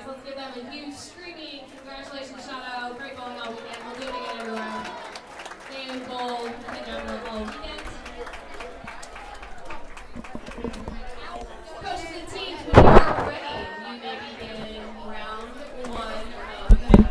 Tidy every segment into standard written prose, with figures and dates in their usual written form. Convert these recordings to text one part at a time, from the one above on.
guys. Let's give them a huge screaming congratulations, shout out. Great bowling all weekend. We'll do it again, everyone. They bowled phenomenal all weekend. Coaches and teams, when you are ready, you may begin round one of the match.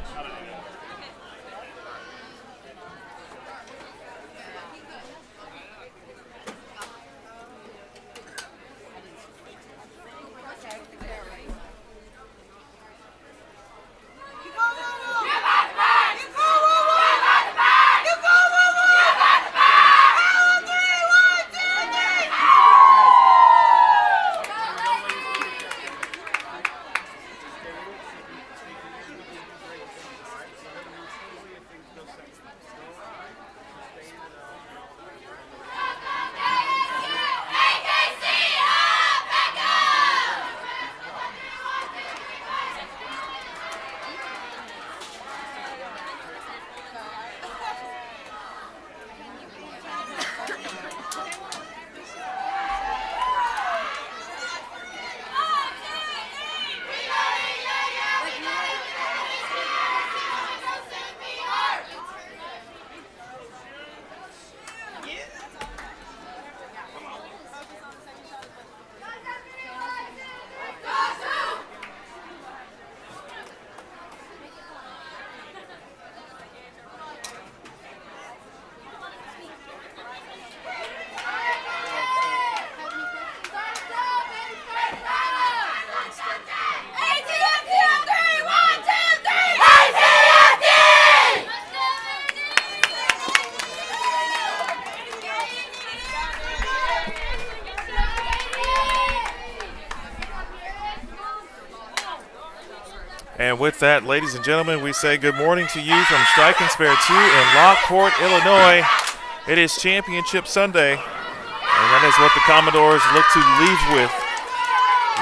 And with that, ladies and gentlemen, we say good morning to you from Strike and Spare 2 in Lockport, Illinois. It is Championship Sunday, and that is what the Commodores look to leave with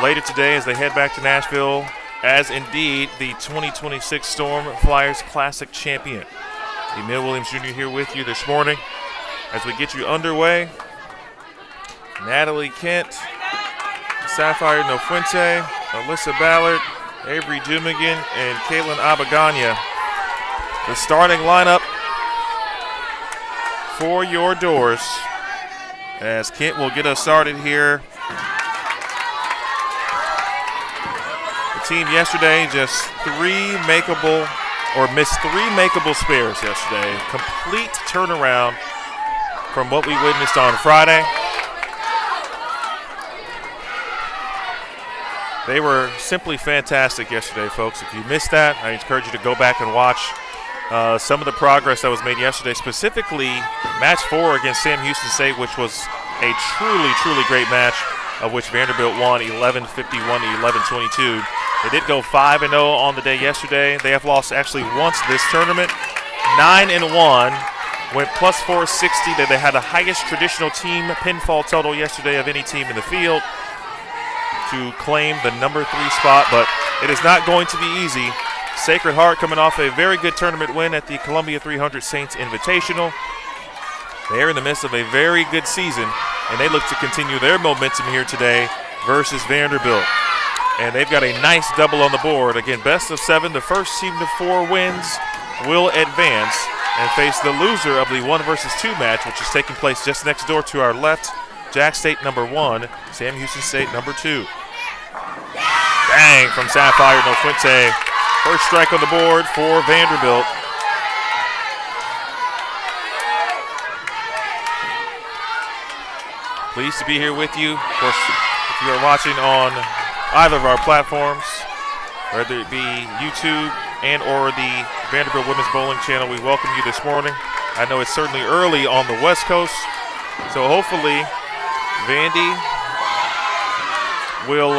later today as they head back to Nashville as indeed the 2026 Storm Flyers Classic champion. Emil Williams Jr. here with you this morning as we get you underway. Natalie Kent, Sapphire Nofuente, Alyssa Ballard, Avery Dumigan, and Caitlin Abaganya. The starting lineup for your doors as Kent will get us started here. The team yesterday just missed three makeable spares yesterday. Complete turnaround from what we witnessed on Friday. They were simply fantastic yesterday, folks. If you missed that, I encourage you to go back and watch some of the progress that was made yesterday, specifically match 4 against Sam Houston State, which was a truly, truly great match, of which Vanderbilt won 11-51 to 11-22. They did go 5-0 on the day yesterday. They have lost actually once this tournament, 9-1, went plus 460. They had the highest traditional team pinfall total yesterday of any team in the field to claim the number 3 spot, but it is not going to be easy. Sacred Heart coming off a very good tournament win at the Columbia 300 Saints Invitational. They are in the midst of a very good season, and they look to continue their momentum here today versus Vanderbilt. And they've got a nice double on the board. Again, best of 7, the first team to 4 wins will advance and face the loser of the 1 versus 2 match, which is taking place just next door to our left. Jack State number 1, Sam Houston State number 2. Bang from Sapphire Nofuente. First strike on the board for Vanderbilt. Pleased to be here with you. Of course, if you are watching on either of our platforms, whether it be YouTube and or the Vanderbilt Women's Bowling Channel, we welcome you this morning. I know it's certainly early on the West Coast, so hopefully Vandy will,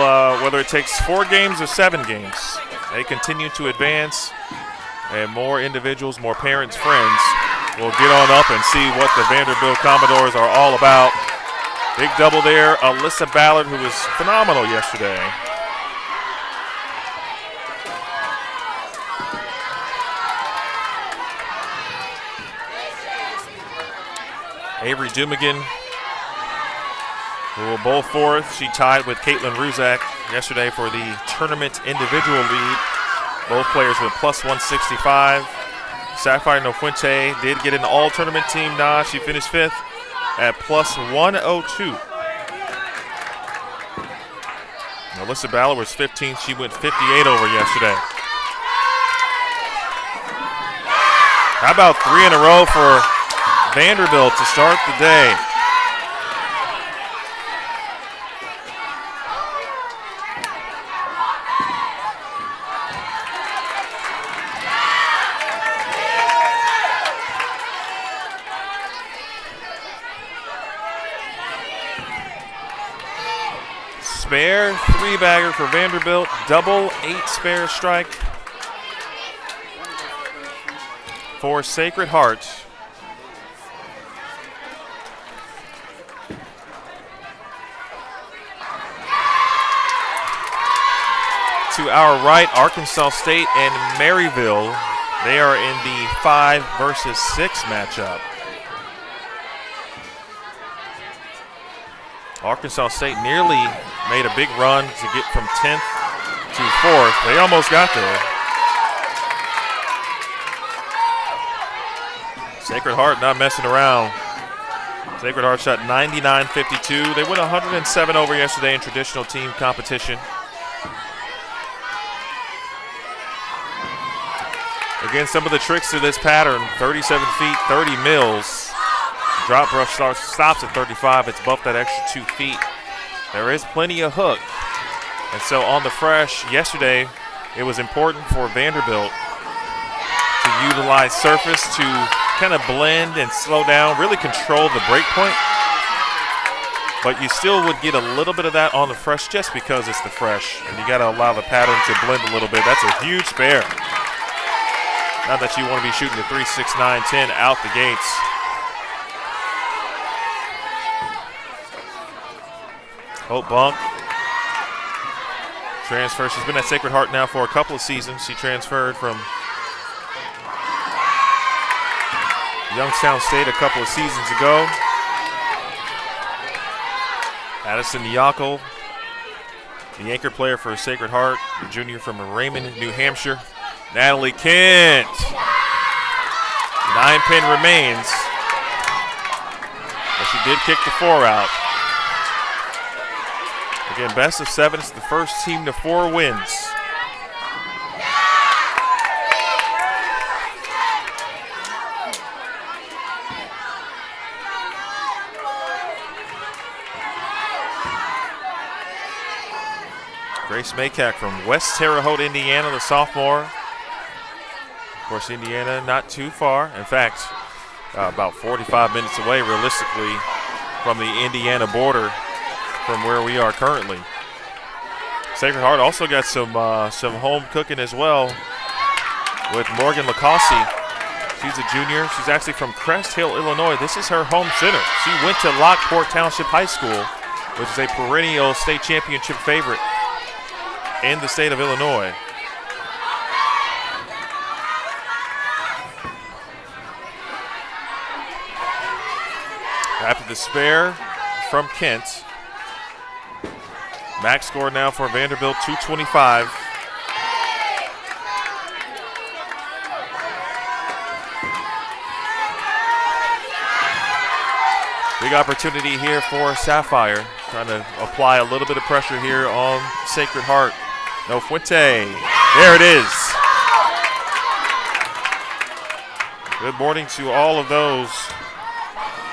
whether it takes 4 games or 7 games, they continue to advance, and more individuals, more parents, friends will get on up and see what the Vanderbilt Commodores are all about. Big double there, Alyssa Ballard, who was phenomenal yesterday. Avery Dumigan, who will bowl fourth. She tied with Caitlin Ruzak yesterday for the tournament individual lead. Both players with plus 165. Sapphire Nofuente did get an all-tournament team nod. She finished 5th at plus 102. Alyssa Ballard was 15th. She went 58 over yesterday. How about 3 in a row for Vanderbilt to start the day? Spare 3-bagger for Vanderbilt, double 8 spare strike for Sacred Heart. To our right, Arkansas State and Maryville. They are in the 5 versus 6 matchup. Arkansas State nearly made a big run to get from 10th to 4th. They almost got there. Sacred Heart not messing around. Sacred Heart shot 99-52. They went 107 over yesterday in traditional team competition. Again, some of the tricks to this pattern, 37 feet, 30 mils. Drop brush stops at 35. It's buffed that extra 2 feet. There is plenty of hook. And so on the fresh, yesterday, it was important for Vanderbilt to utilize surface to kind of blend and slow down, really control the break point. But you still would get a little bit of that on the fresh just because it's the fresh. And you got to allow the pattern to blend a little bit. That's a huge spare. Not that you want to be shooting the 3, 6, 9, 10 out the gates. Hope Bunk transfer. She's been at Sacred Heart now for a couple of seasons. She transferred from Youngstown State a couple of seasons ago. Addison Nyako, the anchor player for Sacred Heart, a junior from Raymond, New Hampshire. Natalie Kent. 9-pin remains. But she did kick the 4 out. Again, best of 7. It's the first team to 4 wins. Grace Maycack from West Terre Haute, Indiana, the sophomore. Of course, Indiana not too far. In fact, about 45 minutes away, realistically, from the Indiana border from where we are currently. Sacred Heart also got some home cooking as well with Morgan Lacossi. She's a junior. She's actually from Crest Hill, Illinois. This is her home center. She went to Lockport Township High School, which is a perennial state championship favorite in the state of Illinois. After the spare from Kent, max score now for Vanderbilt, 225. Big opportunity here for Sapphire, trying to apply a little bit of pressure here on Sacred Heart. No Fuente. There it is. Good morning to all of those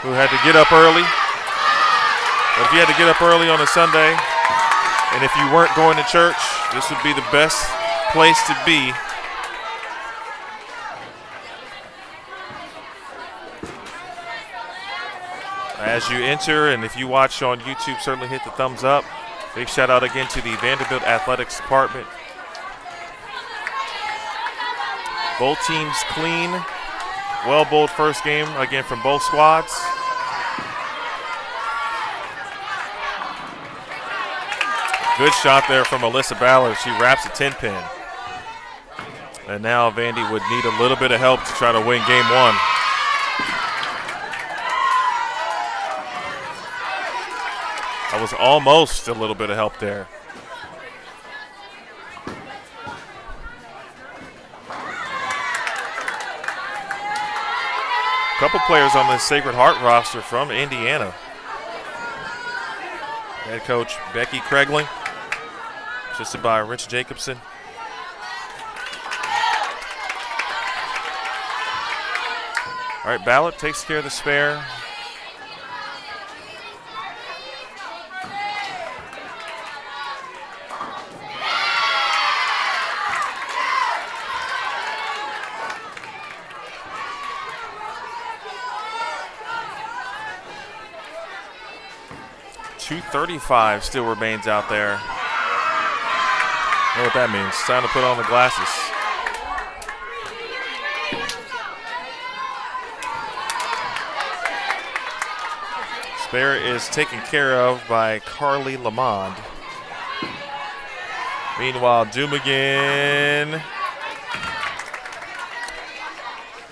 who had to get up early. But if you had to get up early on a Sunday, and if you weren't going to church, this would be the best place to be. As you enter, and if you watch on YouTube, certainly hit the thumbs up. Big shout out again to the Vanderbilt Athletics Department. Both teams clean. Well bowled first game again from both squads. Good shot there from Alyssa Ballard. She wraps a 10-pin. And now Vandy would need a little bit of help to try to win game 1. That was almost a little bit of help there. couple players on the Sacred Heart roster from Indiana. Head coach Becky Craigling, assisted by Rich Jacobson. All right, Ballot takes care of the spare. .235 still remains out there. Know what that means. Time to put on the glasses. Spare is taken care of by Carly Lamond. Meanwhile, Dumigan.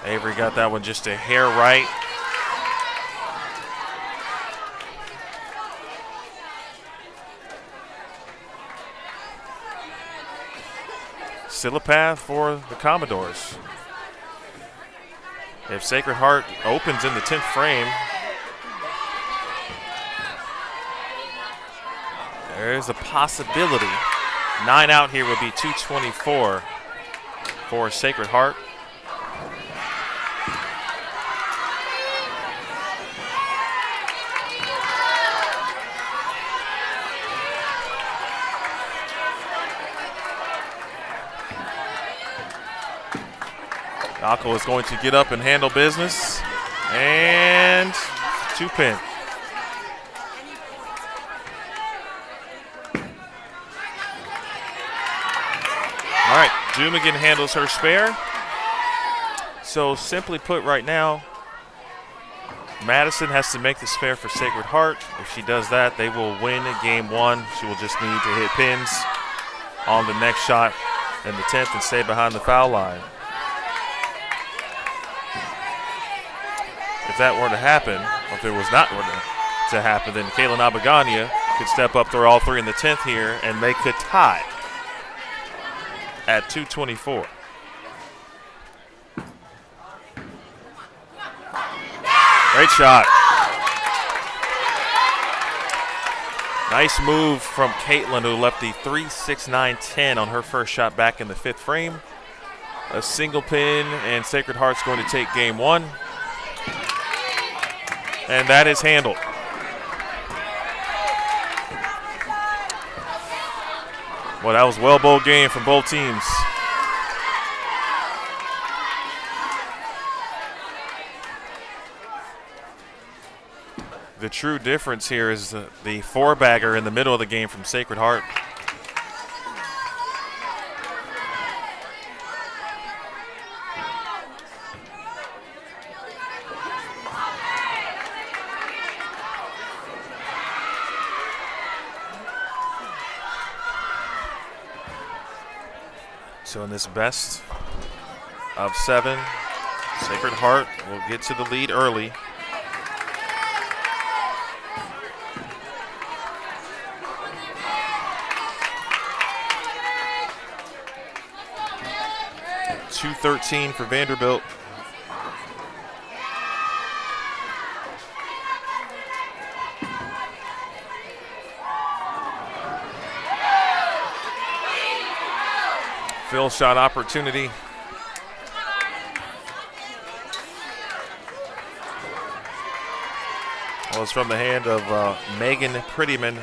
Avery got that one just a hair right. Still a path for the Commodores. If Sacred Heart opens in the 10th frame, there's a possibility. 9 out here would be 224 for Sacred Heart. Alco is going to get up and handle business. And 2-pin. All right, Dumigan handles her spare. So simply put right now, Madison has to make the spare for Sacred Heart. If she does that, they will win game 1. She will just need to hit pins on the next shot in the 10th and stay behind the foul line. If that were to happen, or if it was not to happen, then Kaylin Abagania could step up, throw all 3 in the 10th here, and they could tie at 224. Great shot. Nice move from Caitlin, who left the 3-6-9-10 on her first shot back in the 5th frame. A single pin, and Sacred Heart's going to take game 1. And that is handled. Well, that was well bowled game from both teams. The true difference here is the 4-bagger in the middle of the game from Sacred Heart. So in this best of 7, Sacred Heart will get to the lead early. .213 for Vanderbilt. Fill shot opportunity. Well, it's from the hand of Megan Prettyman.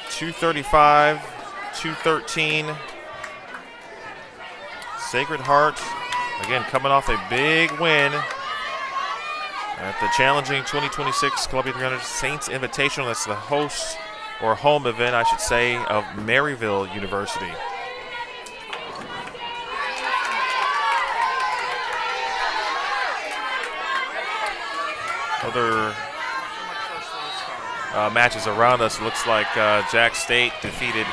235, 213. Sacred Heart, again, coming off a big win at the challenging 2026 Columbia 300 Saints Invitational. That's the host, or home event, I should say, of Maryville University. Other matches around us, looks like Jack State defeated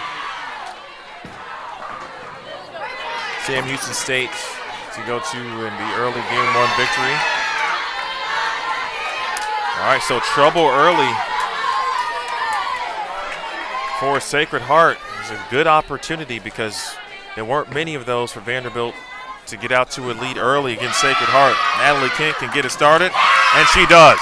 Sam Houston State to go to in the early game 1 victory. All right, so trouble early for Sacred Heart. It was a good opportunity because there weren't many of those for Vanderbilt to get out to a lead early against Sacred Heart. Natalie Kent can get it started, and she does.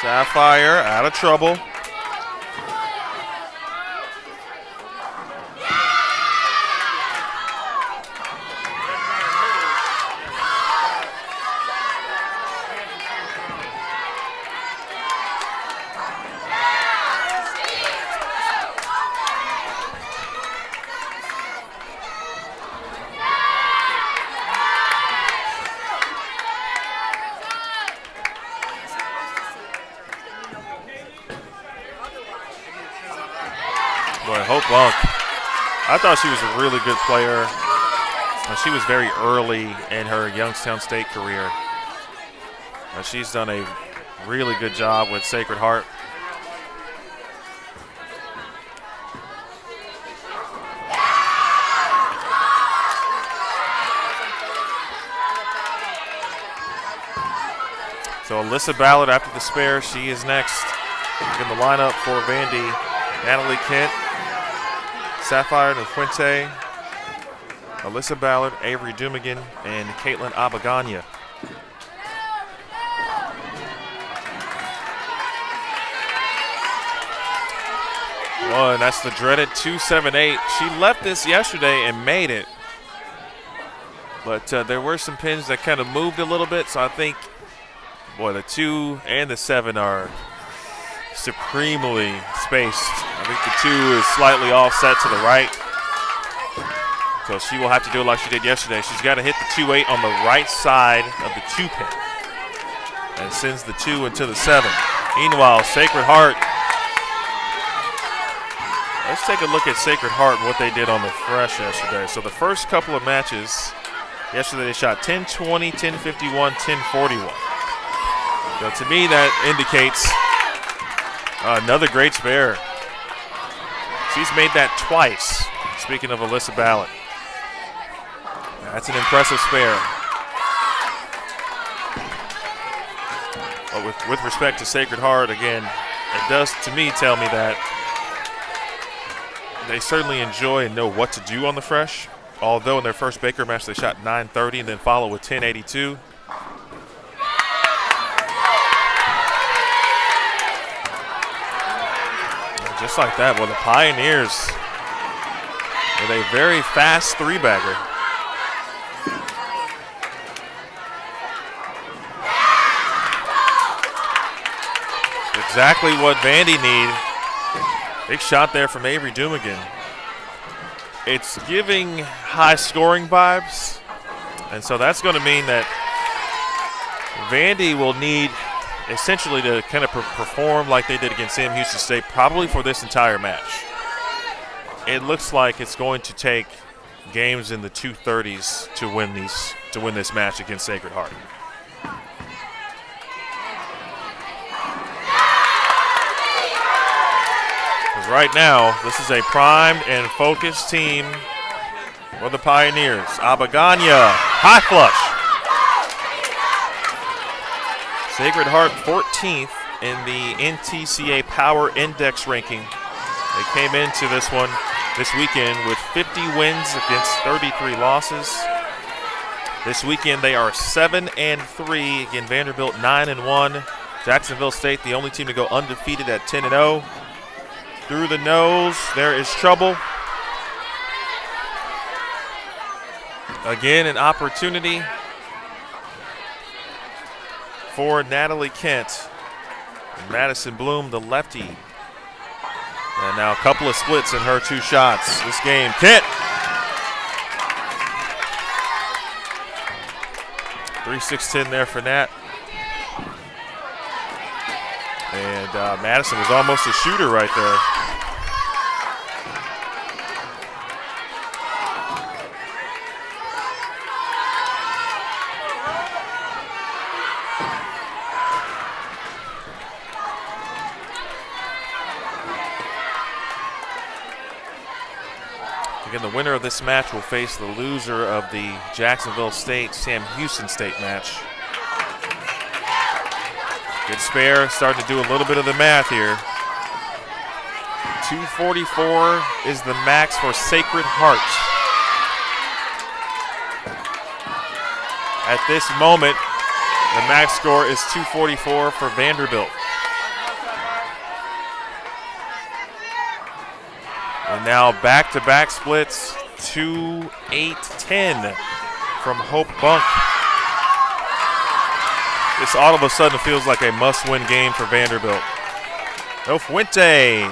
Sapphire out of trouble. Hope Bunk. I thought she was a really good player. She was very early in her Youngstown State career. She's done a really good job with Sacred Heart. So Alyssa Ballard after the spare, she is next. In the lineup for Vandy, Natalie Kent, Sapphire Nfuente, Alyssa Ballard, Avery Dumigan, and Caitlin Abaganya. One, that's the dreaded 278. She left this yesterday and made it. But there were some pins that kind of moved a little bit, so I think, boy, the 2 and the 7 are supremely spaced. I think the 2 is slightly offset to the right. So she will have to do it like she did yesterday. She's got to hit the 2-8 on the right side of the 2 pin. And sends the 2 into the 7. Meanwhile, Sacred Heart. Let's take a look at Sacred Heart and what they did on the fresh yesterday. So the first couple of matches, yesterday they shot 10-20, 10-51, 10-41. So to me that indicates another great spare. She's made that twice, speaking of Alyssa Ballard. That's an impressive spare. But with respect to Sacred Heart, again, it does to me tell me that they certainly enjoy and know what to do on the fresh. Although in their first Baker match they shot 930 and then followed with 1082. Just like that, well, the Pioneers with a very fast 3-bagger. Exactly what Vandy need. Big shot there from Avery Dumigan. It's giving high scoring vibes, and so that's going to mean that Vandy will need essentially to kind of perform like they did against Sam Houston State probably for this entire match. It looks like it's going to take games in the 230s to win this match against Sacred Heart. Because right now, this is a primed and focused team for the Pioneers. Abaganya, high flush. Sacred Heart 14th in the NTCA Power Index ranking. They came into this one this weekend with 50 wins against 33 losses. This weekend they are 7-3. Again, Vanderbilt 9-1. Jacksonville State, the only team to go undefeated at 10-0. Through the nose, there is trouble. Again, an opportunity for Natalie Kent. Madison Bloom, the lefty. And now a couple of splits in her 2 shots this game. Kent. 3-6-10 there for Nat. And Madison was almost a shooter right there. Again, the winner of this match will face the loser of the Jacksonville State, Sam Houston State match. Good spare, starting to do a little bit of the math here. 244 is the max for Sacred Heart. At this moment, the max score is 244 for Vanderbilt. And now back-to-back splits, 2-8-10 from Hope Bunk. This all of a sudden feels like a must-win game for Vanderbilt. El Fuente.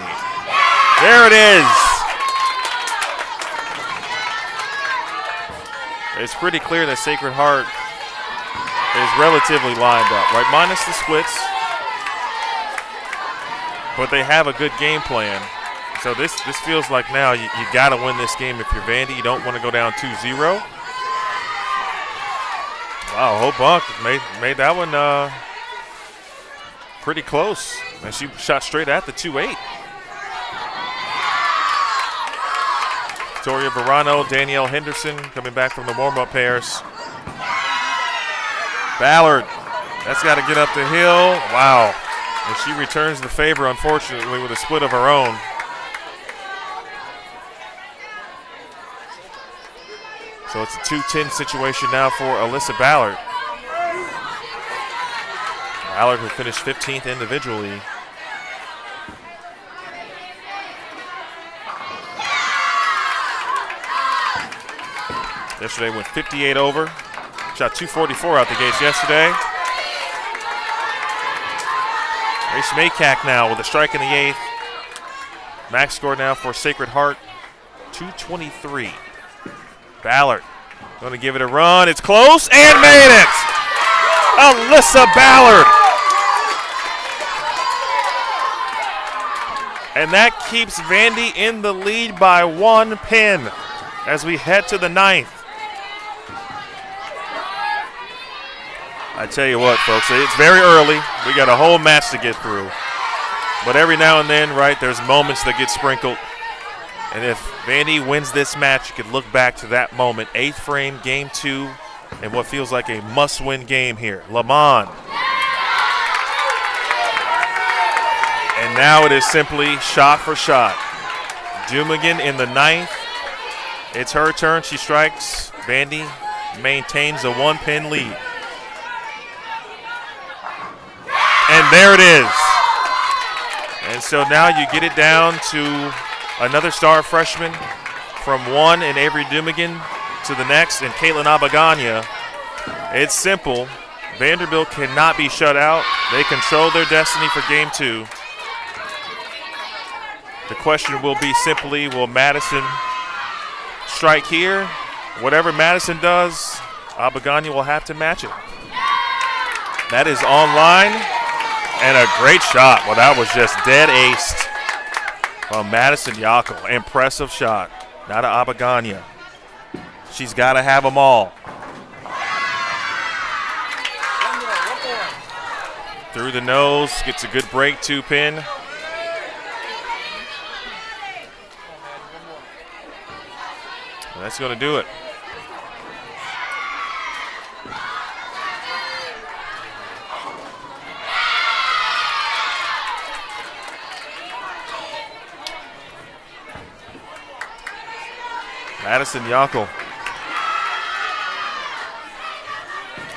There it is. It's pretty clear that Sacred Heart is relatively lined up, right? Minus the splits. But they have a good game plan. So this feels like now you got to win this game if you're Vandy. You don't want to go down 2-0. Wow, Hope Bunk made that one pretty close. And she shot straight at the 2-8. Victoria Verano, Danielle Henderson coming back from the warm-up pairs. Ballard, that's got to get up the hill. Wow. And she returns the favor, unfortunately, with a split of her own. So it's a 2-10 situation now for Alyssa Ballard. Ballard, who finished 15th individually. Yesterday went 58 over. Shot 244 out the gates yesterday. Race Maycack now with a strike in the 8th. Max score now for Sacred Heart, 223. Ballard going to give it a run. It's close and made it. Alyssa Ballard. And that keeps Vandy in the lead by 1 pin as we head to the 9th. I tell you what, folks, it's very early. We got a whole match to get through. But every now and then, right, there's moments that get sprinkled. And if Vandy wins this match, you can look back to that moment. 8th frame, game 2, and what feels like a must-win game here. Lamont. And now it is simply shot for shot. Dumigan in the 9th. It's her turn. She strikes. Vandy maintains a 1-pin lead. And there it is. And so now you get it down to another star freshman from one in Avery Dumigan to the next in Caitlin Abagania. It's simple. Vanderbilt cannot be shut out. They control their destiny for game 2. The question will be simply, will Madison strike here? Whatever Madison does, Abagania will have to match it. That is online, and a great shot. Well, that was just dead aced from Madison Yackel. Impressive shot. Not an Abagania. She's got to have them all. Through the nose, gets a good break, 2-pin. That's going to do it. Madison Yackel.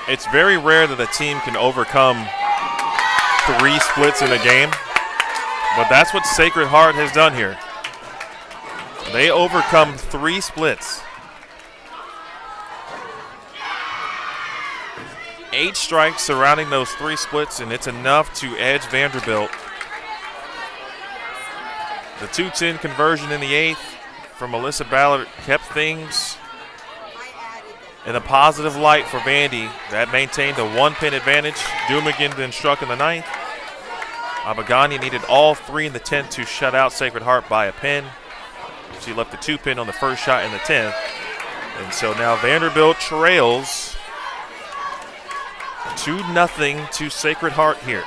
It's very rare that a team can overcome 3 splits in a game, but that's what Sacred Heart has done here. They overcome 3 splits. 8 strikes surrounding those 3 splits, and it's enough to edge Vanderbilt. The 2-10 conversion in the 8th from Alyssa Ballard kept things in a positive light for Vandy. That maintained a 1-pin advantage. Dumigan then struck in the 9th. Abagania needed all 3 in the 10th to shut out Sacred Heart by a pin. She left the 2-pin on the first shot in the 10th. And so now Vanderbilt trails 2-0 to Sacred Heart here.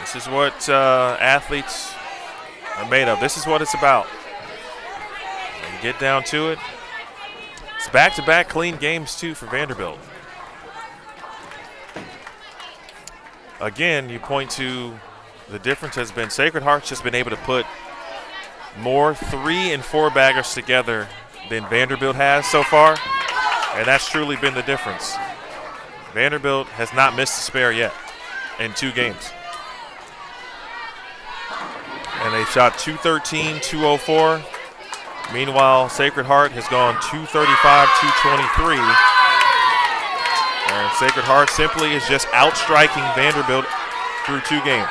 This is what athletes are made of. This is what it's about. When you get down to it, it's back-to-back clean games, too, for Vanderbilt. Again, you point to the difference has been Sacred Heart's just been able to put more 3- and 4-baggers together than Vanderbilt has so far, and that's truly been the difference. Vanderbilt has not missed a spare yet in 2 games. And they shot 213, 204. Meanwhile, Sacred Heart has gone 235, 223. And Sacred Heart simply is just outstriking Vanderbilt through 2 games.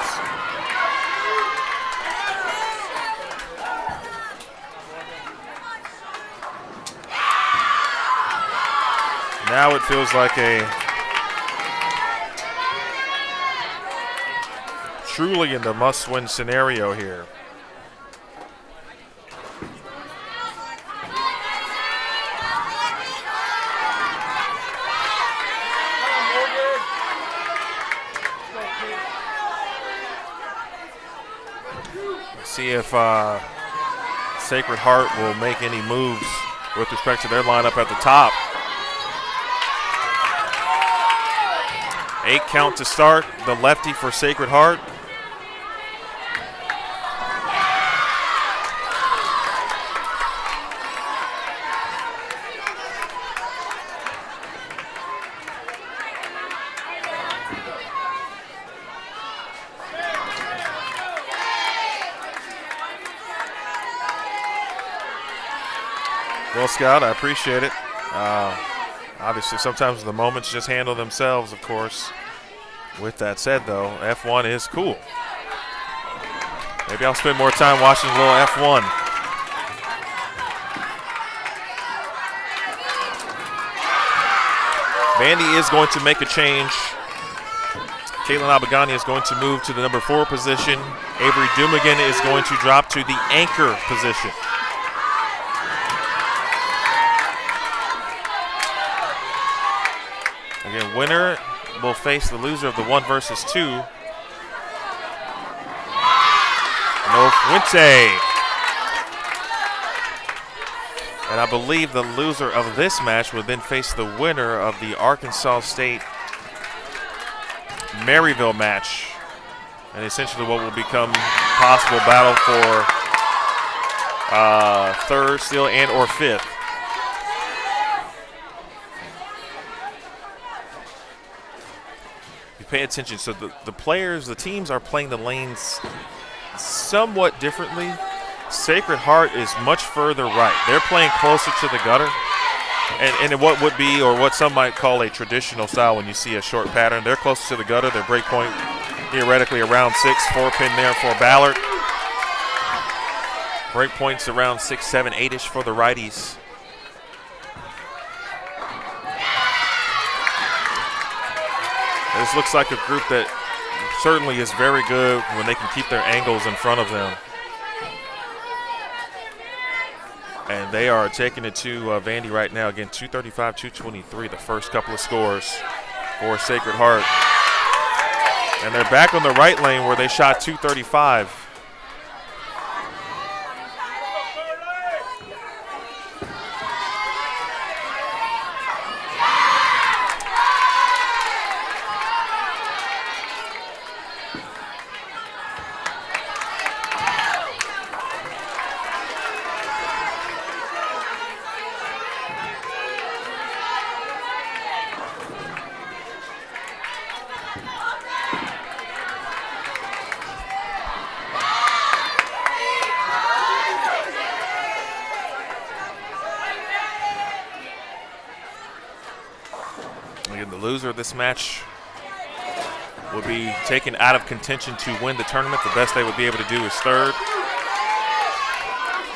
Now it feels like a truly in the must-win scenario here. See if Sacred Heart will make any moves with respect to their lineup at the top. 8 count to start, the lefty for Sacred Heart. Well, Scout, I appreciate it. Obviously, sometimes the moments just handle themselves, of course. With that said, though, F1 is cool. Maybe I'll spend more time watching a little F1. Vandy is going to make a change. Caitlin Abagani is going to move to the number 4 position. Avery Dumigan is going to drop to the anchor position. Again, winner will face the loser of the 1 versus 2. No Fuente. And I believe the loser of this match would then face the winner of the Arkansas State Maryville match. And essentially what will become possible battle for 3rd still and or 5th. Pay attention. So the players, the teams are playing the lanes somewhat differently. Sacred Heart is much further right. They're playing closer to the gutter. And in what would be, or what some might call a traditional style when you see a short pattern, they're closer to the gutter. Their break point theoretically around 6, 4-pin there for Ballard. Break points around 6, 7, 8-ish for the righties. This looks like a group that certainly is very good when they can keep their angles in front of them. And they are taking it to Vandy right now. Again, 235, 223, the first couple of scores for Sacred Heart. And they're back on the right lane where they shot 235. Loser of this match will be taken out of contention to win the tournament. The best they would be able to do is 3rd.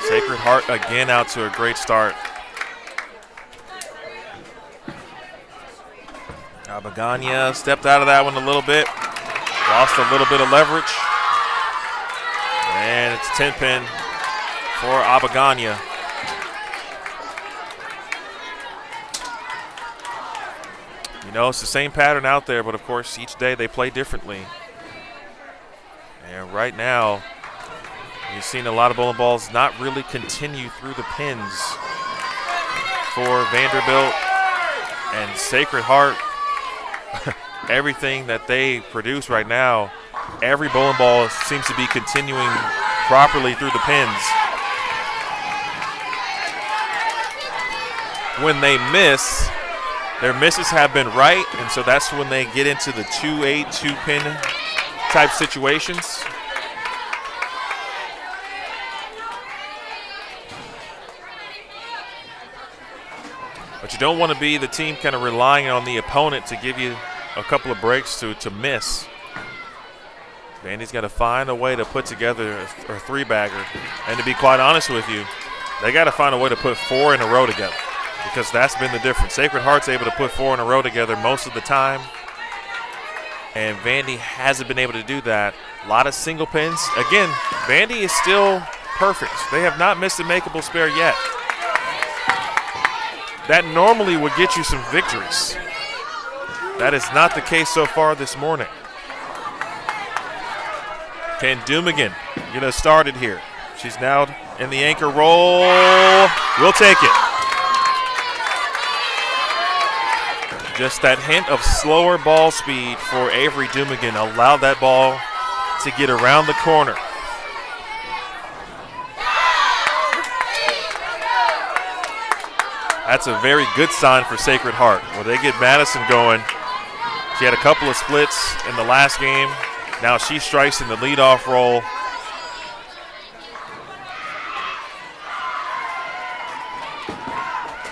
Sacred Heart again out to a great start. Abagania stepped out of that one a little bit. Lost a little bit of leverage. And it's 10-pin for Abagania. You know, it's the same pattern out there, but of course each day they play differently. And right now, you've seen a lot of bowling balls not really continue through the pins for Vanderbilt and Sacred Heart. Everything that they produce right now, every bowling ball seems to be continuing properly through the pins. When they miss, their misses have been right, and so that's when they get into the 2-8, 2-pin type situations. But you don't want to be the team kind of relying on the opponent to give you a couple of breaks to miss. Vandy's got to find a way to put together a three-bagger. And to be quite honest with you, they got to find a way to put 4 in a row together, because that's been the difference. Sacred Heart's able to put 4 in a row together most of the time, and Vandy hasn't been able to do that. A lot of single pins. Again, Vandy is still perfect. They have not missed a makeable spare yet. That normally would get you some victories. That is not the case so far this morning. Can Dumigan get us started here? She's now in the anchor roll. We'll take it. Just that hint of slower ball speed for Avery Dumigan allowed that ball to get around the corner. That's a very good sign for Sacred Heart, where they get Madison going. She had a couple of splits in the last game. Now she strikes in the leadoff role.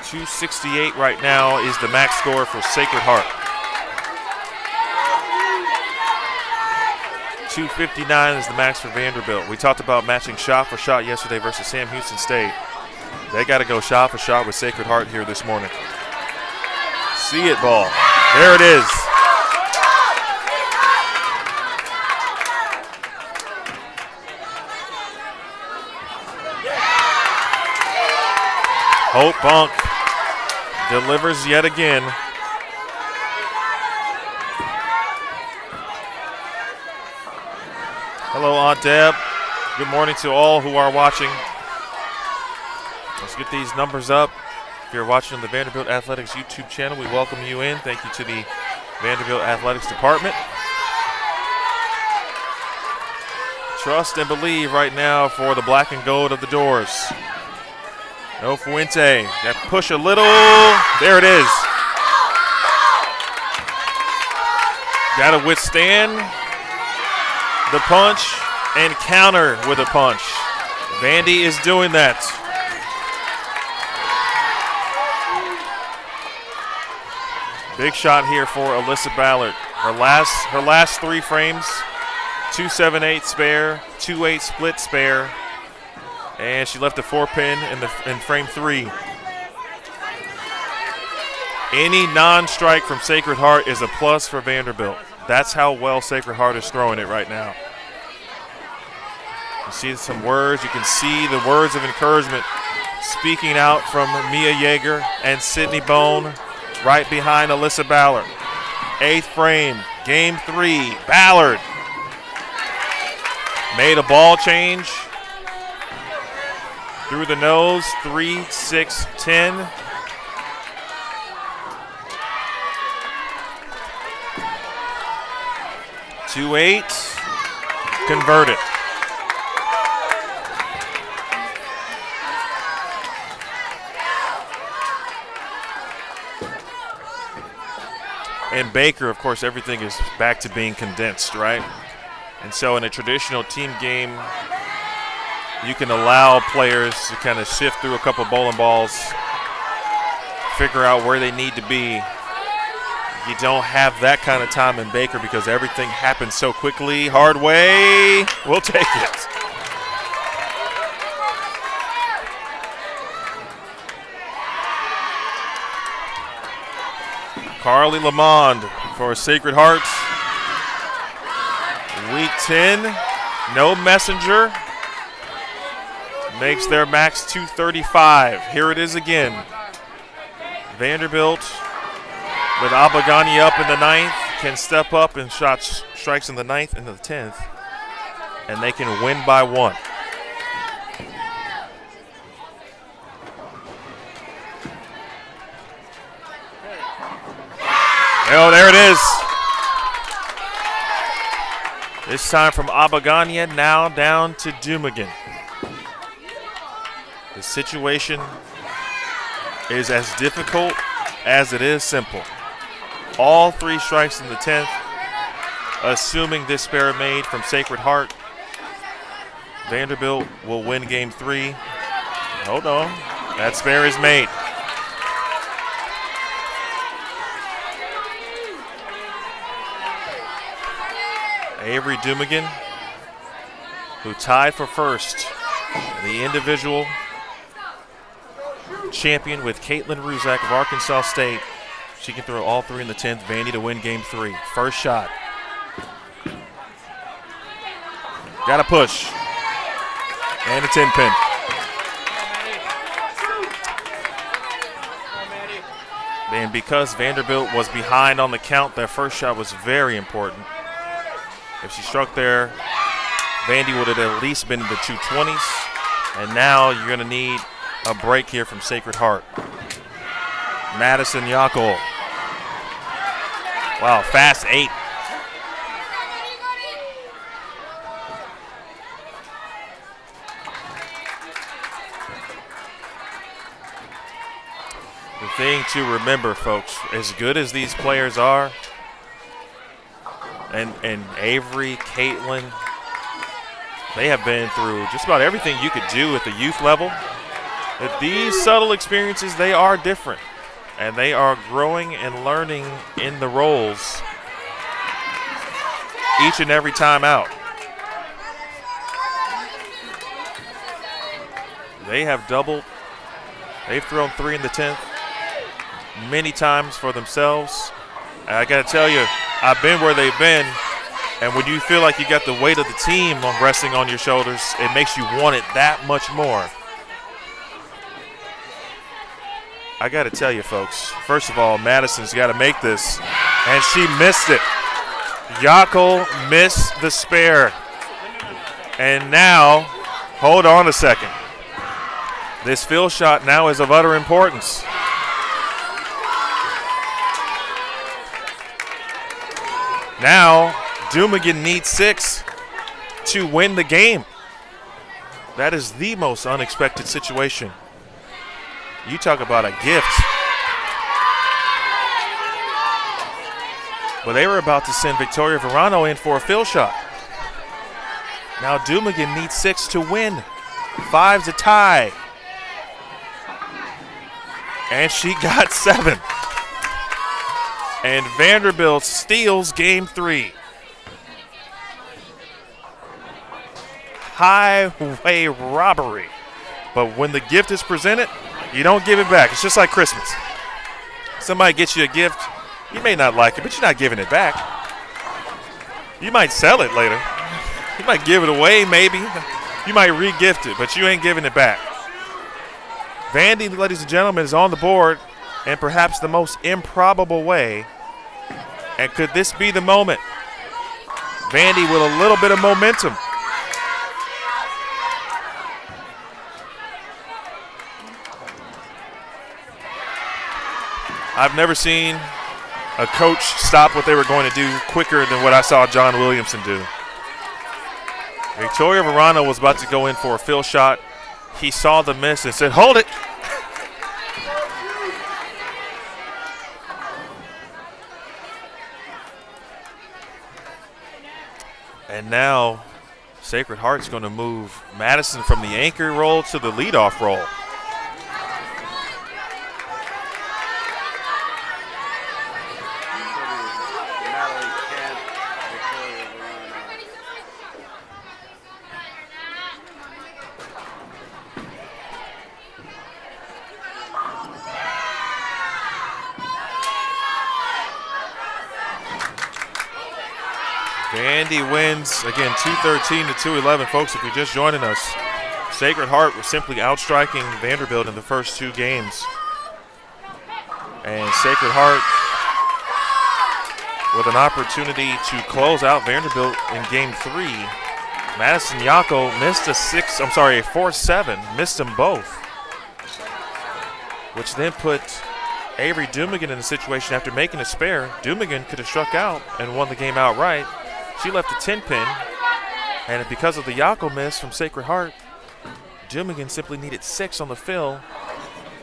.268 right now is the max score for Sacred Heart. .259 is the max for Vanderbilt. We talked about matching shot for shot yesterday versus Sam Houston State. They got to go shot for shot with Sacred Heart here this morning. See it ball. There it is. Hope Bunk delivers yet again. Hello, Aunt Deb. Good morning to all who are watching. Let's get these numbers up. If you're watching the Vanderbilt Athletics YouTube channel, we welcome you in. Thank you to the Vanderbilt Athletics Department. Trust and believe right now for the black and gold of the doors. No Fuente. That push a little. There it is. Got to withstand the punch and counter with a punch. Vandy is doing that. Big shot here for Alyssa Ballard. Her last 3 frames, 2-7-8 spare, 2-8 split spare, and she left a 4-pin in frame 3. Any non-strike from Sacred Heart is a plus for Vanderbilt. That's how well Sacred Heart is throwing it right now. You see some words. You can see the words of encouragement speaking out from Mia Yeager and Sydney Bone right behind Alyssa Ballard. 8th frame, game 3. Ballard made a ball change through the nose. 3-6-10. .28, converted. And Baker, of course, everything is back to being condensed, right? And so in a traditional team game, you can allow players to kind of shift through a couple bowling balls, figure out where they need to be. You don't have that kind of time in Baker because everything happens so quickly. Hard way, we'll take it. Carly Lamond for Sacred Heart. Week 10, no messenger. Makes their max 235. Here it is again. Vanderbilt with Abagani up in the 9th, can step up and strikes in the 9th and the 10th. and they can win by 1. Oh, there it is. This time from Abagania, now down to Dumigan. The situation is as difficult as it is simple. All 3 strikes in the 10th, assuming this spare made from Sacred Heart. Vanderbilt will win game 3. Hold on, that spare is made. Avery Dumigan, who tied for first, the individual champion with Caitlin Ruzak of Arkansas State. She can throw all 3 in the 10th. Vandy to win game 3. First shot. Got to push. And a 10-pin. And because Vanderbilt was behind on the count, their first shot was very important. If she struck there, Vandy would have at least been in the 220s. And now you're going to need a break here from Sacred Heart. Madison Yackel. Wow, fast 8. The thing to remember, folks, as good as these players are, and Avery, Caitlin, they have been through just about everything you could do at the youth level. That these subtle experiences, they are different. And they are growing and learning in the roles each and every time out. They have doubled. They've thrown 3 in the 10th many times for themselves. And I got to tell you, I've been where they've been. And when you feel like you got the weight of the team resting on your shoulders, it makes you want it that much more. I got to tell you, folks, first of all, Madison's got to make this, and she missed it. Yackel missed the spare. And now, hold on a second. This field shot now is of utter importance. Now, Dumigan needs 6 to win the game. That is the most unexpected situation. You talk about a gift. But they were about to send Victoria Verano in for a field shot. Now Dumigan needs 6 to win. 5's a tie. And she got 7. And Vanderbilt steals game 3. Highway robbery. But when the gift is presented, you don't give it back. It's just like Christmas. Somebody gets you a gift, you may not like it, but you're not giving it back. You might sell it later. You might give it away, maybe. You might re-gift it, but you ain't giving it back. Vandy, ladies and gentlemen, is on the board in perhaps the most improbable way. And could this be the moment? Vandy with a little bit of momentum. I've never seen a coach stop what they were going to do quicker than what I saw John Williamson do. Victoria Verano was about to go in for a field shot. He saw the miss and said, "Hold it." And now Sacred Heart's going to move Madison from the anchor role to the leadoff role. Vandy wins, again, 213 to 211. Folks, if you're just joining us, Sacred Heart was simply outstriking Vanderbilt in the first 2 games. And Sacred Heart with an opportunity to close out Vanderbilt in game 3 Madison Yako missed a 4-7, missed them both, which then put Avery Dumigan in a situation after making a spare. Dumigan could have struck out and won the game outright. She left a 10-pin, and because of the Yako miss from Sacred Heart, Dumigan simply needed 6 on the fill.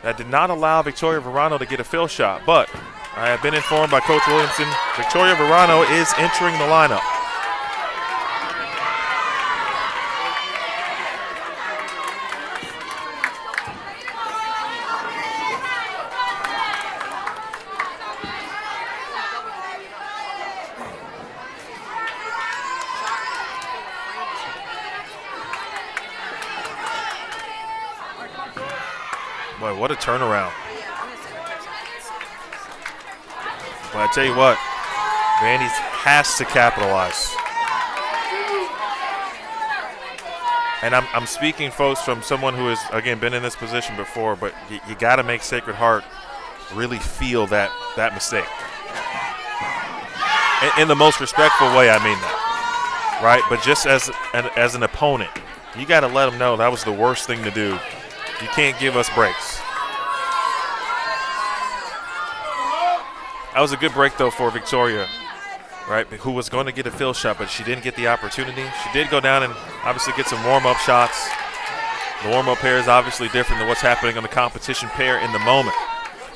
That did not allow Victoria Verano to get a fill shot, but I have been informed by Coach Williamson, Victoria Verano is entering the lineup. Boy, what a turnaround. But I tell you what, Vandy has to capitalize. And I'm speaking, folks, from someone who has, again, been in this position before, but you got to make Sacred Heart really feel that mistake. In the most respectful way, I mean that, right? But just as an opponent, you got to let them know that was the worst thing to do. You can't give us breaks. That was a good break, though, for Victoria, right, who was going to get a fill shot, but she didn't get the opportunity. She did go down and obviously get some warm-up shots. The warm-up pair is obviously different than what's happening on the competition pair in the moment.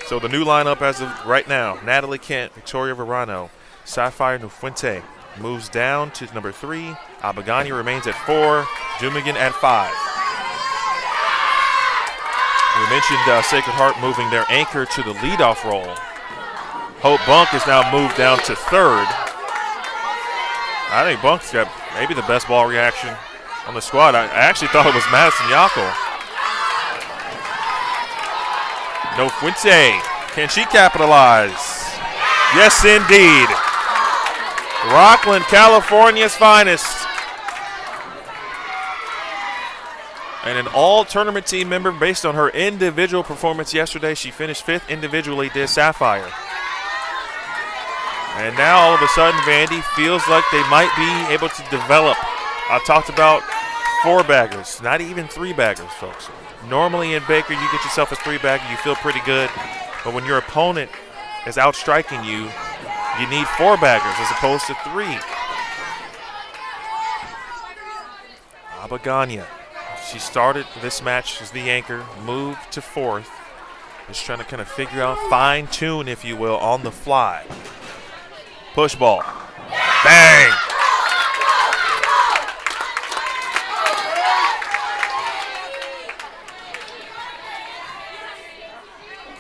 So the new lineup as of right now, Natalie Kent, Victoria Verano, Sapphire Nufuente moves down to number 3. Abagani remains at 4. Dumigan at 5. We mentioned Sacred Heart moving their anchor to the leadoff role. Hope Bunk is now moved down to 3rd. I think Bunk's got maybe the best ball reaction on the squad. I actually thought it was Madison Yako. No Fuente. Can she capitalize? Yes, indeed. Rockland, California's finest. And an all-tournament team member based on her individual performance yesterday. She finished 5th individually, did Sapphire. And now all of a sudden Vandy feels like they might be able to develop. I talked about 4-baggers, not even 3-baggers, folks. Normally in Baker, you get yourself a 3-bagger, you feel pretty good. But when your opponent is outstriking you, you need 4-baggers as opposed to 3. Abagania. She started this match as the anchor, moved to 4th. Just trying to kind of figure out, fine-tune, if you will, on the fly. Push ball. Bang!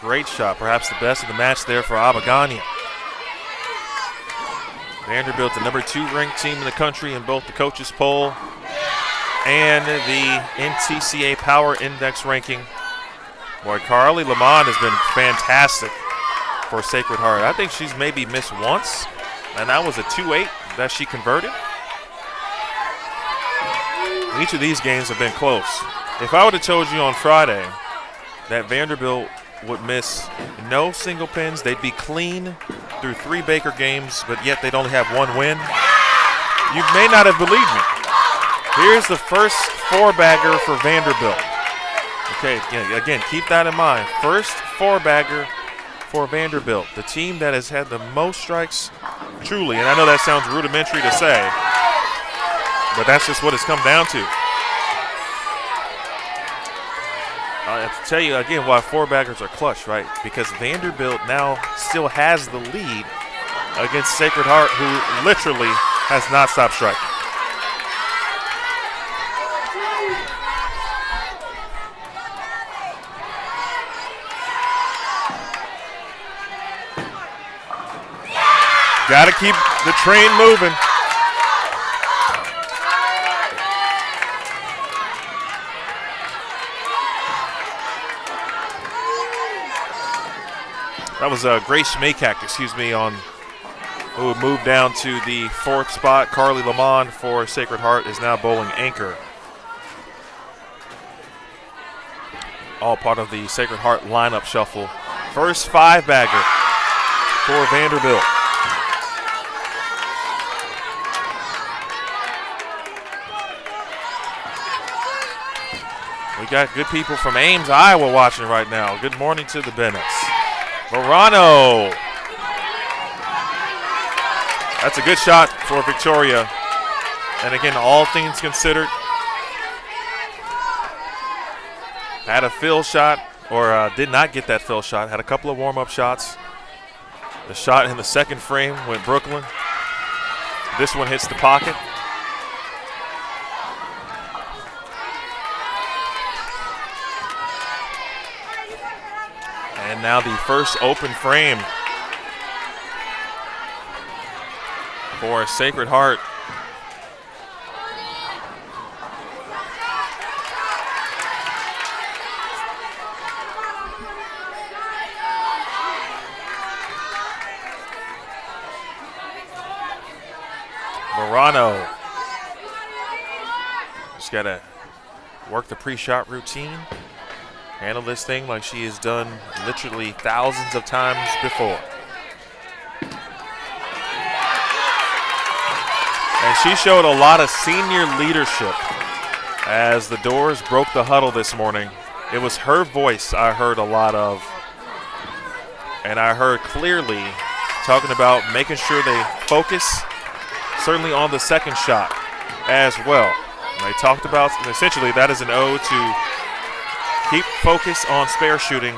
Great shot, perhaps the best of the match there for Abagania. Vanderbilt, the number 2 ranked team in the country in both the coaches poll and the NTCA Power Index ranking. Boy, Carly Lamont has been fantastic for Sacred Heart. I think she's maybe missed once, and that was a 2-8 that she converted. Each of these games have been close. If I would have told you on Friday that Vanderbilt would miss no single pins, they'd be clean through 3 Baker games, but yet they'd only have 1 win, you may not have believed me. Here's the first 4-bagger for Vanderbilt. Okay, again, keep that in mind. First 4-bagger for Vanderbilt, the team that has had the most strikes, truly, and I know that sounds rudimentary to say, but that's just what it's come down to. I have to tell you again why 4-baggers are clutch, right? Because Vanderbilt now still has the lead against Sacred Heart, who literally has not stopped striking. Got to keep the train moving. That was Grace Maycack, who moved down to the 4th spot. Carly Lamont for Sacred Heart is now bowling anchor. All part of the Sacred Heart lineup shuffle. First 5-bagger for Vanderbilt. We got good people from Ames, Iowa watching right now. Good morning to the Bennetts. Morano. That's a good shot for Victoria. And again, all things considered, had a fill shot, or did not get that fill shot. Had a couple of warm-up shots. The shot in the second frame went Brooklyn. This one hits the pocket. And now the first open frame for Sacred Heart. Morano. Just got to work the pre-shot routine. Handle this thing like she has done literally thousands of times before. And she showed a lot of senior leadership as the Doors broke the huddle this morning. It was her voice I heard a lot of. And I heard clearly talking about making sure they focus, certainly on the second shot as well. And they talked about, essentially, that is an ode to keep focus on spare shooting,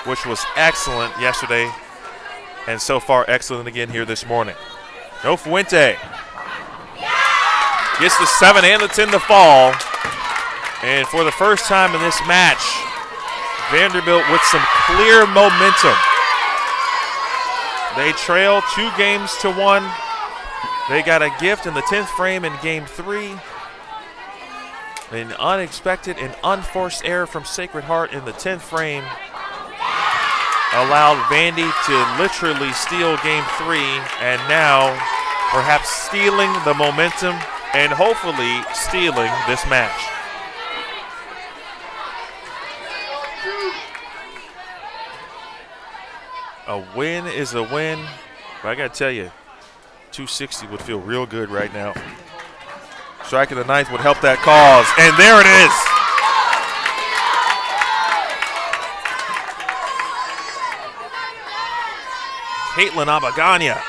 which was excellent yesterday, and so far excellent again here this morning. No Fuente gets the 7 and the 10 to fall, and for the first time in this match, Vanderbilt with some clear momentum. They trail 2-1. They got a gift in the 10th frame in Game 3. An unexpected and unforced error from Sacred Heart in the 10th frame allowed Vandy to literally steal Game 3, and now perhaps stealing the momentum and hopefully stealing this match. A win is a win, but I got to tell you, 260 would feel real good right now. Striking the ninth would help that cause, and there it is. Caitlin Abagania.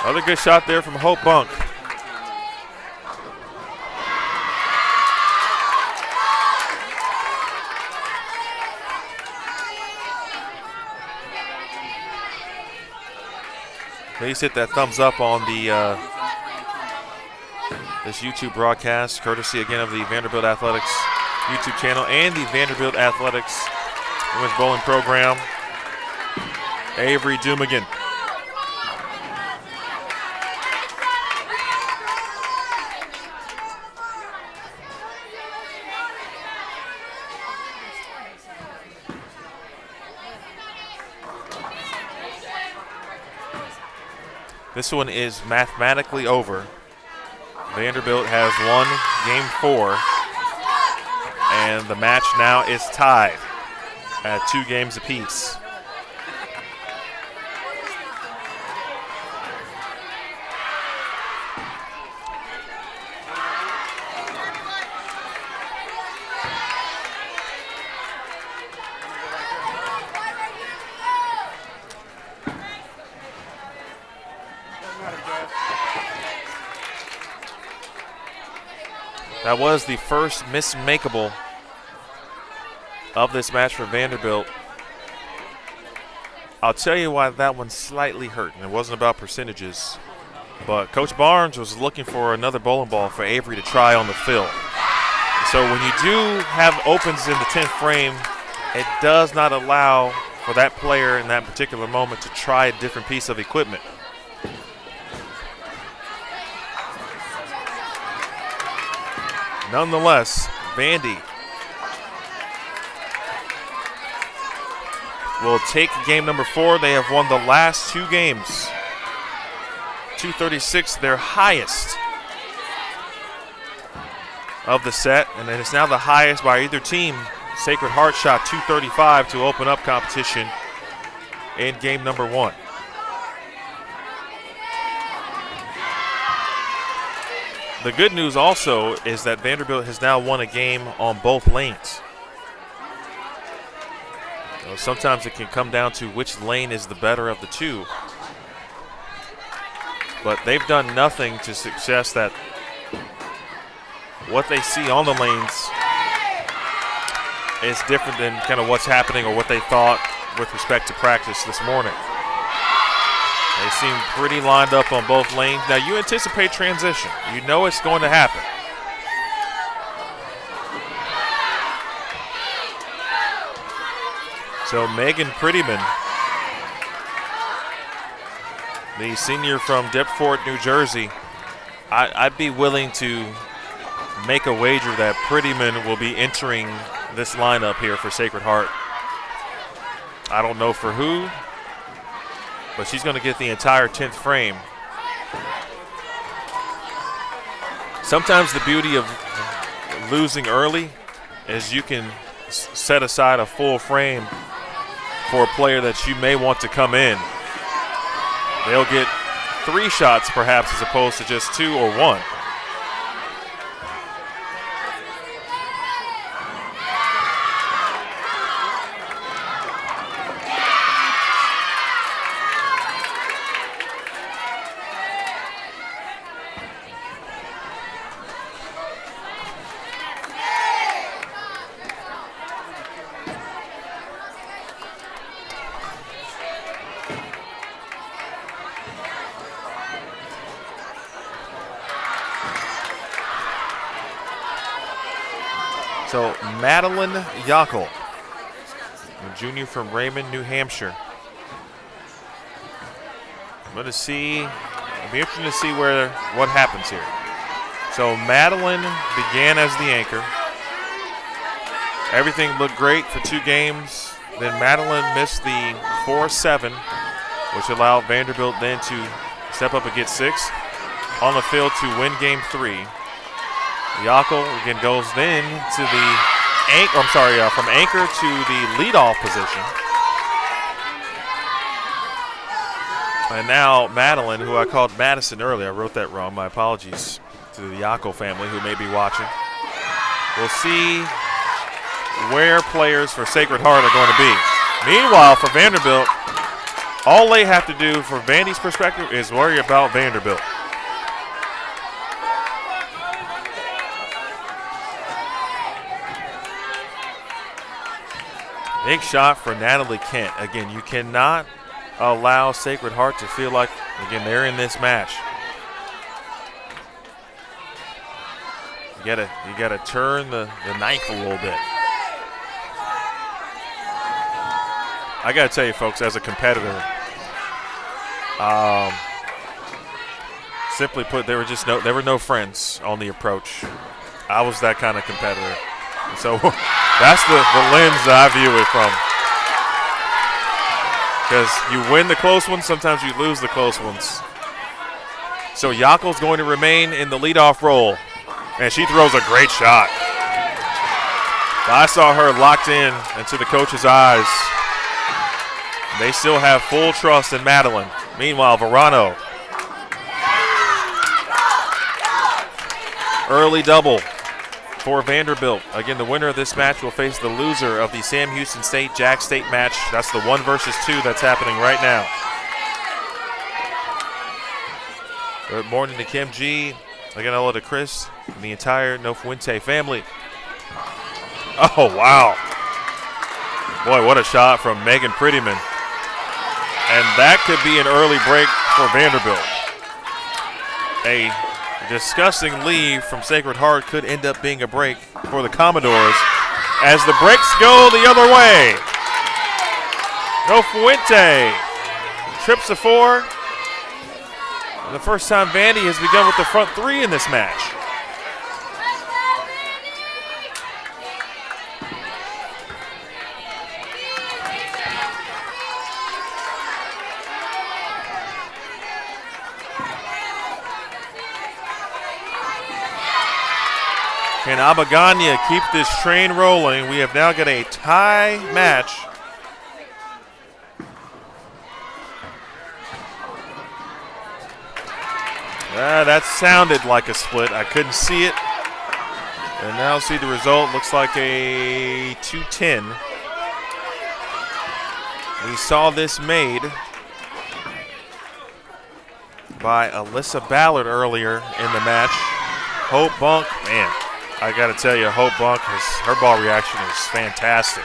Another good shot there from Hope Bunk. Please hit that thumbs up on the this YouTube broadcast, courtesy again of the Vanderbilt Athletics YouTube channel and the Vanderbilt Athletics Women's Bowling Program. Avery Dumigan. This one is mathematically over. Vanderbilt has won Game 4, and the match now is tied at 2 games apiece. That was the first mismakeable of this match for Vanderbilt. I'll tell you why that one slightly hurt, and it wasn't about percentages. But Coach Barnes was looking for another bowling ball for Avery to try on the fill. So when you do have opens in the 10th frame, it does not allow for that player in that particular moment to try a different piece of equipment. Nonetheless, Vandy will take game number 4. They have won the last 2 games. 236, their highest of the set, and then it's now the highest by either team. Sacred Heart shot 235 to open up competition in game number 1. the good news also is that Vanderbilt has now won a game on both lanes. Sometimes it can come down to which lane is the better of the two. But they've done nothing to suggest that what they see on the lanes is different than kind of what's happening or what they thought with respect to practice this morning. They seem pretty lined up on both lanes. Now you anticipate transition. You know it's going to happen. So Megan Prettyman, the senior from Deptford, New Jersey, I'd be willing to make a wager that Prettyman will be entering this lineup here for Sacred Heart. I don't know for who, but she's going to get the entire 10th frame. Sometimes the beauty of losing early is you can set aside a full frame for a player that you may want to come in. They'll get 3 shots perhaps as opposed to just 2 or 1. So Madeline Yockel, a junior from Raymond, New Hampshire. It'll be interesting to see what happens here. So Madeline began as the anchor. Everything looked great for 2 games. Then Madeline missed the 4-7, which allowed Vanderbilt then to step up and get 6 on the field to win game 3. Yockel again goes then to the from anchor to the leadoff position. And now Madeline, who I called Madison earlier, I wrote that wrong. My apologies to the Yockel family who may be watching. We'll see where players for Sacred Heart are going to be. Meanwhile, for Vanderbilt, all they have to do from Vandy's perspective is worry about Vanderbilt. Big shot for Natalie Kent. Again, you cannot allow Sacred Heart to feel like, again, they're in this match. You gotta turn the knife a little bit. I gotta tell you, folks, as a competitor, simply put, there were no friends on the approach. I was that kind of competitor. So that's the lens that I view it from. Because you win the close ones, sometimes you lose the close ones. So Yockel's going to remain in the leadoff role. And she throws a great shot. I saw her locked in into the coach's eyes. They still have full trust in Madeline. Meanwhile, Verano. Early double for Vanderbilt. Again, the winner of this match will face the loser of the Sam Houston State-Jack State match. That's the 1 versus 2 that's happening right now. Good morning to Kim G. Again, hello to Chris and the entire No Fuente family. Oh, wow. Boy, what a shot from Megan Prettyman. And that could be an early break for Vanderbilt. A disgusting leave from Sacred Heart could end up being a break for the Commodores as the breaks go the other way. No Fuente trips the 4. And the first time Vandy has begun with the front 3 in this match. Can Abagania keep this train rolling? We have now got a tie match. That sounded like a split. I couldn't see it. And now see the result. Looks like a 2-10. We saw this made by Alyssa Ballard earlier in the match. Hope Bunk, man, I got to tell you, Hope Bunk, her ball reaction is fantastic.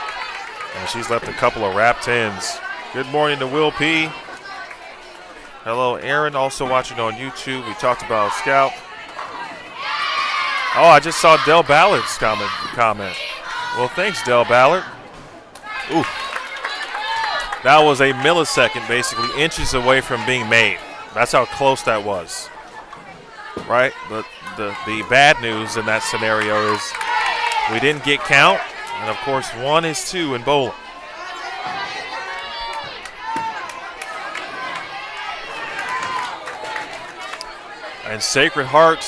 And she's left a couple of wrapped ins. Good morning to Will P. Hello, Aaron, also watching on YouTube. We talked about Scout. Oh, I just saw Del Ballard's comment. Well, thanks, Del Ballard. Ooh. That was a millisecond, basically, inches away from being made. That's how close that was, right? But the bad news in that scenario is we didn't get count, and of course 1 is 2 in bowling. And Sacred Heart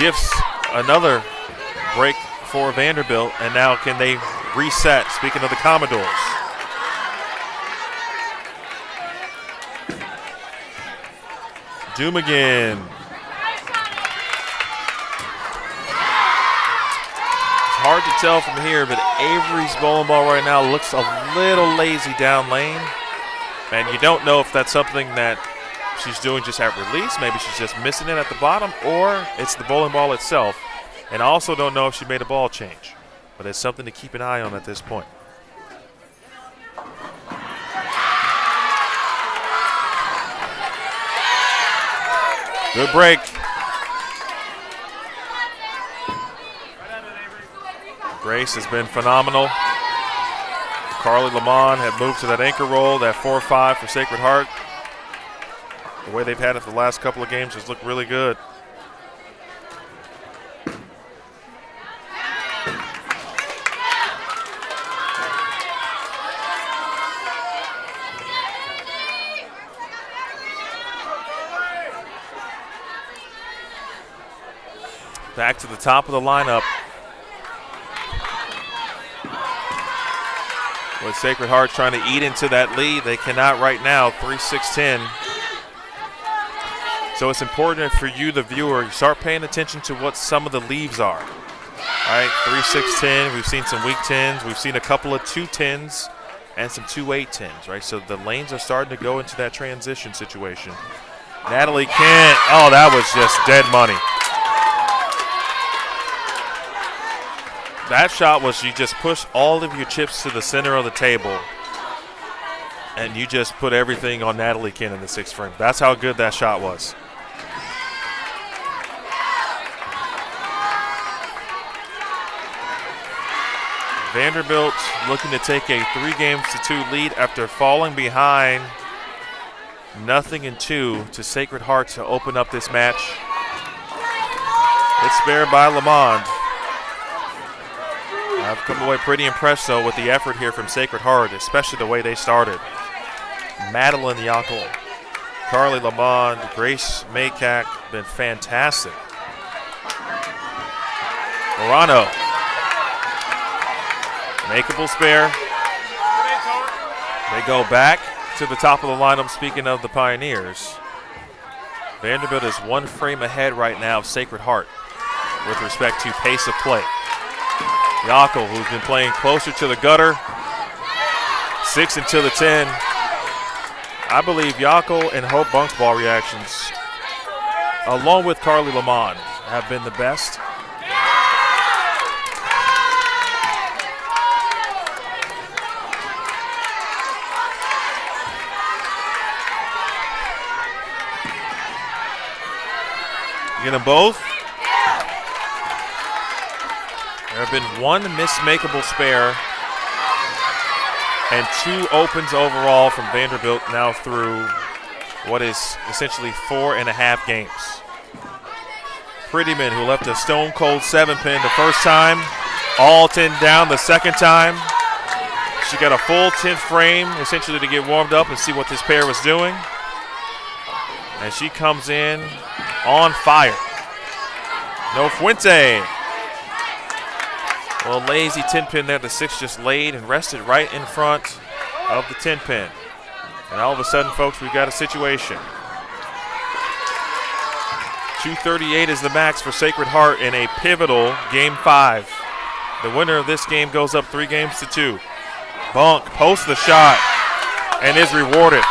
gifts another break for Vanderbilt, and now can they reset? Speaking of the Commodores. Doom again. It's hard to tell from here, but Avery's bowling ball right now looks a little lazy down lane. And you don't know if that's something that she's doing just at release. Maybe she's just missing it at the bottom, or it's the bowling ball itself. And I also don't know if she made a ball change. But it's something to keep an eye on at this point. Good break. Grace has been phenomenal. Carly Lamont had moved to that anchor roll, that 4-5 for Sacred Heart. The way they've had it the last couple of games has looked really good. Back to the top of the lineup. With Sacred Heart trying to eat into that lead. They cannot right now, 3-6-10. So it's important for you, the viewer, you start paying attention to what some of the leaves are. All right, 3-6-10. We've seen some weak 10s. We've seen a couple of 2-10s and some 2-8-10s, right? So the lanes are starting to go into that transition situation. Natalie Kent. Oh, that was just dead money. That shot was you just push all of your chips to the center of the table and you just put everything on Natalie Kent in the 6th frame. That's how good that shot was. Vanderbilt looking to take a 3-2 lead after falling behind 0-2 to Sacred Heart to open up this match. It's spared by Lamond. I've come away pretty impressed, though, with the effort here from Sacred Heart, especially the way they started. Madeline Yockel, Carly Lamond, Grace Maycack, been fantastic. Morano, makeable spare. They go back to the top of the lineup, speaking of the Pioneers. Vanderbilt is 1 frame ahead right now of Sacred Heart with respect to pace of play. Yockel, who's been playing closer to the gutter, 6 until the 10. I believe Yockel and Hope Bunk's ball reactions, along with Carly Lamont, have been the best. Get them both. There have been 1 mismakeable spare and 2 opens overall from Vanderbilt now through what is essentially 4.5 games. Prettyman, who left a stone-cold 7-pin the first time, all 10 down the second time. She got a full 10th frame essentially to get warmed up and see what this pair was doing. And she comes in on fire. No Fuente. Well, lazy 10-pin there. The 6 just laid and rested right in front of the 10-pin. And all of a sudden, folks, we've got a situation. 2:38 is the max for Sacred Heart in a pivotal Game 5. The winner of this game goes up 3-2. Bunk posts the shot and is rewarded.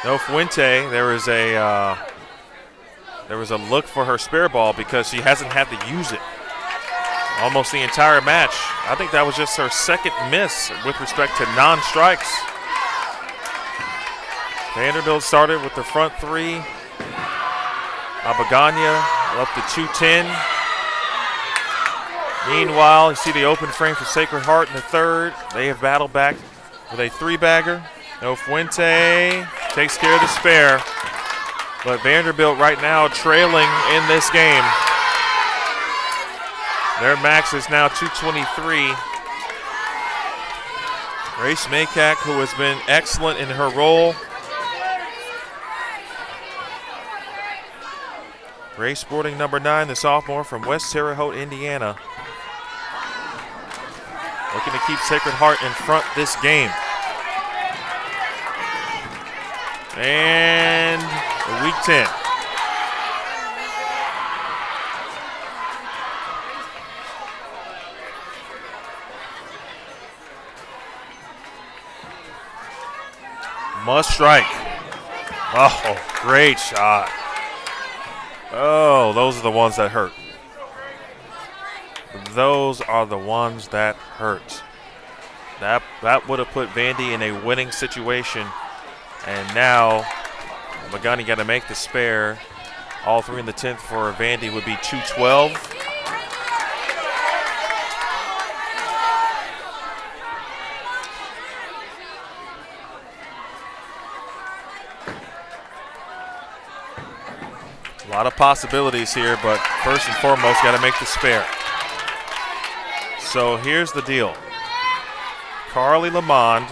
No Fuente, there was a look for her spare ball because she hasn't had to use it almost the entire match. I think that was just her second miss with respect to non-strikes. Vanderbilt started with the front three. Abagana left the 2-10. Meanwhile, you see the open frame for Sacred Heart in the third. They have battled back with a three-bagger. No Fuente takes care of the spare. But Vanderbilt right now trailing in this game. Their max is now 223. Grace Maycack, who has been excellent in her role. Grace sporting number 9, the sophomore from West Terre Haute, Indiana. Looking to keep Sacred Heart in front this game. And week 10. Must strike. Oh, great shot. Oh, those are the ones that hurt. Those are the ones that hurt. That would have put Vandy in a winning situation. And now Magani got to make the spare. All three in the 10th for Vandy would be 212. A lot of possibilities here, but first and foremost, got to make the spare. So here's the deal. Carly Lamond,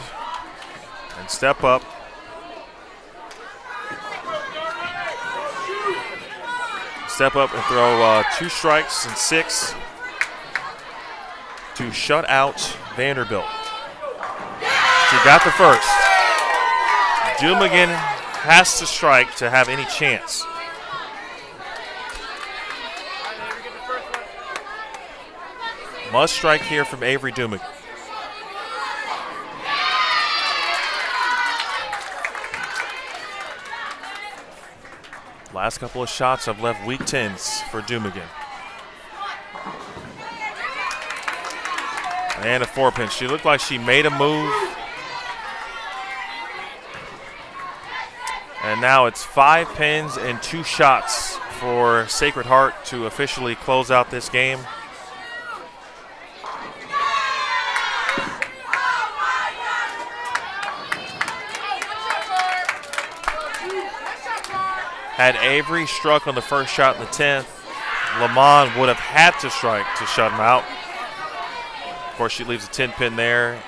and step up. Step up and throw 2 strikes and 6 to shut out Vanderbilt. She got the first. Dumigan has to strike to have any chance. Must strike here from Avery Dumigan. Last couple of shots have left weak 10s for Dumigan. And a 4-pin. She looked like she made a move. And now it's 5 pins and 2 shots for Sacred Heart to officially close out this game. Had Avery struck on the first shot in the 10th, Lamond would have had to strike to shut him out. Of course, she leaves a 10-pin there.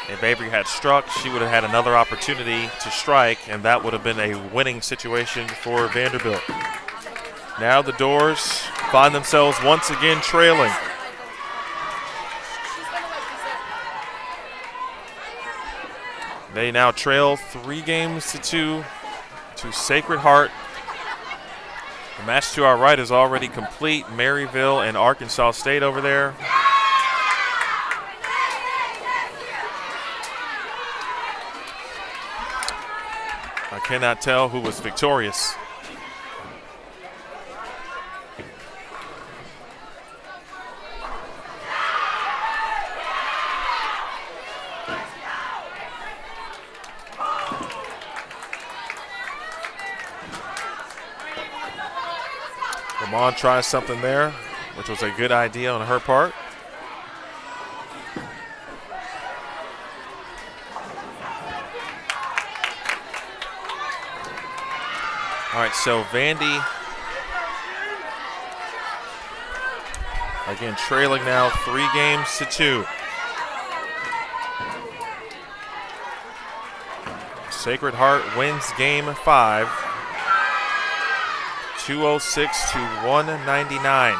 If Avery had struck, she would have had another opportunity to strike, and that would have been a winning situation for Vanderbilt. Now the Doors find themselves once again trailing. They now trail 3-2 to Sacred Heart. The match to our right is already complete. Maryville and Arkansas State over there. I cannot tell who was victorious. Lamond tries something there, which was a good idea on her part. All right, so Vandy again trailing now 3-2. Sacred Heart wins game 5. 206 to 199.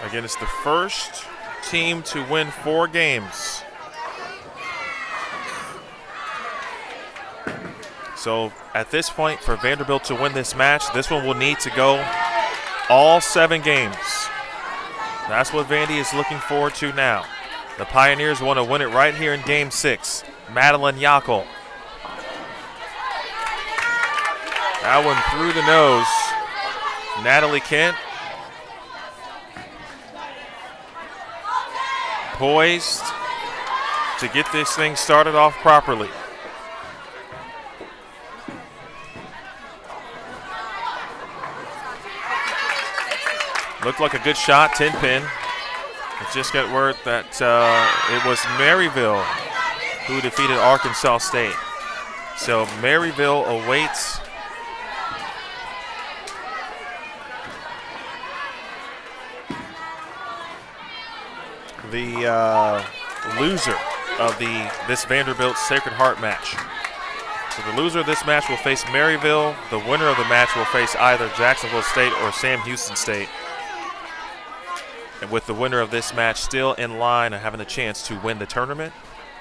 Again, it's the first team to win 4 games. So at this point, for Vanderbilt to win this match, this one will need to go all 7 games. That's what Vandy is looking forward to now. The Pioneers want to win it right here in Game 6. Madeline Yackel. That one through the nose. Natalie Kent. Poised to get this thing started off properly. Looked like a good shot, 10-pin. It just got word that it was Maryville who defeated Arkansas State. So Maryville awaits the loser of this Vanderbilt Sacred Heart match. So the loser of this match will face Maryville. The winner of the match will face either Jacksonville State or Sam Houston State. And with the winner of this match still in line and having a chance to win the tournament,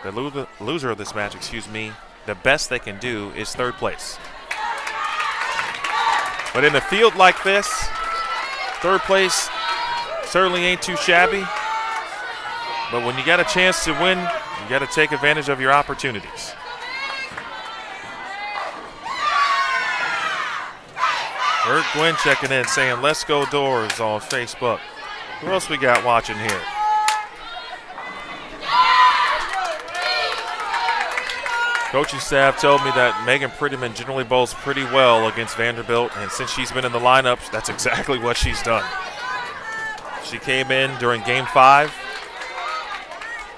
the loser of this match, the best they can do is 3rd place. But in a field like this, 3rd place certainly ain't too shabby. But when you got a chance to win, you got to take advantage of your opportunities. Bert Gwynn checking in saying, "Let's go Doors" on Facebook. Who else we got watching here? Coaching staff told me that Megan Prettyman generally bowls pretty well against Vanderbilt, and since she's been in the lineups, that's exactly what she's done. She came in during Game 5,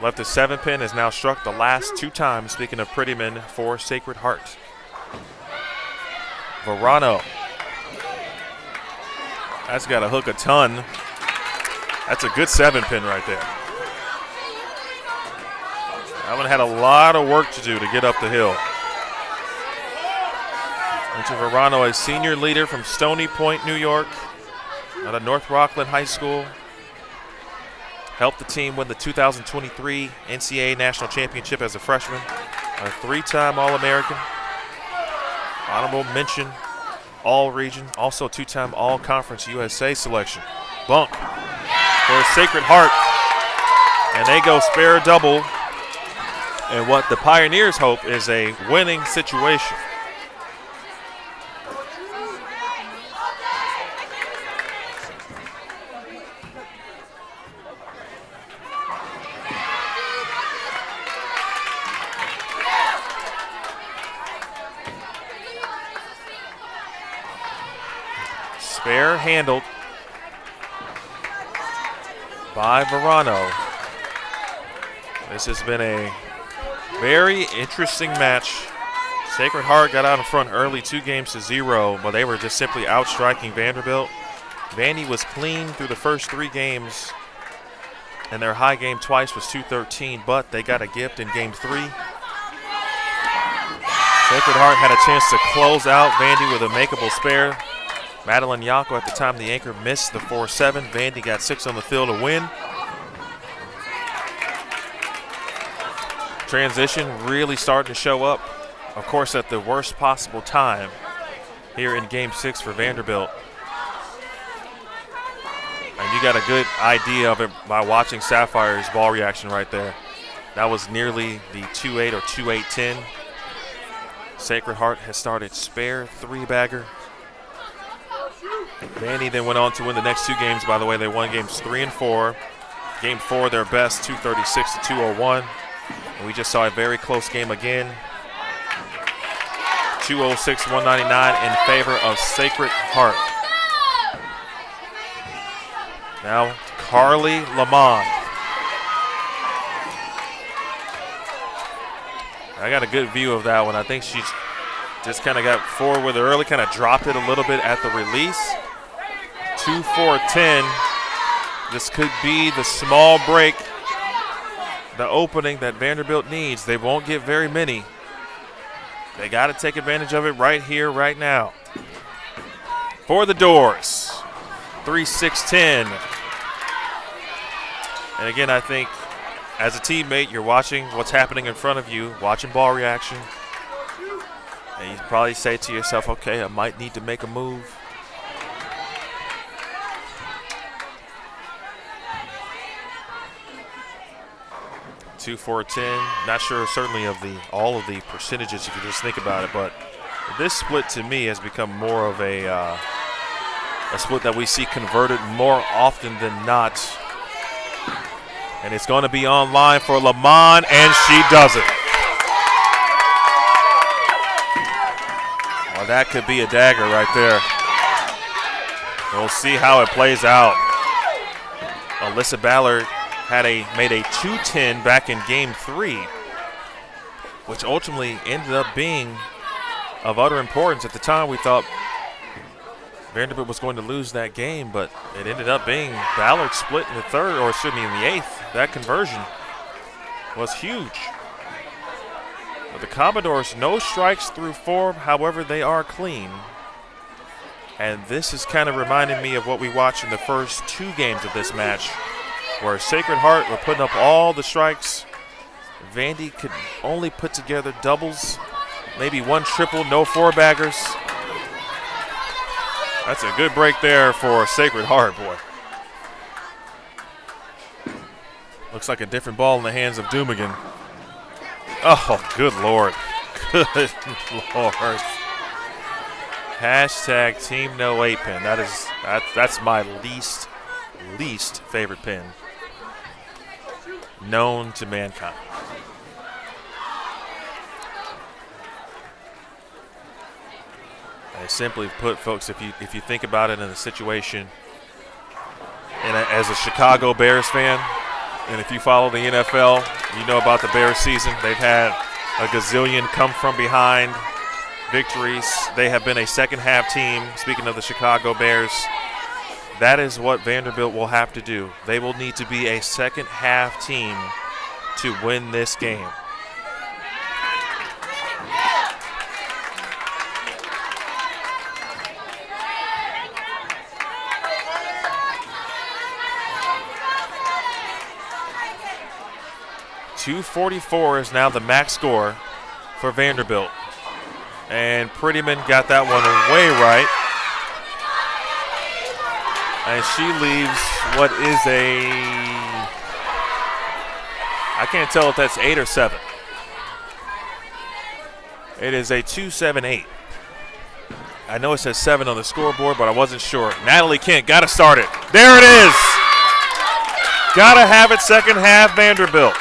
left a 7-pin, has now struck the last 2 times, speaking of Prettyman, for Sacred Heart. Verano. That's got to hook a ton. That's a good 7-pin right there. That one had a lot of work to do to get up the hill. Richard Verano, a senior leader from Stony Point, New York, out of North Rockland High School. Helped the team win the 2023 NCAA National Championship as a freshman. A 3-time All-American. Honorable mention, All-Region. Also 2-time All-Conference USA selection. Bump for Sacred Heart. And they go spare double. And what the Pioneers hope is a winning situation. Spare handled by Verano. This has been a very interesting match. Sacred Heart got out in front early, 2-0, but they were just simply outstriking Vanderbilt. Vandy was clean through the first 3 games, and their high game twice was 2-13, but they got a gift in Game 3. Sacred Heart had a chance to close out Vandy with a makeable spare. Madeline Yackel, at the time the anchor, missed the 4-7. Vandy got 6 on the field to win. Transition really starting to show up, of course, at the worst possible time here in Game 6 for Vanderbilt. And you got a good idea of it by watching Sapphire's ball reaction right there. That was nearly the 2-8 or 2-8-10. Sacred Heart has started spare 3-bagger. Vandy then went on to win the next 2 games. By the way, they won Games 3 and 4. Game 4, their best, 236 to 201. And we just saw a very close game again. 206-199 in favor of Sacred Heart. Now, Carly Lamont. I got a good view of that one. I think she just kind of got forward with it early, kind of dropped it a little bit at the release. 2-4-10. This could be the small break, the opening that Vanderbilt needs. They won't get very many. They got to take advantage of it right here, right now. For the Doors, 3-6-10. And again, I think as a teammate, you're watching what's happening in front of you, watching ball reaction. And you probably say to yourself, okay, I might need to make a move. Two, 4, 10. Not sure certainly of all of the percentages if you just think about it, but this split to me has become more of a split that we see converted more often than not. And it's going to be online for Lamont, and she does it. Well, that could be a dagger right there. We'll see how it plays out. Alyssa Ballard made a 2-10 back in Game 3, which ultimately ended up being of utter importance. At the time, we thought Vanderbilt was going to lose that game, but it ended up being Ballard split in the third, or excuse me, in the eighth. That conversion was huge. But the Commodores, no strikes through 4, however, they are clean. And this is kind of reminding me of what we watched in the first 2 games of this match, where Sacred Heart were putting up all the strikes. Vandy could only put together doubles, maybe 1 triple, no 4-baggers. That's a good break there for Sacred Heart, boy. Looks like a different ball in the hands of Dumigan. Oh, good Lord. Good Lord. Hashtag Team No 8-pin. That's my least favorite pin known to mankind. And simply put, folks, if you think about it in a situation, and as a Chicago Bears fan, and if you follow the NFL, you know about the Bears season. They've had a gazillion come from behind victories. They have been a second half team. Speaking of the Chicago Bears, that is what Vanderbilt will have to do. They will need to be a second half team to win this game. .244 is now the max score for Vanderbilt. And Prettyman got that one way right. And she leaves what is I can't tell if that's 8 or 7. It is a 2-7-8. I know it says 7 on the scoreboard, but I wasn't sure. Natalie Kent, got to start it. There it is. Got to have it second half, Vanderbilt.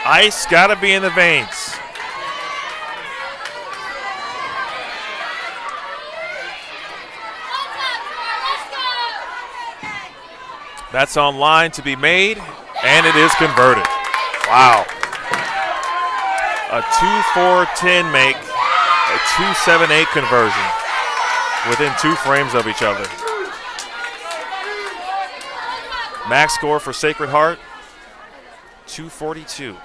Ice got to be in the veins. That's on line to be made, and it is converted. Wow. A 2-4-10 make, a 2-7-8 conversion within 2 frames of each other. Max score for Sacred Heart, 242.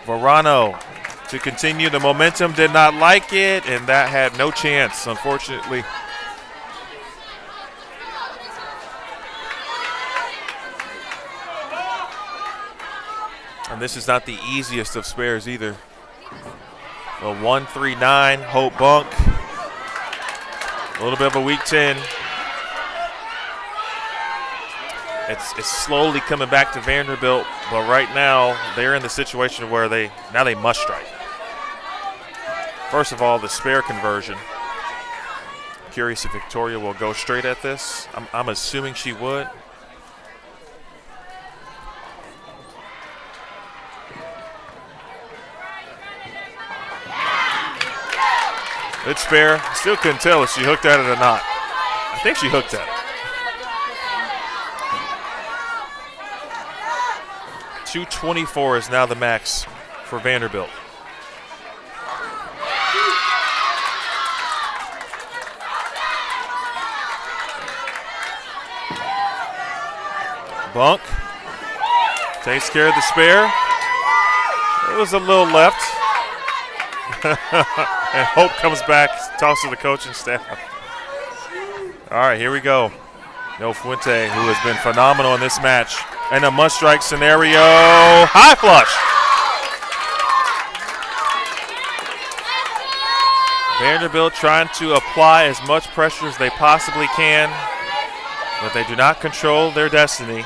Verano to continue the momentum, did not like it, and that had no chance, unfortunately. And this is not the easiest of spares either. A 1-3-9, Hope Bunk. A little bit of a weak 10. It's slowly coming back to Vanderbilt, but right now they're in the situation where they must strike. First of all, the spare conversion. Curious if Victoria will go straight at this. I'm assuming she would. Good spare. Still couldn't tell if she hooked at it or not. I think she hooked at it. 224 is now the max for Vanderbilt. Bunk takes care of the spare. It was a little left. And Hope comes back, talks to the coaching staff. All right, here we go. No Fuente, who has been phenomenal in this match. And a must-strike scenario. High flush. Vanderbilt trying to apply as much pressure as they possibly can, but they do not control their destiny.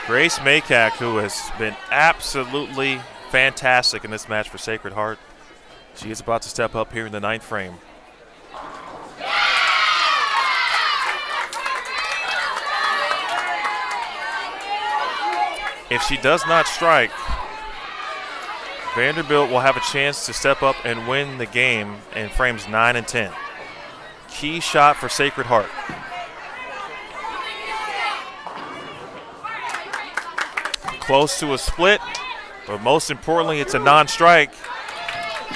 Grace Maycack, who has been absolutely fantastic in this match for Sacred Heart. She is about to step up here in the 9th frame. If she does not strike, Vanderbilt will have a chance to step up and win the game in frames 9 and 10. Key shot for Sacred Heart. Close to a split, but most importantly, it's a non-strike.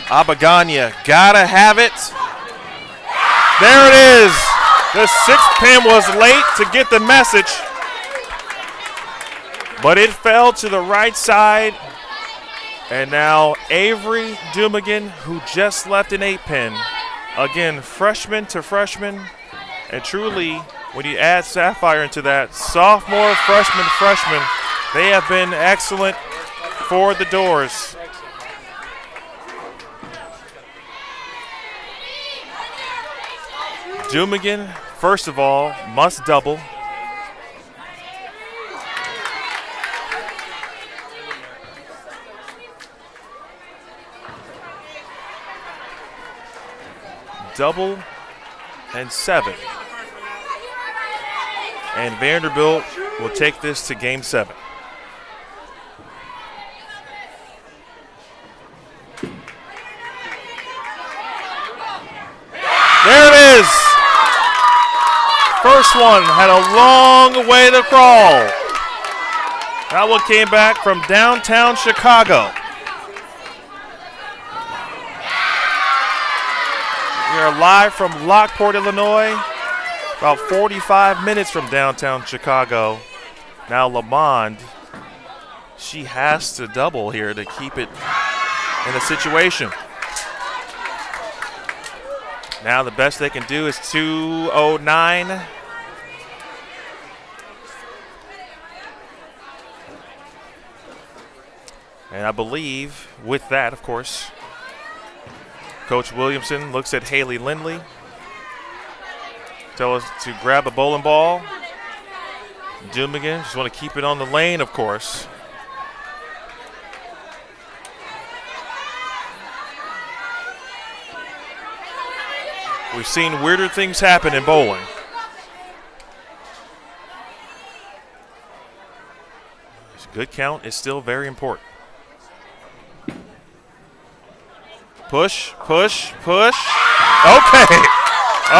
Abaganya gotta have it. There it is. The 6th pin was late to get the message, but it fell to the right side. And now Avery Dumigan, who just left an 8-pin. Again, freshman to freshman. And truly, when you add Sapphire into that, sophomore, freshman, they have been excellent for the doors. Dumigan, first of all, must double. Double and 7. And Vanderbilt will take this to game 7. There it is. First one had a long way to crawl. That one came back from downtown Chicago. We are live from Lockport, Illinois, about 45 minutes from downtown Chicago. Now Lamond, she has to double here to keep it in a situation. Now the best they can do is 209. And I believe with that, of course, Coach Williamson looks at Haley Lindley. Tell us to grab a bowling ball. Dumigan just want to keep it on the lane, of course. We've seen weirder things happen in bowling. Good count is still very important. Push, push, push. Okay.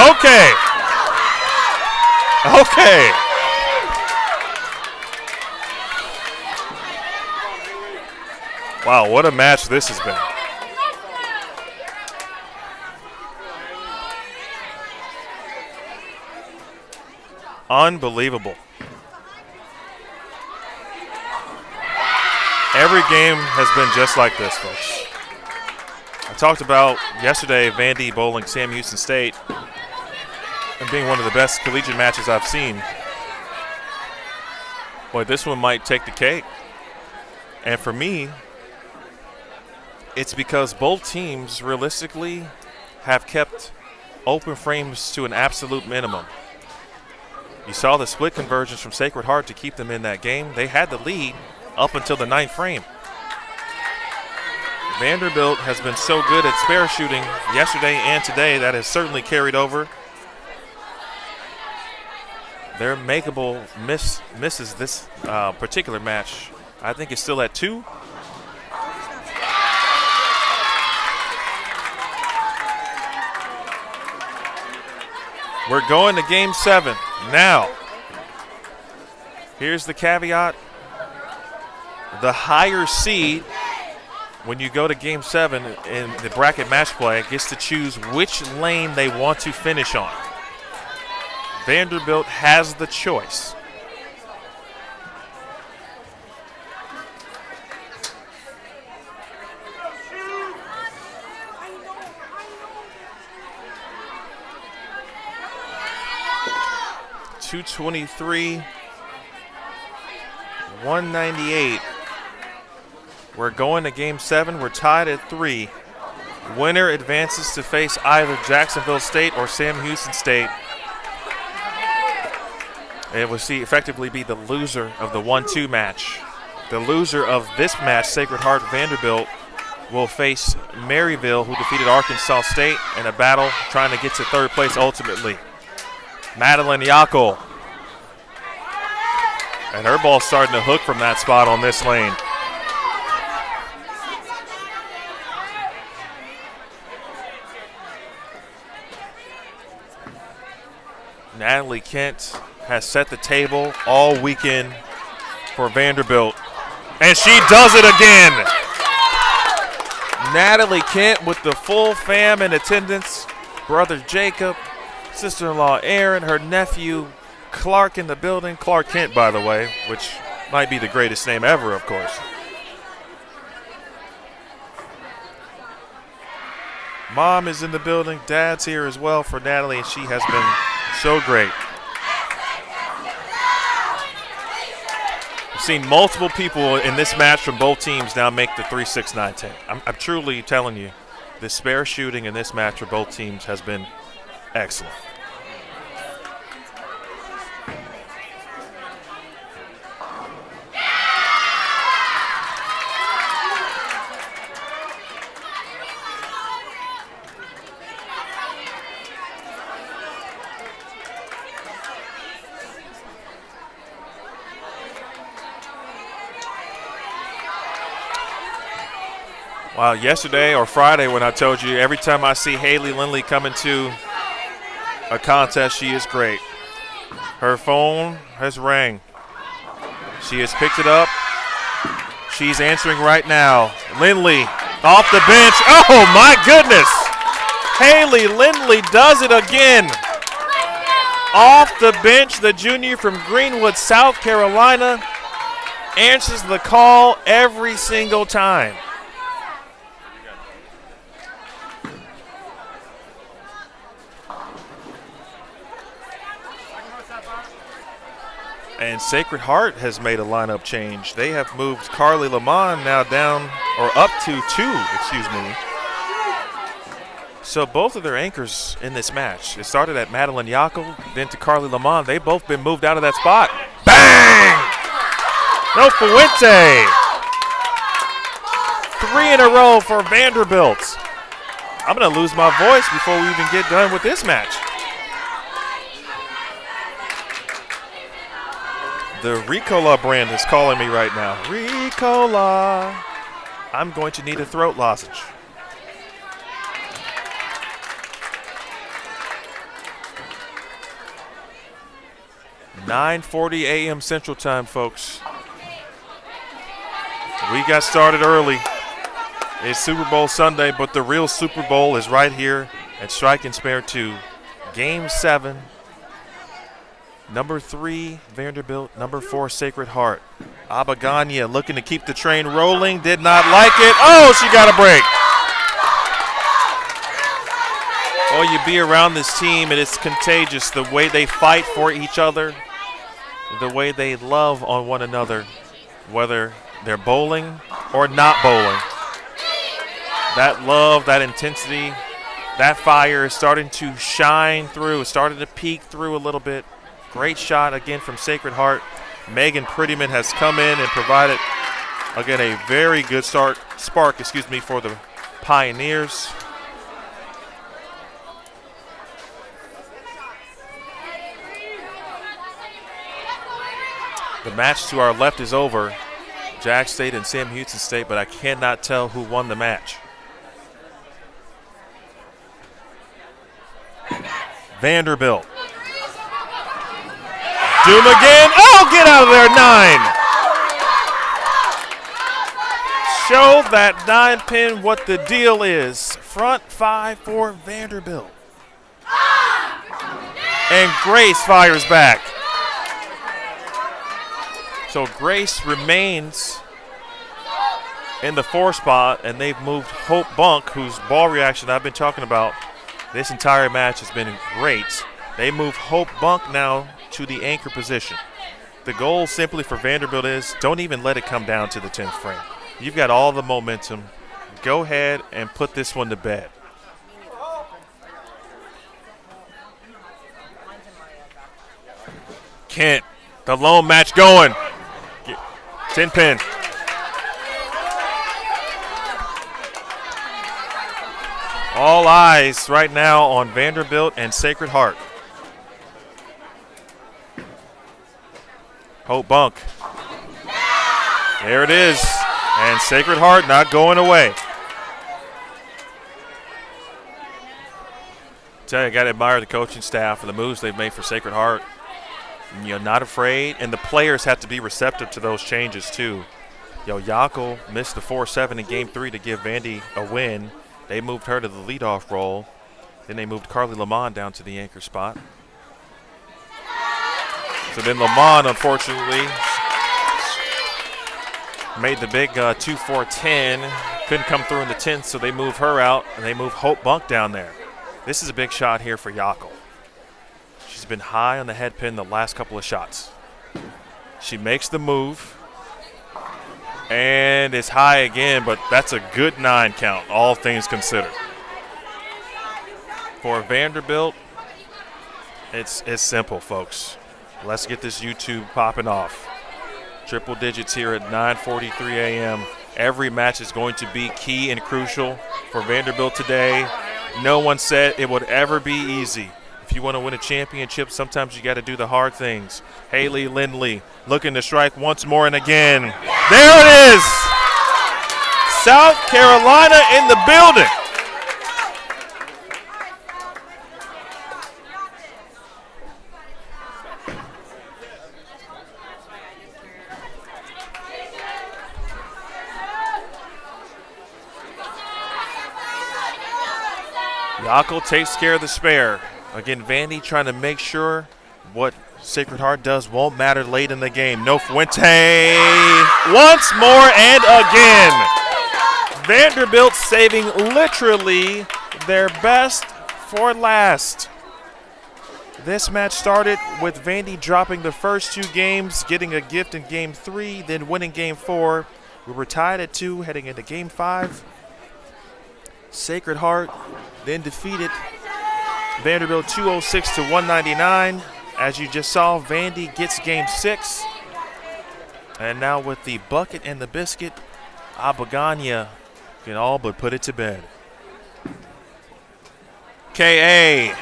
Okay. Okay. Wow, what a match this has been. Unbelievable. Every game has been just like this, folks. I talked about yesterday Vandy bowling Sam Houston State and being one of the best collegiate matches I've seen. Boy, this one might take the cake. And for me, it's because both teams realistically have kept open frames to an absolute minimum. You saw the split conversions from Sacred Heart to keep them in that game. They had the lead up until the 9th frame. Vanderbilt has been so good at spare shooting yesterday and today that has certainly carried over. Their makeable misses this particular match, I think, is still at 2. We're going to game 7 now. Here's the caveat. The higher seed, when you go to game 7 in the bracket match play, gets to choose which lane they want to finish on. Vanderbilt has the choice. 223, 198. We're going to game 7. We're tied at 3. Winner advances to face either Jacksonville State or Sam Houston State. It will effectively be the loser of the 1-2 match. The loser of this match, Sacred Heart Vanderbilt, will face Maryville, who defeated Arkansas State in a battle trying to get to 3rd place ultimately. Madeline Yackel. And her ball's starting to hook from that spot on this lane. Natalie Kent has set the table all weekend for Vanderbilt. And she does it again. Natalie Kent with the full fam in attendance. Brother Jacob, sister-in-law Erin, her nephew Clark in the building. Clark Kent, by the way, which might be the greatest name ever, of course. Mom is in the building. Dad's here as well for Natalie, and she has been so great. I've seen multiple people in this match from both teams now make the 3, 6, 9, 10. I'm truly telling you, the spare shooting in this match for both teams has been excellent. Wow, yesterday or Friday when I told you every time I see Haley Lindley come into a contest, she is great. Her phone has rang. She has picked it up. She's answering right now. Lindley off the bench. Oh, my goodness. Haley Lindley does it again. Off the bench, the junior from Greenwood, South Carolina, answers the call every single time. And Sacred Heart has made a lineup change. They have moved Carly Lamont now down, or up to 2, excuse me. So both of their anchors in this match. It started at Madeline Yackel, then to Carly Lamont. They've both been moved out of that spot. Bang! No Fuente. 3 in a row for Vanderbilt. I'm going to lose my voice before we even get done with this match. The Ricola brand is calling me right now. Ricola. I'm going to need a throat lozenge. (9:40 a.m. Central Time, folks. We got started early. It's Super Bowl Sunday, but the real Super Bowl is right here at Strike and Spare 2. Game 7. Number 3, Vanderbilt. Number 4, Sacred Heart. Abagania looking to keep the train rolling. Did not like it. Oh, she got a break. Oh, you be around this team, and it's contagious. The way they fight for each other, the way they love on one another, whether they're bowling or not bowling. That love, that intensity, that fire is starting to shine through. It's starting to peek through a little bit. Great shot again from Sacred Heart. Megan Prettyman has come in and provided, again, a very good spark for the Pioneers. The match to our left is over. Jack State and Sam Houston State, but I cannot tell who won the match. Vanderbilt. Doom again. Oh, get out of there, 9. Show that 9-pin what the deal is. Front 5 for Vanderbilt. And Grace fires back. So Grace remains in the 4 spot, and they've moved Hope Bunk, whose ball reaction I've been talking about this entire match has been great. They move Hope Bunk now to the anchor position. The goal simply for Vanderbilt is don't even let it come down to the 10th frame. You've got all the momentum. Go ahead and put this one to bed. Kent, the lone match going. 10-pin. All eyes right now on Vanderbilt and Sacred Heart. Hope Bunk. There it is. And Sacred Heart not going away. Tell you, I got to admire the coaching staff and the moves they've made for Sacred Heart. Not afraid. And the players have to be receptive to those changes, too. Yako missed the 4-7 in Game 3 to give Vandy a win. They moved her to the leadoff role. Then they moved Carly Lamont down to the anchor spot. So then Lamont, unfortunately, made the big 2-4-10. Couldn't come through in the 10th, so they move her out, and they move Hope Bunk down there. This is a big shot here for Yako. She's been high on the head pin the last couple of shots. She makes the move. And it's high again, but that's a good 9 count, all things considered. For Vanderbilt, it's simple, folks. Let's get this YouTube popping off. Triple digits here at 9:43 a.m. Every match is going to be key and crucial for Vanderbilt today. No one said it would ever be easy. If you want to win a championship, sometimes you got to do the hard things. Haley Lindley looking to strike once more and again. There it is! South Carolina in the building. Yako takes care of the spare. Again, Vandy trying to make sure what Sacred Heart does won't matter late in the game. No Fuente once more and again. Vanderbilt saving literally their best for last. This match started with Vandy dropping the first 2 games, getting a gift in Game 3, then winning Game 4. We were tied at 2 heading into Game 5. Sacred Heart then defeated Vanderbilt 206 to 199. As you just saw, Vandy gets Game 6. And now with the bucket and the biscuit, Abagania can all but put it to bed. KA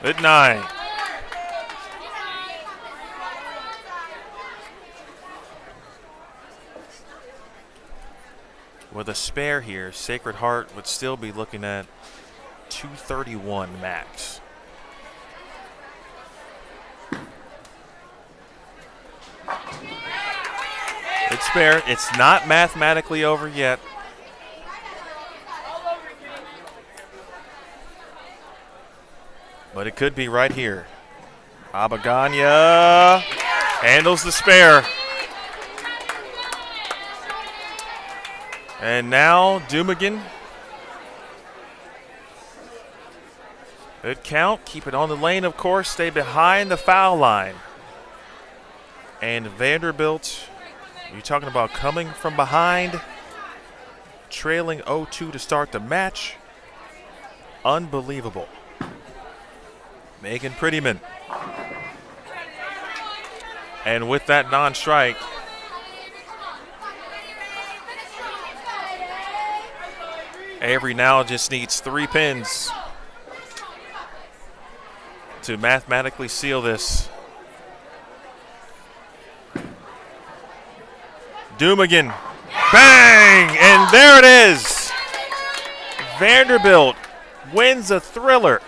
at 9. With a spare here, Sacred Heart would still be looking at 231 max. It's spare. It's not mathematically over yet. But it could be right here. Abagania handles the spare. And now Dumigan. Good count. Keep it on the lane, of course. Stay behind the foul line. And Vanderbilt, you're talking about coming from behind, trailing 0-2 to start the match. Unbelievable. Megan Prettyman. And with that non-strike, Avery now just needs 3 pins to mathematically seal this. Dumigan, bang, and there it is. Vanderbilt wins a thriller,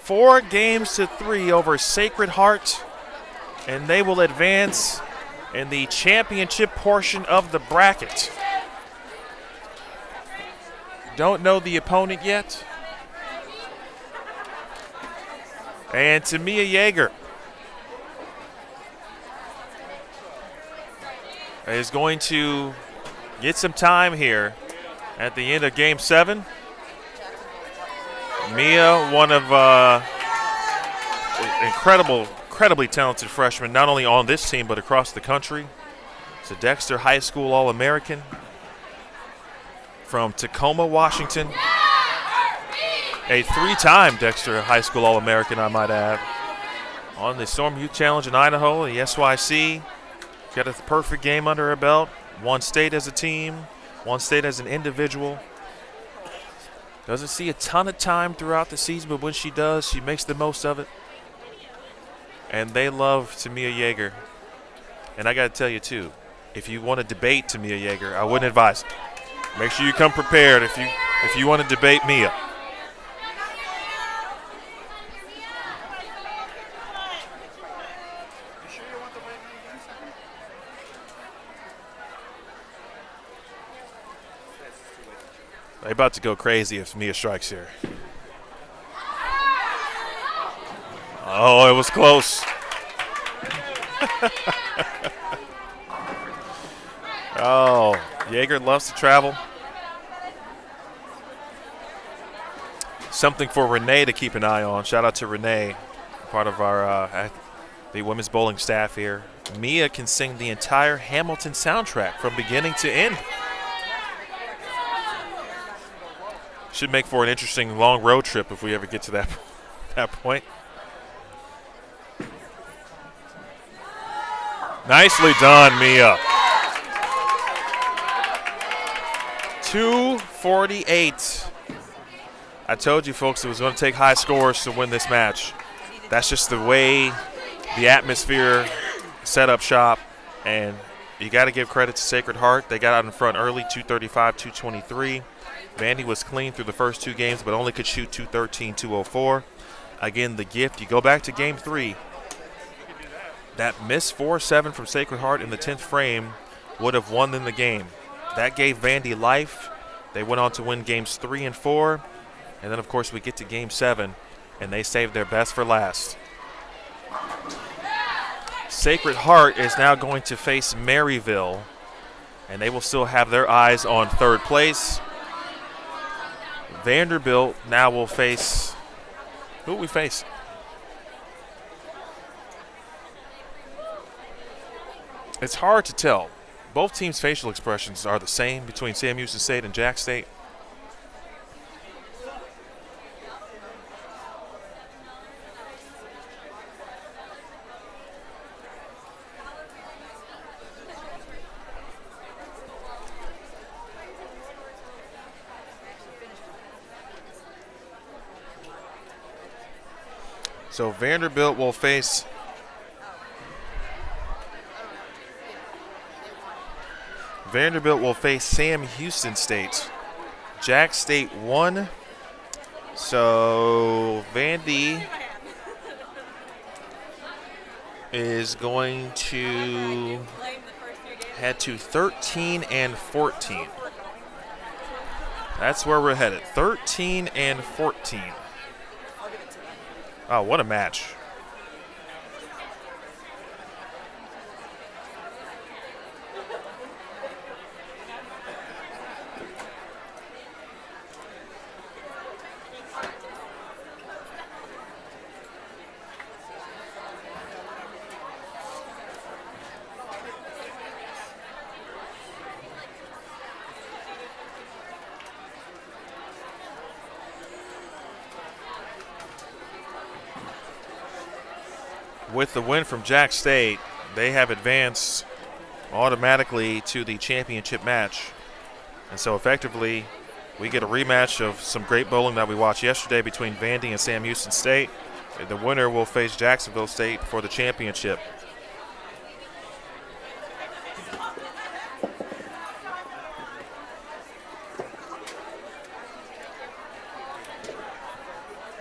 4-3 over Sacred Heart, and they will advance in the championship portion of the bracket. Don't know the opponent yet. And Tamia Yeager is going to get some time here at the end of Game 7. Mia, one of incredibly talented freshman, not only on this team but across the country. He's a Dexter High School All-American from Tacoma, Washington. A 3-time Dexter High School All-American, I might add. On the Storm Youth Challenge in Idaho, the SYC. Got a perfect game under her belt. Won state as a team, won state as an individual. Doesn't see a ton of time throughout the season, but when she does, she makes the most of it. And they love Tamia Yeager. And I got to tell you, too, if you want to debate Tamia Yeager, I wouldn't advise it. Make sure you come prepared if you want to debate Mia. They're about to go crazy if Mia strikes here. Oh, it was close. Oh, Yeager loves to travel. Something for Renee to keep an eye on. Shout out to Renee, part of our the women's bowling staff here. Mia can sing the entire Hamilton soundtrack from beginning to end. Should make for an interesting long road trip if we ever get to that point. Nicely done, Mia. 248. I told you folks it was going to take high scores to win this match. That's just the way the atmosphere set up shop, and you got to give credit to Sacred Heart. They got out in front early, 235, 223. Vandy was clean through the first two games, but only could shoot 213, 204. Again, the gift, you go back to game 3. That missed 4-7 from Sacred Heart in the 10th frame would have won them the game. That gave Vandy life. They went on to win games 3 and 4. And then, of course, we get to game 7, and they saved their best for last. Sacred Heart is now going to face Maryville, and they will still have their eyes on third place. Vanderbilt now will face – who will we face? It's hard to tell. Both teams' facial expressions are the same between Sam Houston State and Jack State. So Vanderbilt will face Sam Houston State. Jack State won. So Vandy is going to head to 13 and 14. That's where we're headed. 13 and 14. Oh, what a match. With the win from Jack State, they have advanced automatically to the championship match. And so effectively, we get a rematch of some great bowling that we watched yesterday between Vandy and Sam Houston State. And the winner will face Jacksonville State for the championship.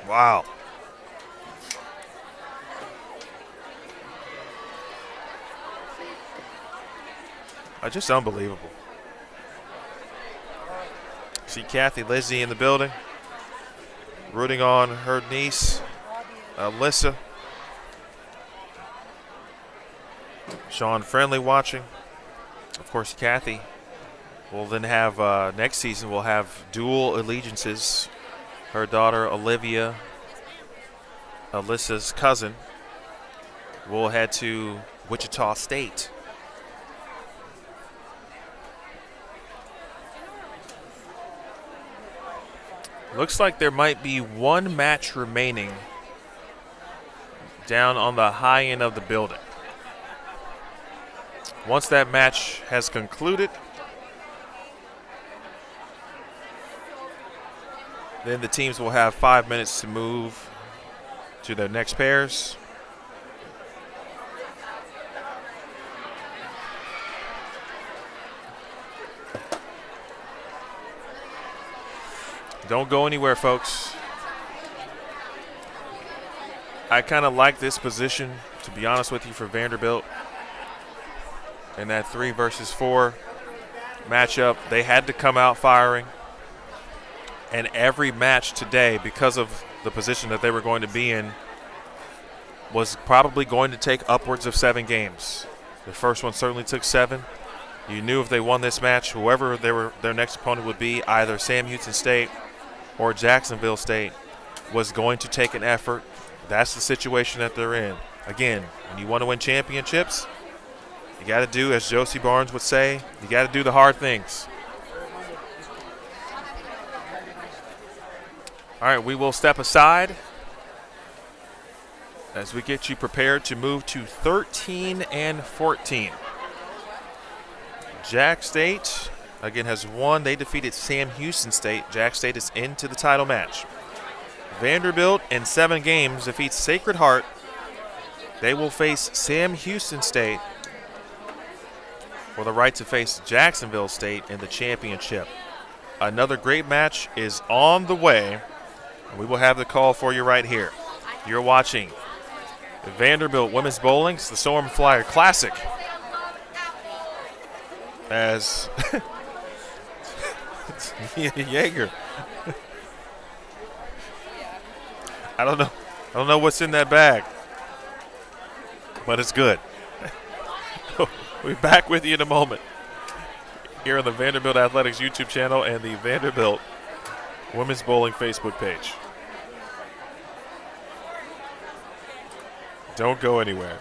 Wow. Just unbelievable. See Kathy Lizzie in the building, rooting on her niece, Alyssa. Sean Friendly watching. Of course, Kathy will then have, next season, will have dual allegiances. Her daughter, Olivia, Alyssa's cousin, will head to Wichita State. Looks like there might be one match remaining down on the high end of the building. Once that match has concluded, then the teams will have 5 minutes to move to their next pairs. Don't go anywhere, folks. I kind of like this position, to be honest with you, for Vanderbilt. In that 3 versus 4 matchup, they had to come out firing. And every match today, because of the position that they were going to be in, was probably going to take upwards of 7 games. The first one certainly took 7. You knew if they won this match, whoever their next opponent would be, either Sam Houston State or Jacksonville State, was going to take an effort. That's the situation that they're in. Again, when you want to win championships, you got to do, as Josie Barnes would say, you got to do the hard things. All right, we will step aside as we get you prepared to move to 13 and 14. Jack State, again, has won. They defeated Sam Houston State. Jack State is into the title match. Vanderbilt, in 7 games, defeats Sacred Heart. They will face Sam Houston State for the right to face Jacksonville State in the championship. Another great match is on the way. We will have the call for you right here. You're watching Vanderbilt Women's Bowling's the Storm Flyer Classic. As Jaeger. I don't know what's in that bag, but it's good. We'll be back with you in a moment here on the Vanderbilt Athletics YouTube channel and the Vanderbilt Women's Bowling Facebook page. Don't go anywhere.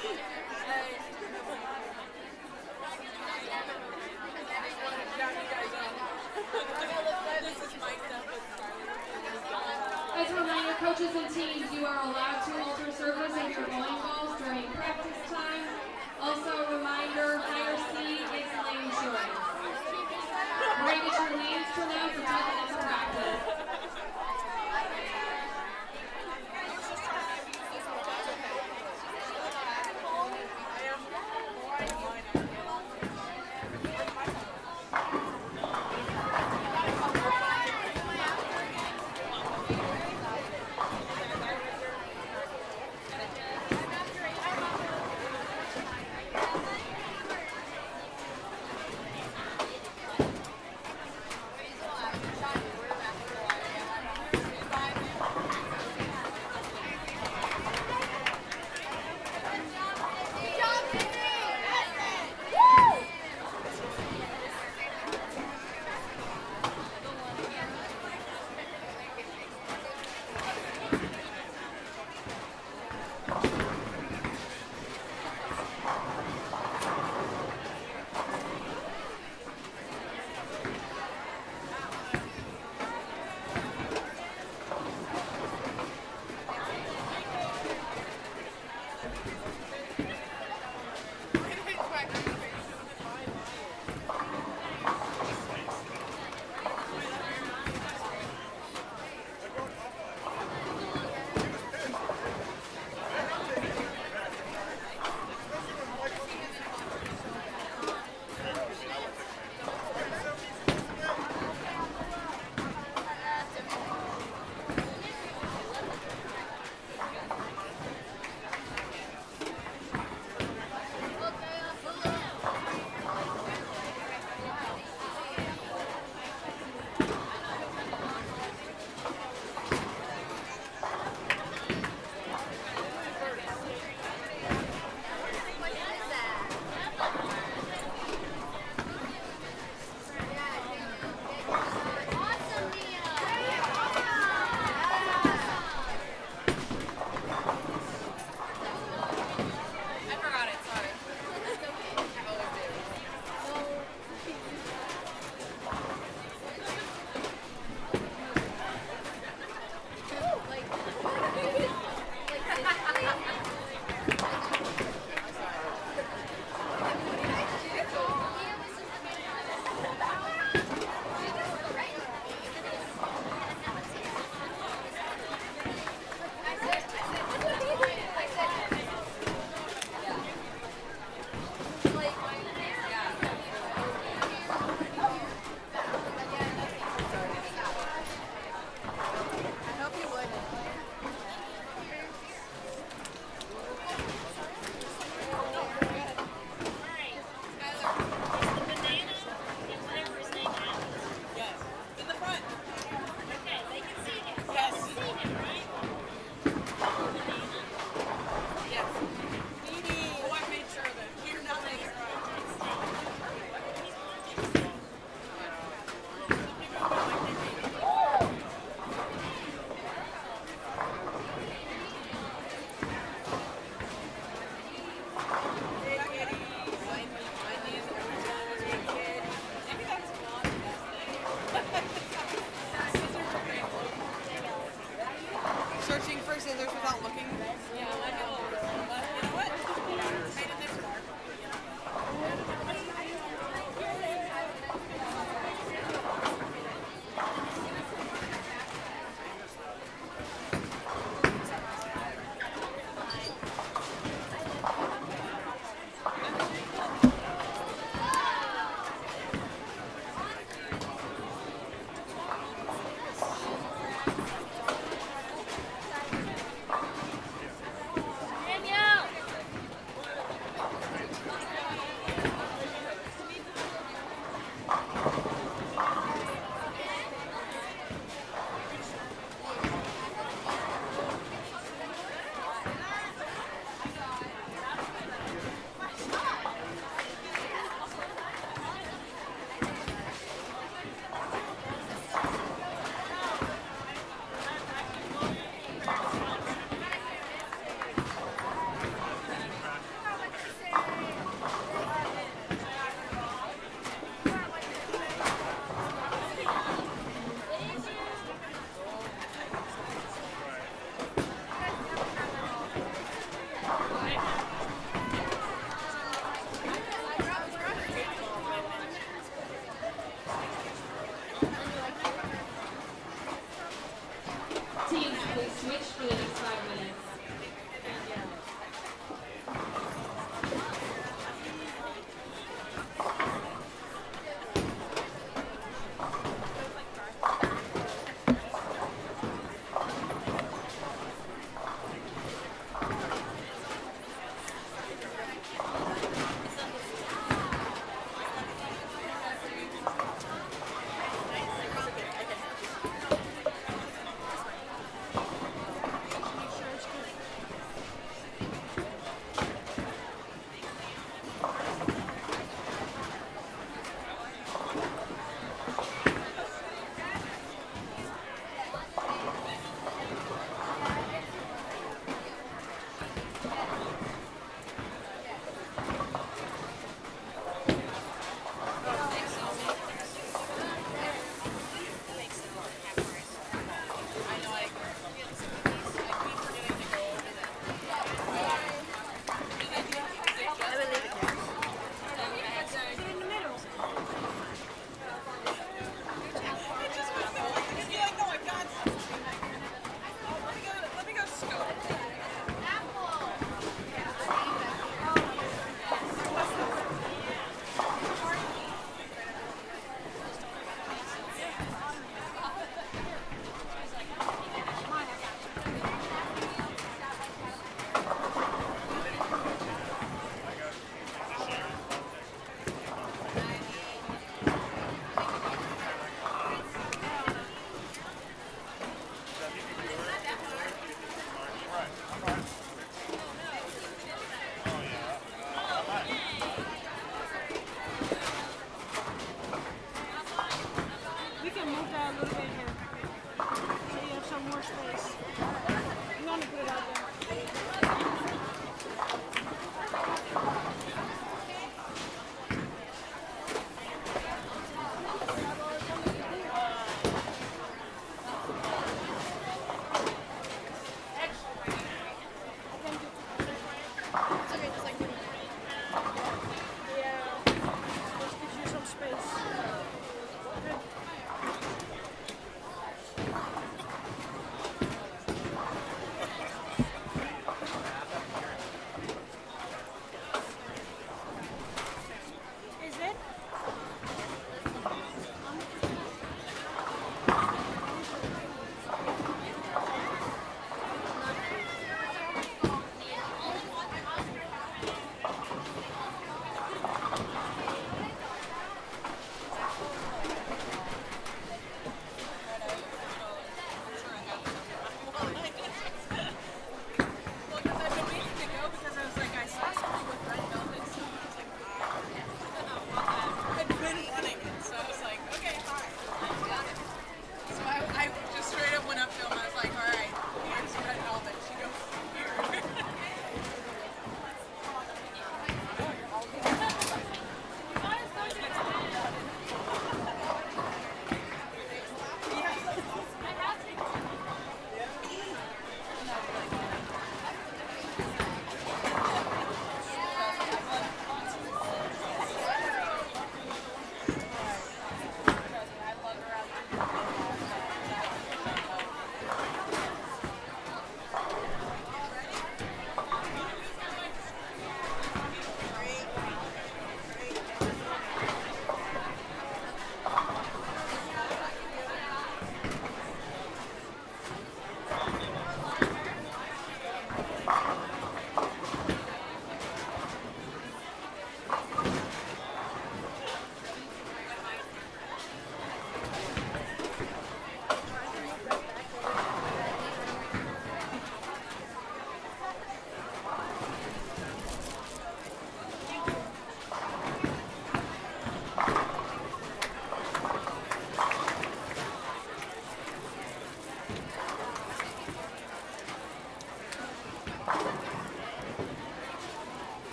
As a reminder, coaches and teams, you are allowed to alter service of your bowling balls during practice time. Also a reminder, higher seed is lane choice. We're going to get your lanes turned out for 10 minutes of practice.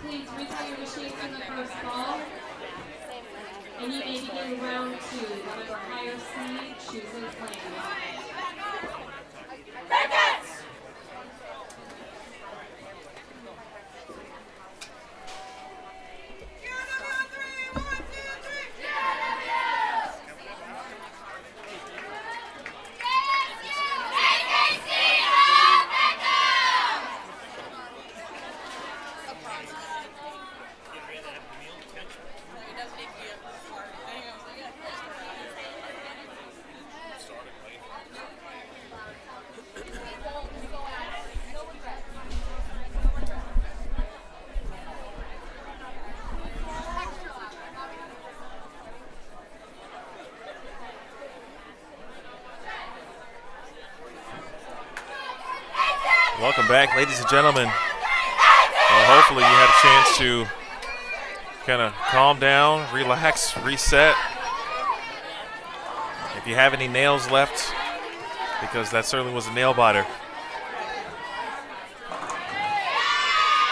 Please reset your machines in the first ball. And you may begin round 2. Remember, higher seed choosing plans. Welcome back, ladies and gentlemen. Well, hopefully you had a chance to kind of calm down, relax, reset. If you have any nails left, because that certainly was a nail biter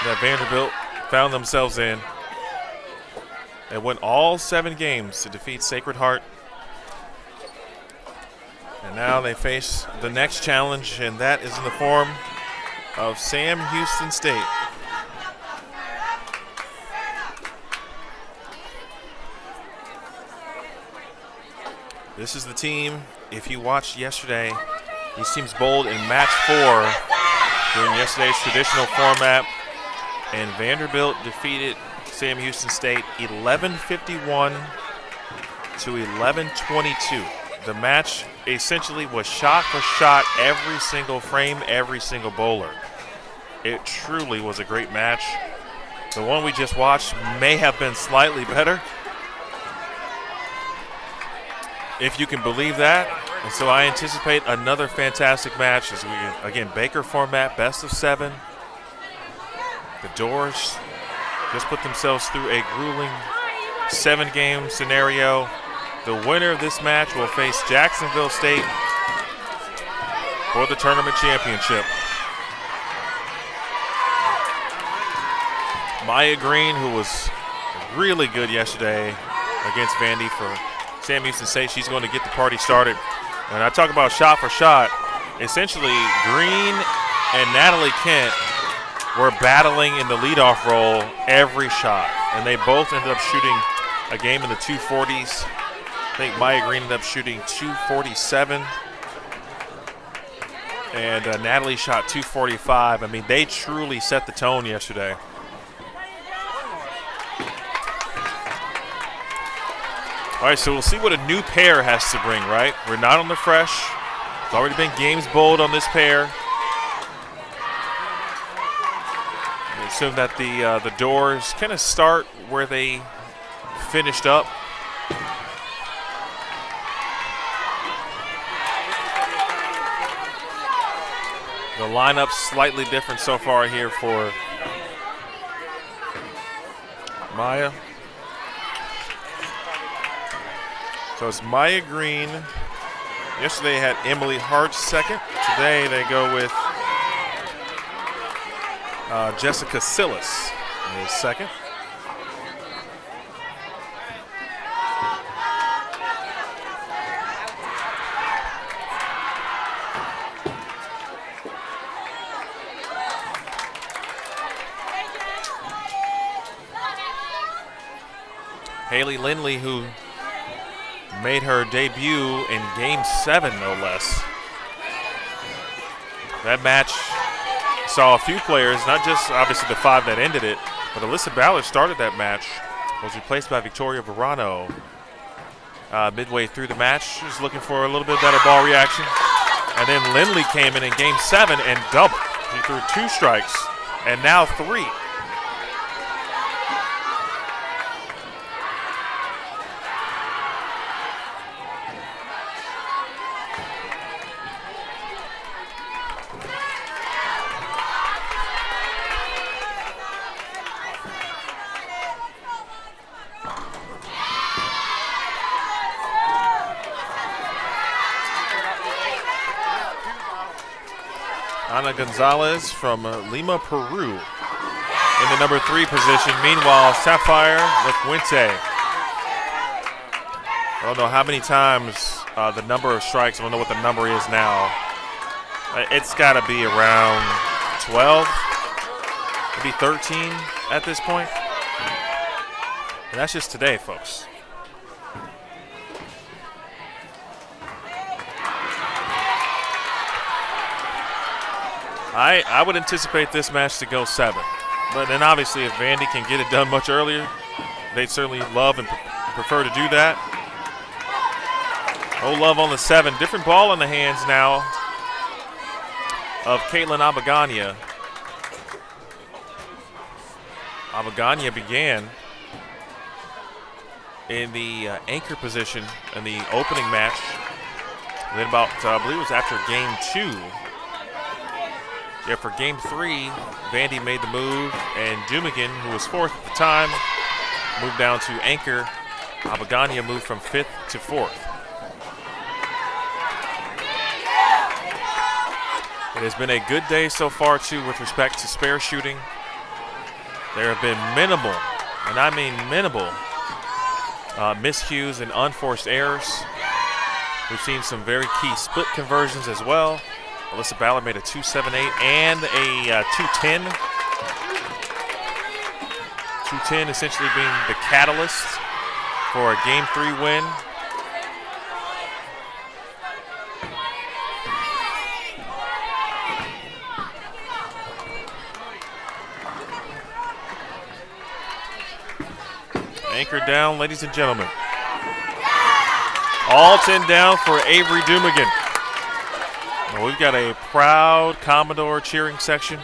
that Vanderbilt found themselves in. They went all 7 games to defeat Sacred Heart. And now they face the next challenge, and that is in the form of Sam Houston State. This is the team, if you watched yesterday, these teams bowled in match 4 during yesterday's traditional format, and Vanderbilt defeated Sam Houston State 1151 to 1122. the match essentially was shot for shot, every single frame, every single bowler. It truly was a great match. The one we just watched may have been slightly better, if you can believe that. And so I anticipate another fantastic match as we, again, Baker format, best of 7. The Doors just put themselves through a grueling 7-game scenario. The winner of this match will face Jacksonville State for the tournament championship. Maya Green, who was really good yesterday against Vandy for Sam Houston State, she's going to get the party started. When I talk about shot for shot, essentially Green and Natalie Kent were battling in the leadoff role every shot, and they both ended up shooting a game in the 240s. I think Maya Green ended up shooting 247, and Natalie shot 245. I mean, they truly set the tone yesterday. All right, so we'll see what a new pair has to bring, right? We're not on the fresh. There's already been games bowled on this pair. I assume that the Doors kind of start where they finished up. The lineup's slightly different so far here for Maya. So it's Maya Green. Yesterday they had Emily Hart second. Today they go with Jessica Sillis is second. Haley Lindley, who made her debut in Game 7, no less. That match saw a few players, not just obviously the 5 that ended it, but Alyssa Ballard started that match, was replaced by Victoria Verano. Midway through the match, she was looking for a little bit better ball reaction. And then Lindley came in Game 7 and doubled. He threw 2 strikes and now 3. Ana Gonzalez from Lima, Peru in the number 3 position. Meanwhile, Sapphire LaFuente. I don't know how many times the number of strikes, I don't know what the number is now. It's got to be around 12, maybe 13 at this point. And that's just today, folks. I would anticipate this match to go 7. But then obviously if Vandy can get it done much earlier, they'd certainly love and prefer to do that. Oh, love on the 7. Different ball in the hands now of Caitlin Abagania. Abagania began in the anchor position in the opening match. Then about, I believe it was after Game 2. Yeah, for Game 3, Vandy made the move, and Dumigan, who was 4th at the time, moved down to anchor. Abagania moved from 5th to 4th. It has been a good day so far, too, with respect to spare shooting. There have been minimal, and I mean minimal, miscues and unforced errors. We've seen some very key split conversions as well. Alyssa Ballard made a 2.78 and a 2.10. 2.10 essentially being the catalyst for a Game 3 win. Anchor down, ladies and gentlemen. All 10 down for Avery Dumigan. Well, we've got a proud Commodore cheering section,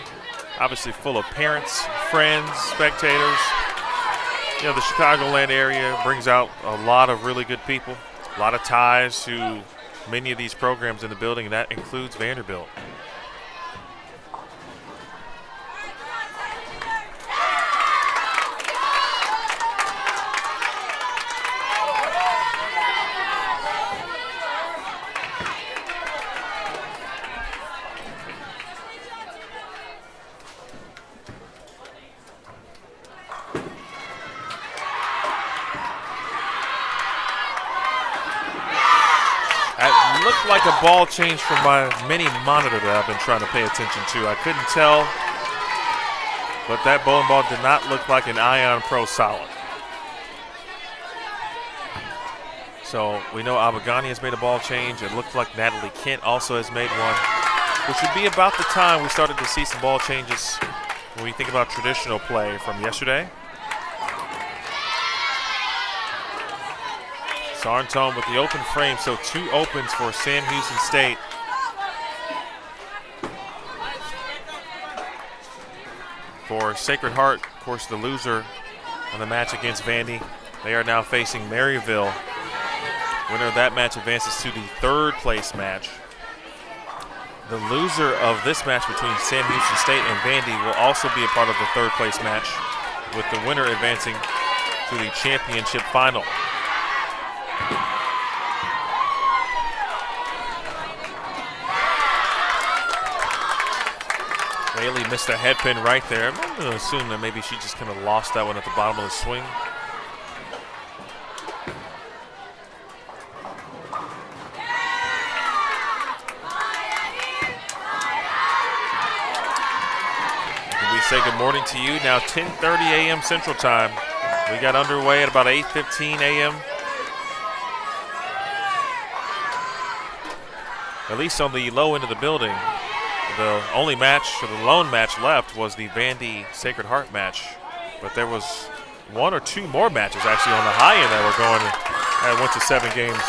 obviously full of parents, friends, spectators. You know, the Chicagoland area brings out a lot of really good people, a lot of ties to many of these programs in the building, and that includes Vanderbilt. Looked like a ball change from my mini monitor that I've been trying to pay attention to. I couldn't tell, but that bowling ball did not look like an Ion Pro Solid. So we know Abagani has made a ball change. It looked like Natalie Kent also has made one, which would be about the time we started to see some ball changes when we think about traditional play from yesterday. Sarntone with the open frame, so 2 opens for Sam Houston State. For Sacred Heart, of course, the loser on the match against Vandy. They are now facing Maryville. Winner of that match advances to the 3rd place match. The loser of this match between Sam Houston State and Vandy will also be a part of the 3rd place match, with the winner advancing to the championship final. Bailey missed a head pin right there. I'm going to assume that maybe she just kind of lost that one at the bottom of the swing. And we say good morning to you. Now 10:30 a.m. Central Time. We got underway at about 8:15 a.m. At least on the low end of the building. The only match, or the lone match left, was the Vandy Sacred Heart match. But there was 1 or 2 more matches actually on the high end that were going, that went to 7 games.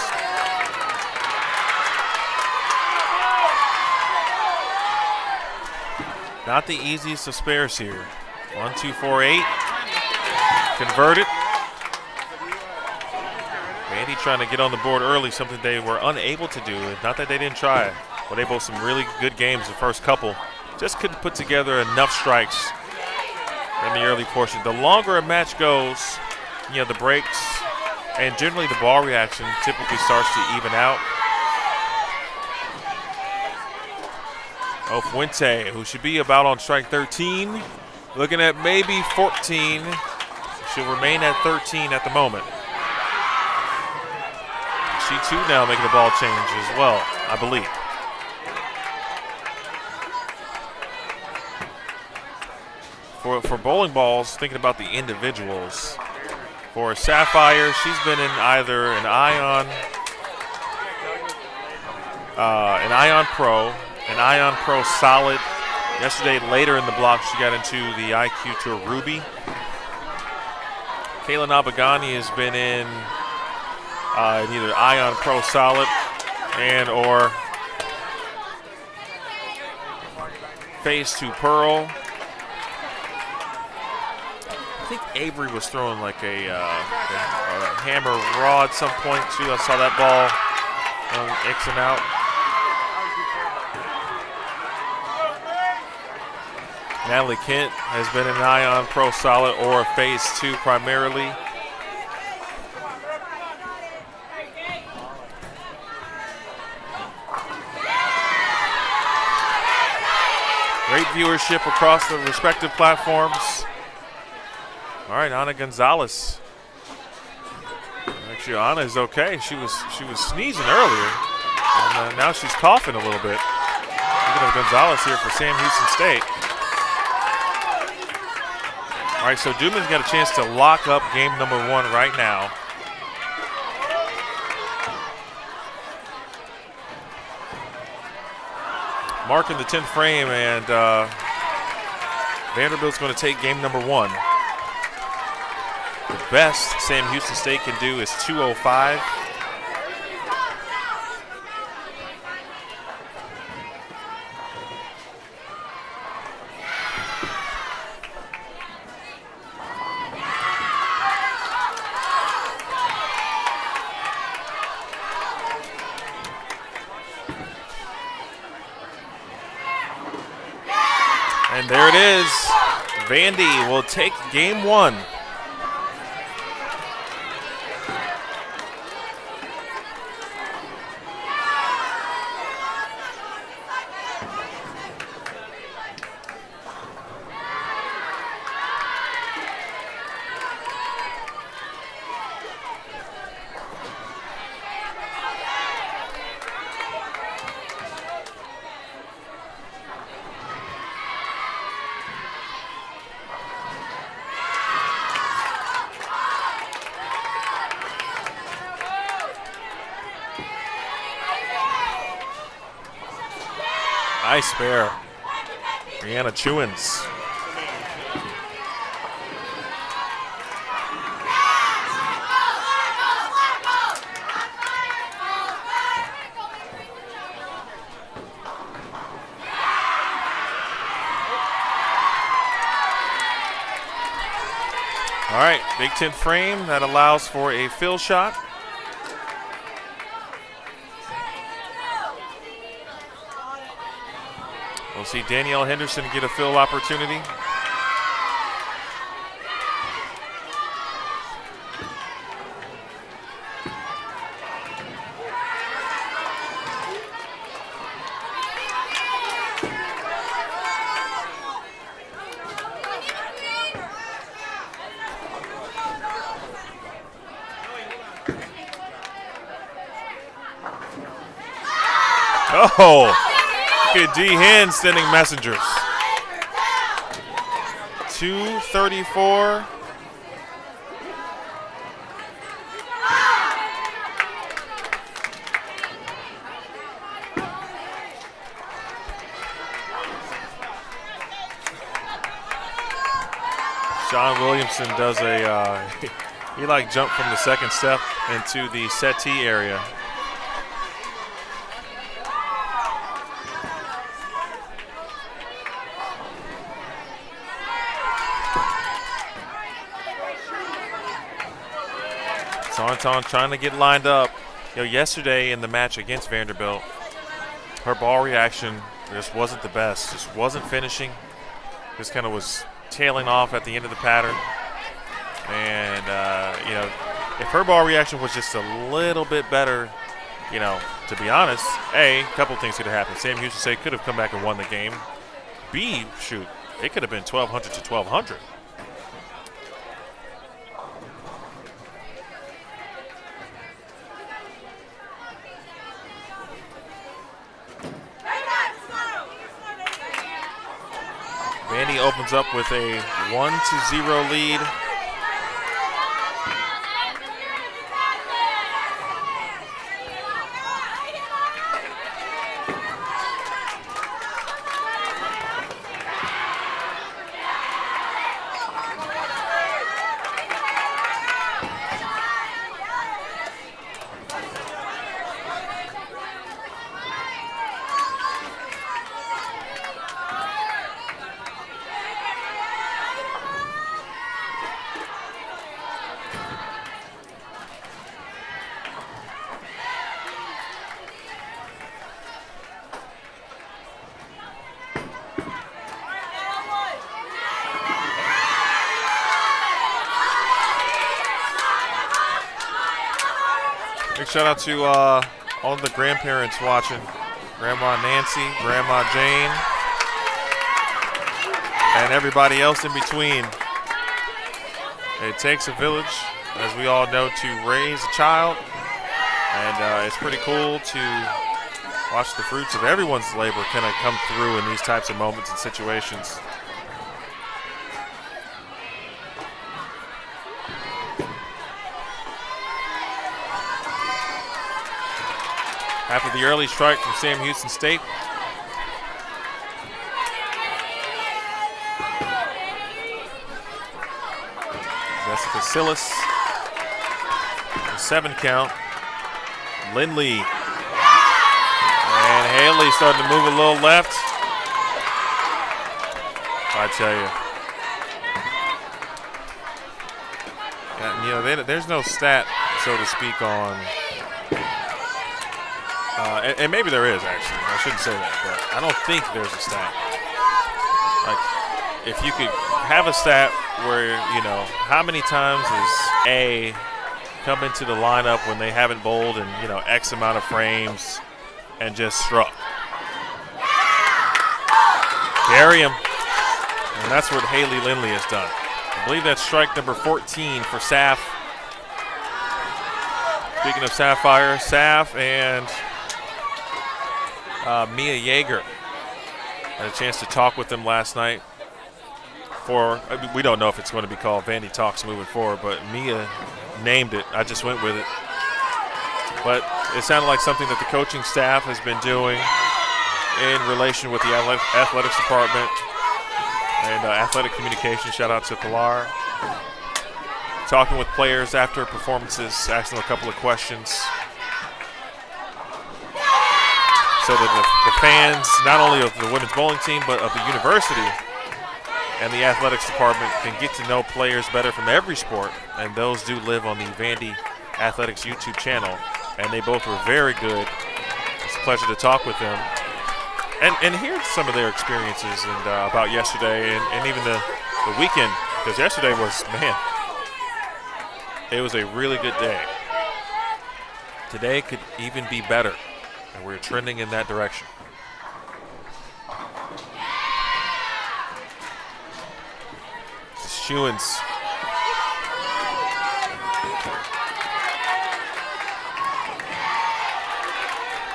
Not the easiest of spares here. 1, 2, 4, 8. Converted. Vandy trying to get on the board early, something they were unable to do. Not that they didn't try, but they both some really good games the first couple. Just couldn't put together enough strikes in the early portion. The longer a match goes, you know, the breaks and generally the ball reaction typically starts to even out. Fuente, who should be about on strike 13, looking at maybe 14. She'll remain at 13 at the moment. She too now making a ball change as well, I believe. For bowling balls, thinking about the individuals. For Sapphire, she's been in either an Ion Pro, an Ion Pro Solid. Yesterday, later in the block, she got into the IQ Tour Ruby. Kaylin Abagani has been in either Ion Pro Solid and or Phase 2 Pearl. I think Avery was throwing like a hammer raw at some point too. I saw that ball X and out. Natalie Kent has been an Ion Pro Solid or Phase 2 primarily. Great viewership across the respective platforms. All right, Ana Gonzalez. Actually, Ana is okay. She was sneezing earlier, and now she's coughing a little bit. Speaking of Gonzalez here for Sam Houston State. All right, so Duman's got a chance to lock up game number 1 right now. Marking the 10th frame, and Vanderbilt's going to take game number 1. The best Sam Houston State can do is 205. And there it is. Vandy will take game 1. Nice spare. Brianna Chewins. All right, Big Ten frame that allows for a fill shot. We'll see Danielle Henderson get a fill opportunity. Oh! Look at D. Hen sending messengers. 2:34. Sean Williamson does a, he like jumped from the second step into the settee area. Tauntaun trying to get lined up. You know, yesterday in the match against Vanderbilt, her ball reaction just wasn't the best. Just wasn't finishing. Just kind of was tailing off at the end of the pattern. And, you know, if her ball reaction was just a little bit better, you know, to be honest, A, a couple things could have happened. Sam Houston State could have come back and won the game. B, shoot, it could have been 1,200 to 1,200. Vandy opens up with a 1-0 lead. Big shout out to all the grandparents watching. Grandma Nancy, Grandma Jane, and everybody else in between. It takes a village, as we all know, to raise a child. And it's pretty cool to watch the fruits of everyone's labor kind of come through in these types of moments and situations. After the early strike from Sam Houston State. Jessica Sillis, the 7 count. Lindley and Haley starting to move a little left. I tell you. Yeah, you know, there's no stat, so to speak, on. And maybe there is, actually. I shouldn't say that, but I don't think there's a stat Like, if you could have a stat where, how many times has A come into the lineup when they haven't bowled in, X amount of frames and just struck. Bury him. And that's what Haley Lindley has done. I believe that's strike number 14 for Saf. Speaking of Sapphire, Saf and Mia Yeager. Had a chance to talk with them last night. We don't know if it's going to be called Vandy Talks moving forward, but Mia named it. I just went with it. But it sounded like something that the coaching staff has been doing in relation with the athletics department and athletic communication. Shout out to Pilar. Talking with players after performances, asking them a couple of questions. So that the fans, not only of the women's bowling team, but of the university and the athletics department can get to know players better from every sport. And those do live on the Vandy Athletics YouTube channel. And they both were very good. It's a pleasure to talk with them and hear some of their experiences and about yesterday and even the weekend. Because yesterday was, it was a really good day. Today could even be better. And we're trending in that direction. Schewens.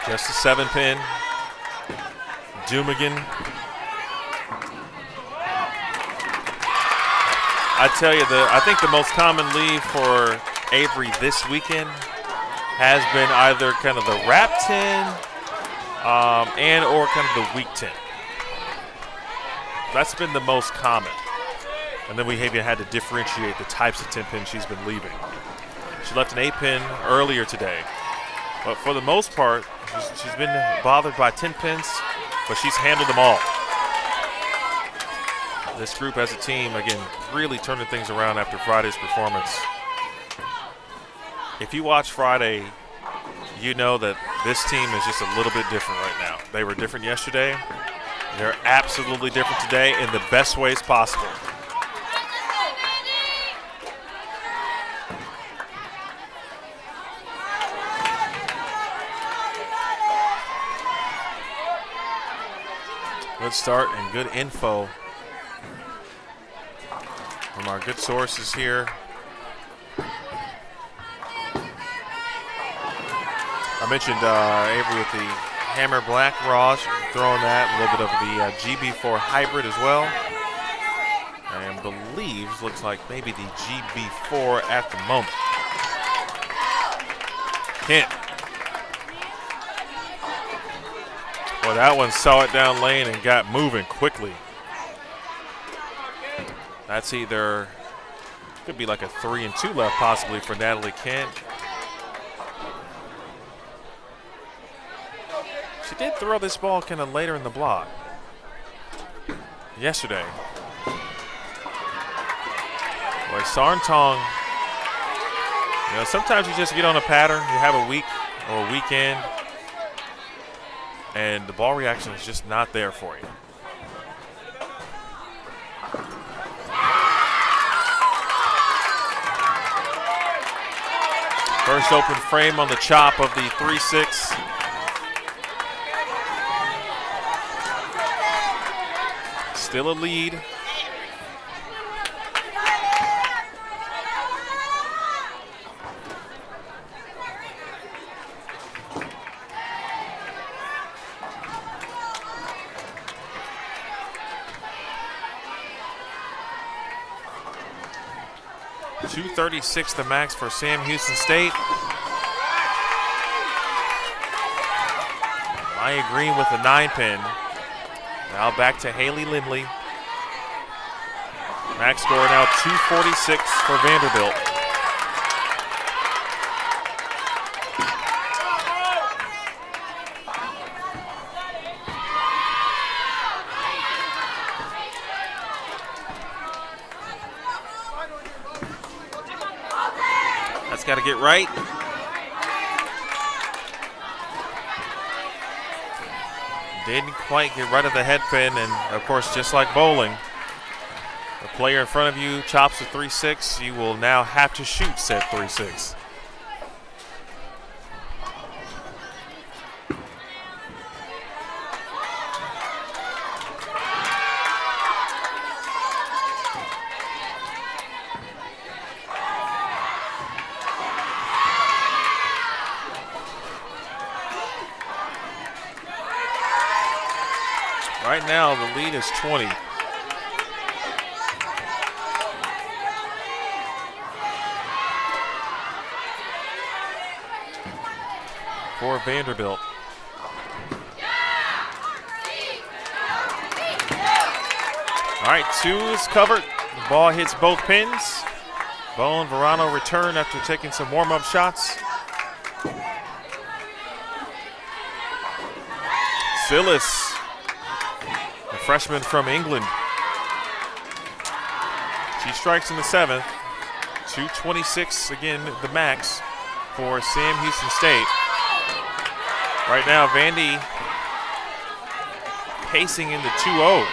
Just a 7-pin. Dumigan. I tell you, I think the most common leave for Avery this weekend has been either kind of the wrap 10 and or kind of the weak 10. That's been the most common. And then we even had to differentiate the types of 10 pins she's been leaving. She left an 8-pin earlier today. But for the most part, she's been bothered by 10 pins, but she's handled them all. This group as a team, again, really turning things around after Friday's performance. If you watch Friday, you know that this team is just a little bit different right now. They were different yesterday. They're absolutely different today in the best ways possible. Good start and good info from our good sources here. I mentioned Avery with the Hammer Black Raw, throwing that, a little bit of the GB4 Hybrid as well. And believes, looks like maybe the GB4 at the moment. Kent. Well, that one saw it down lane and got moving quickly. That's either, could be like a 3 and 2 left possibly for Natalie Kent. She did throw this ball kind of later in the block yesterday. Boy, Sarntong, sometimes you just get on a pattern. You have a week or a weekend, and the ball reaction is just not there for you. First open frame on the chop of the 3-6. Still a lead. .236 the max for Sam Houston State. Maya Green with a 9-pin. Now back to Haley Lindley. Max score now 246 for Vanderbilt. That's got to get right. Didn't quite get right of the head pin, and of course, just like bowling, the player in front of you chops a 3-6, you will now have to shoot said 3-6. Right now, the lead is 20. For Vanderbilt. All right, 2 is covered. The ball hits both pins. Bo and Verano return after taking some warm-up shots. Silas, a freshman from England. She strikes in the 7th. 2:26 again, the max for Sam Houston State. Right now, Vandy pacing into 2-0s.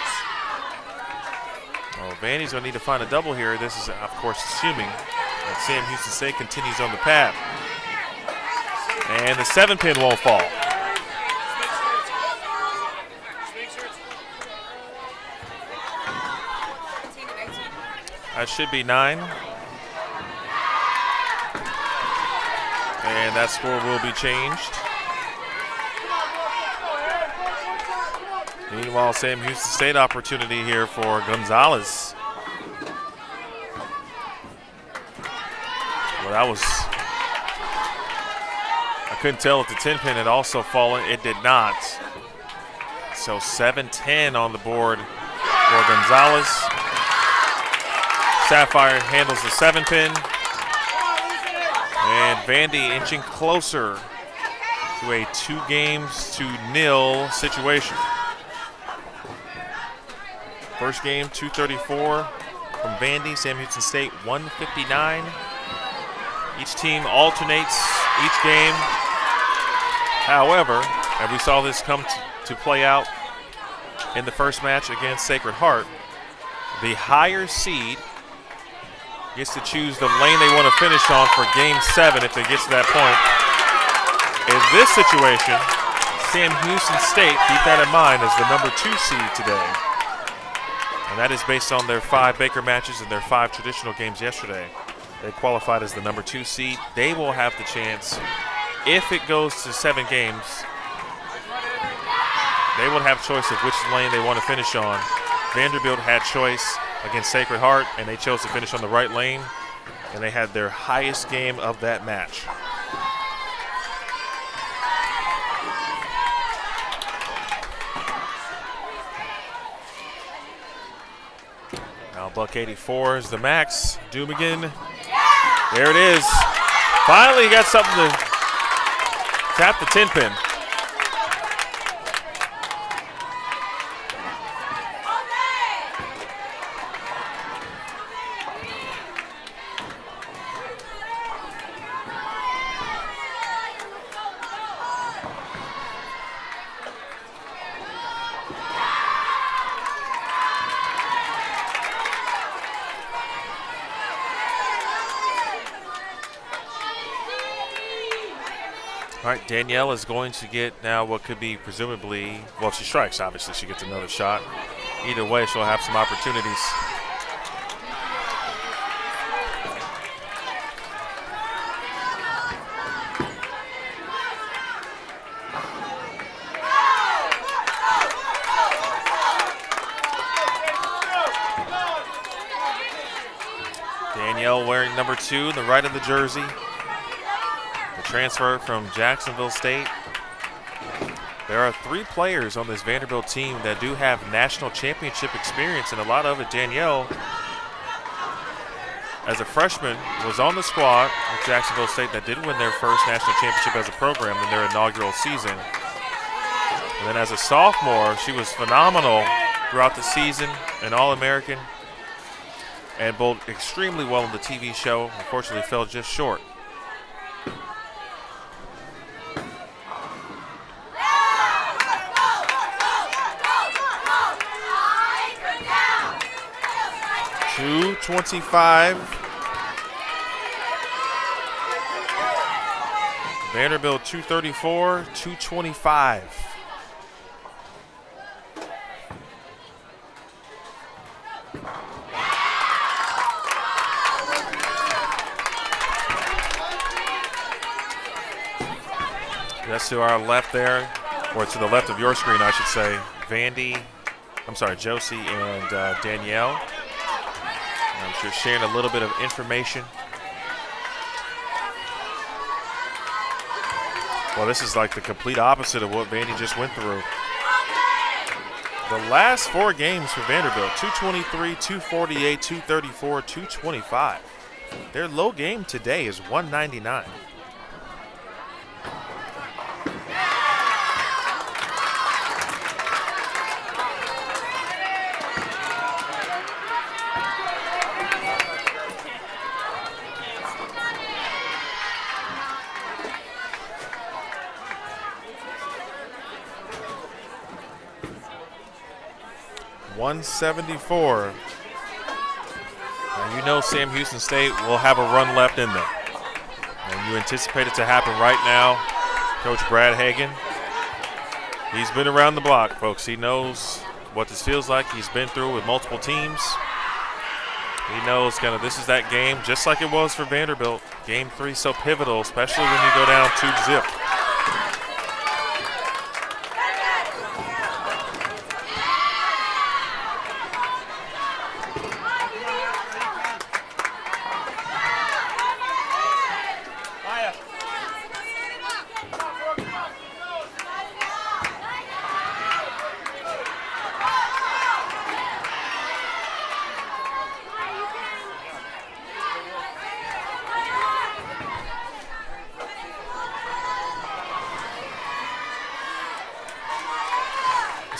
Oh, Vandy's going to need to find a double here. This is, of course, assuming that Sam Houston State continues on the path. And the 7-pin won't fall. That should be 9. And that score will be changed. Meanwhile, Sam Houston State opportunity here for Gonzalez. Well, that was, I couldn't tell if the 10-pin had also fallen. It did not. So 7-10 on the board for Gonzalez. Sapphire handles the 7-pin. And Vandy inching closer to a 2-0 situation. First game, 234 from Vandy. Sam Houston State, 159. Each team alternates each game. However, and we saw this come to play out in the first match against Sacred Heart, the higher seed gets to choose the lane they want to finish on for Game 7 if they get to that point. In this situation, Sam Houston State, keep that in mind, is the number 2 seed today. And that is based on their 5 Baker matches and their 5 traditional games yesterday. They qualified as the number 2 seed. They will have the chance, if it goes to 7 games, they will have choice of which lane they want to finish on. Vanderbilt had choice against Sacred Heart, and they chose to finish on the right lane, and they had their highest game of that match. Now buck 84 is the max. Dumigan, there it is. Finally got something to tap the 10-pin. All right, Danielle is going to get now what could be presumably, well, if she strikes, obviously she gets another shot. Either way, she'll have some opportunities. Danielle wearing number 2, the right of the jersey. Transfer from Jacksonville State. There are 3 players on this Vanderbilt team that do have national championship experience, and a lot of it, Danielle, as a freshman, was on the squad with Jacksonville State that did win their first national championship as a program in their inaugural season. And then as a sophomore, she was phenomenal throughout the season, an All-American, and bowled extremely well in the TV show. Unfortunately, fell just short. 2:25. Vanderbilt 234, 225. That's to our left there, or to the left of your screen, I should say. Josie and Danielle. I'm sure sharing a little bit of information. Well, this is like the complete opposite of what Vandy just went through. The last 4 games for Vanderbilt, 223, 248, 234, 225. Their low game today is 199. .174. Now you know Sam Houston State will have a run left in them. And you anticipate it to happen right now. Coach Brad Hagan, he's been around the block, folks. He knows what this feels like. He's been through with multiple teams. He knows kind of this is that game, just like it was for Vanderbilt. Game 3 so pivotal, especially when you go down 2-0.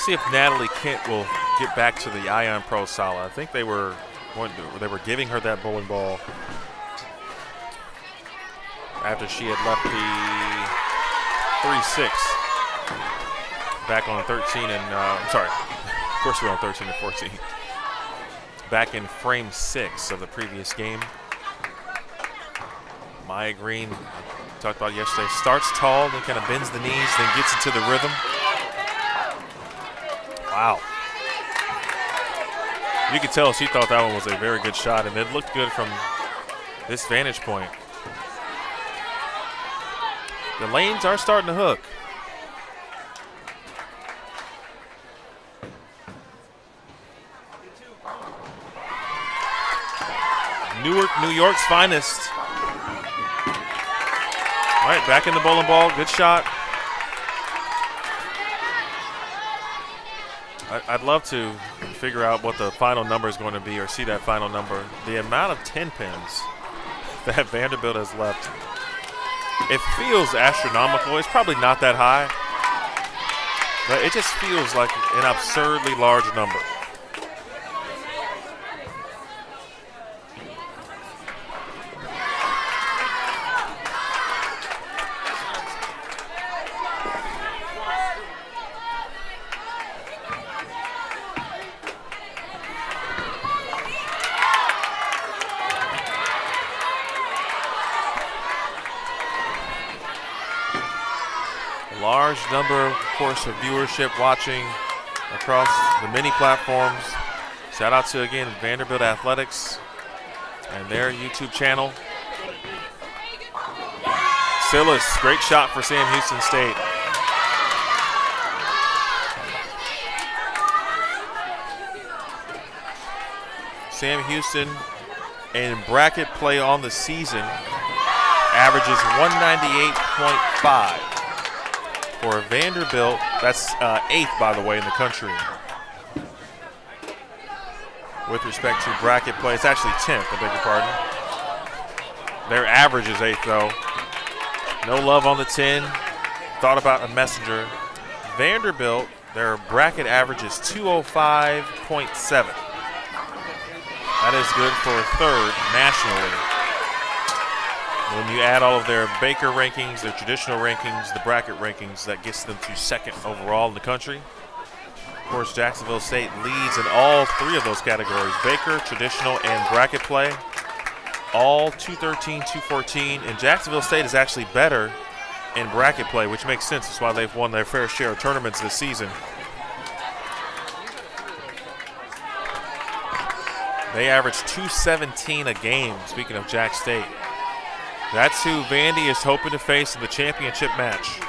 See if Natalie Kent will get back to the Ion Pro Sala. I think they were giving her that bowling ball after she had left the 3-6 back on 13 and of course we were on 13 and 14. Back in frame 6 of the previous game. Maya Green, talked about yesterday, starts tall, then kind of bends the knees, then gets into the rhythm. Wow. You could tell she thought that one was a very good shot, and it looked good from this vantage point. The lanes are starting to hook. Newark, New York's finest. All right, back in the bowling ball. Good shot. I'd love to figure out what the final number is going to be or see that final number. The amount of 10 pins that Vanderbilt has left, it feels astronomical. It's probably not that high, but it just feels like an absurdly large number. Large number, of course, of viewership watching across the many platforms. Shout out to, again, Vanderbilt Athletics and their YouTube channel. Silas, great shot for Sam Houston State. Sam Houston in bracket play on the season averages 198.5. For Vanderbilt, that's 8th, by the way, in the country. With respect to bracket play, it's actually 10th, I beg your pardon. Their average is 8th, though. No love on the 10. Thought about a messenger. Vanderbilt, their bracket average is 205.7. That is good for 3rd nationally. When you add all of their Baker rankings, their traditional rankings, the bracket rankings, that gets them to 2nd overall in the country. Of course, Jacksonville State leads in all three of those categories: Baker, traditional, and bracket play. All 213, 214, and Jacksonville State is actually better in bracket play, which makes sense. That's why they've won their fair share of tournaments this season. They average 217 a game, speaking of Jack State. That's who Vandy is hoping to face in the championship match.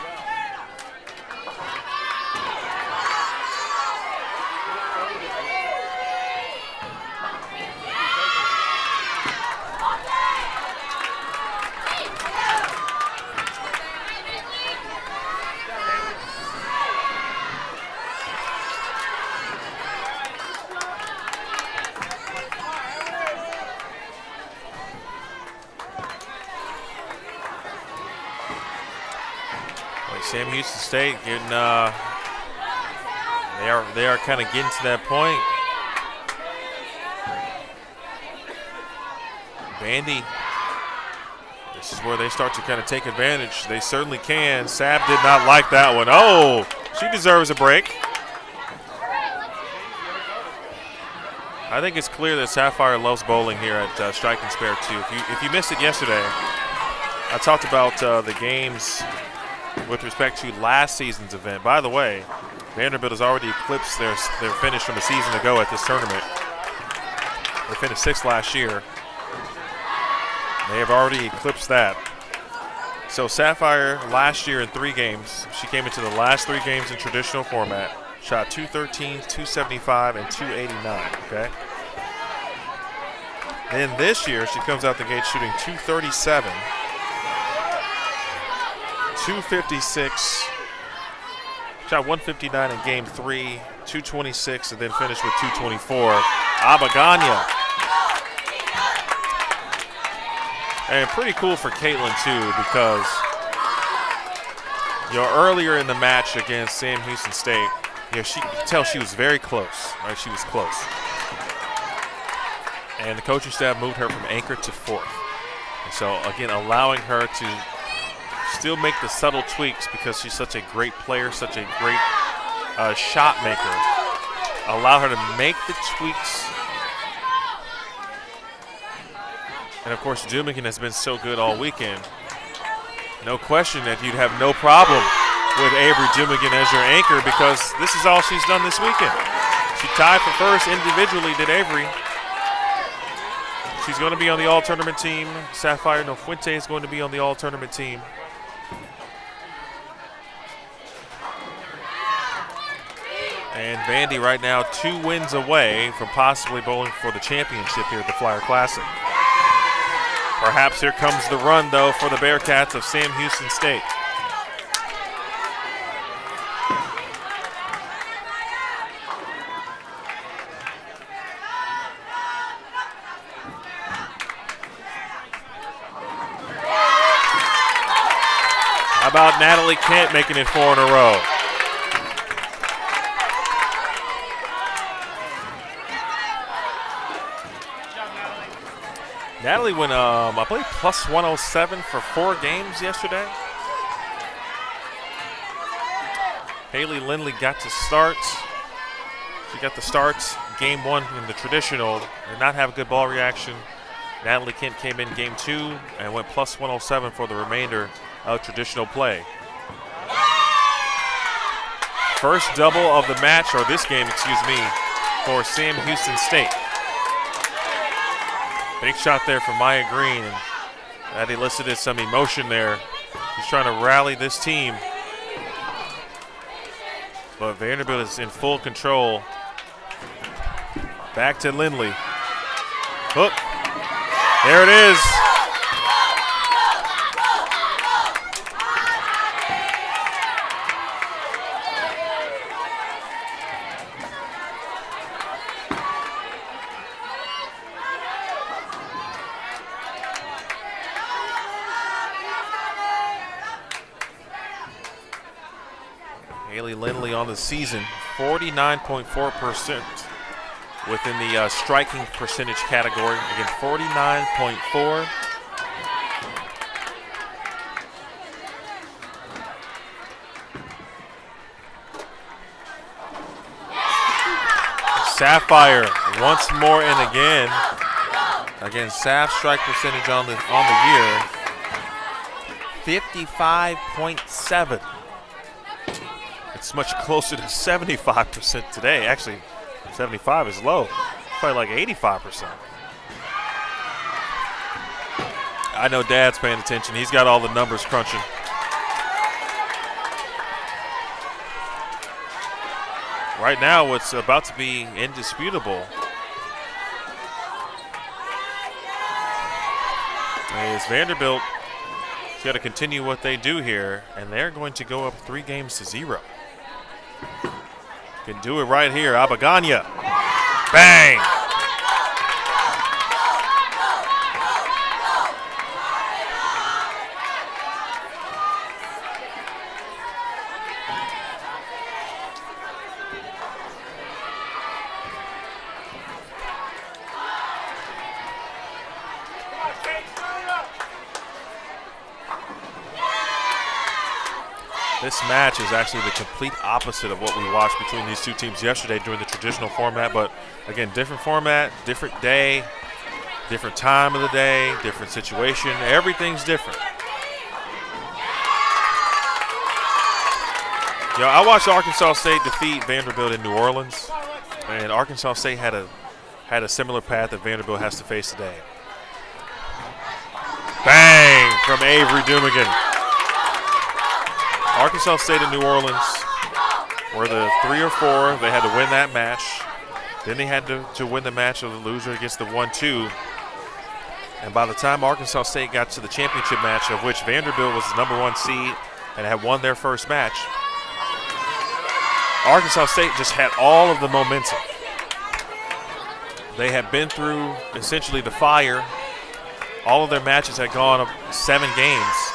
Sam Houston State getting they are kind of getting to that point. Vandy, this is where they start to kind of take advantage. They certainly can. Sab did not like that one. Oh, she deserves a break. I think it's clear that Sapphire loves bowling here at Strike and Spare 2. If you missed it yesterday, I talked about the games with respect to last season's event. By the way, Vanderbilt has already eclipsed their finish from a season ago at this tournament. They finished 6th last year. They have already eclipsed that. So Sapphire last year in 3 games, she came into the last 3 games in traditional format, shot 213, 275, and 289, okay? Then this year, she comes out the gate shooting 237, 256, shot 159 in game 3, 226, and then finished with 224. Abaganya. And pretty cool for Caitlin too, because earlier in the match against Sam Houston State, she could tell she was very close. Right, she was close. And the coaching staff moved her from anchor to 4th. And so again, allowing her to still make the subtle tweaks because she's such a great player, such a great shot maker. Allow her to make the tweaks. And of course, Jumigan has been so good all weekend. No question that you'd have no problem with Avery Jumigan as your anchor, because this is all she's done this weekend. She tied for first individually, did Avery. She's going to be on the all-tournament team. Sapphire Nofuente is going to be on the all-tournament team. And Vandy right now 2 wins away from possibly bowling for the championship here at the Flyer Classic. Perhaps here comes the run, though, for the Bearcats of Sam Houston State. How about Natalie Kent making it 4 in a row? Natalie went, I believe, plus 107 for 4 games yesterday. Haley Lindley got to start. She got the starts game 1 in the traditional. Did not have a good ball reaction. Natalie Kent came in game 2 and went plus 107 for the remainder of traditional play. First double of the match, or this game, excuse me, for Sam Houston State. Big shot there from Maya Green, and that elicited some emotion there. She's trying to rally this team. But Vanderbilt is in full control. Back to Lindley. Hook. There it is. Haley Lindley on the season, 49.4% within the striking percentage category. Again, 49.4. Sapphire once more and again. Again, Sapp's strike percentage on the year, 55.7. It's much closer to 75% today. Actually, 75 is low. Probably like 85%. I know Dad's paying attention. He's got all the numbers crunching. Right now, what's about to be indisputable is Vanderbilt has got to continue what they do here, and they're going to go up 3-0. Can do it right here. Abaganya. Bang! This match is actually the complete opposite of what we watched between these two teams yesterday during the traditional format. But again, different format, different day, different time of the day, different situation. Everything's different. You know, I watched Arkansas State defeat Vanderbilt in New Orleans, and Arkansas State had a similar path that Vanderbilt has to face today. Bang from Avery Dumigan. Arkansas State and New Orleans were the 3 or 4. They had to win that match. Then they had to win the match of the loser against the 1-2. And by the time Arkansas State got to the championship match, of which Vanderbilt was the number 1 seed and had won their first match, Arkansas State just had all of the momentum. They had been through essentially the fire. All of their matches had gone 7 games.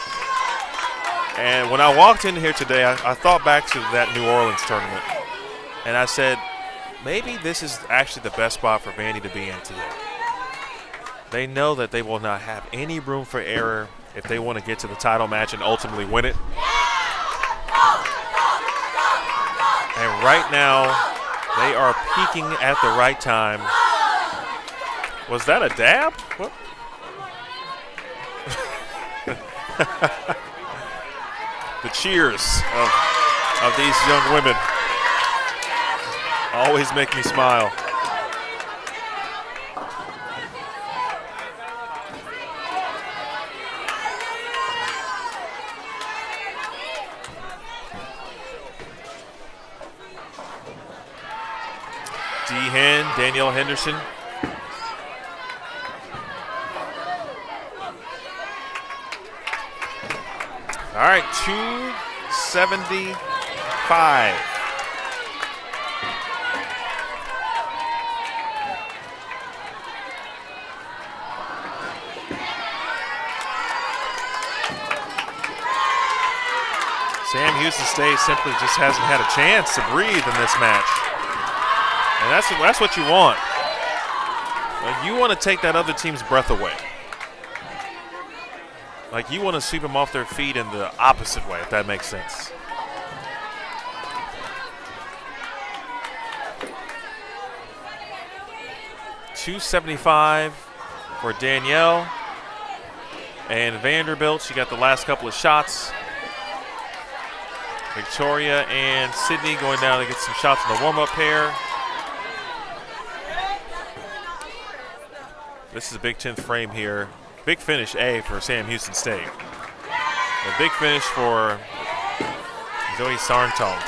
And when I walked in here today, I thought back to that New Orleans tournament, and I said, maybe this is actually the best spot for Vandy to be in today. They know that they will not have any room for error if they want to get to the title match and ultimately win it. And right now, they are peaking at the right time. Was that a dab? What? The cheers of these young women always make me smile. D-Hen, Danielle Henderson. All right, 275. Sam Houston State simply just hasn't had a chance to breathe in this match. And that's what you want. Like, you want to take that other team's breath away. Like, you want to sweep them off their feet in the opposite way, if that makes sense. $275 for Danielle. And Vanderbilt, she got the last couple of shots. Victoria and Sydney going down to get some shots in the warm-up pair. This is a Big 10th frame here. Big finish A for Sam Houston State. A big finish for Zoe Sarntong.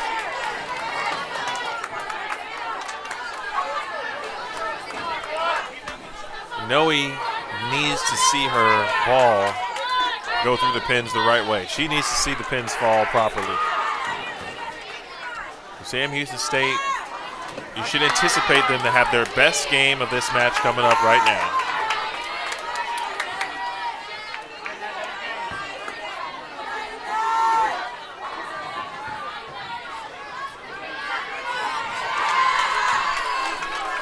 Noe needs to see her ball go through the pins the right way. She needs to see the pins fall properly. Sam Houston State, you should anticipate them to have their best game of this match coming up right now.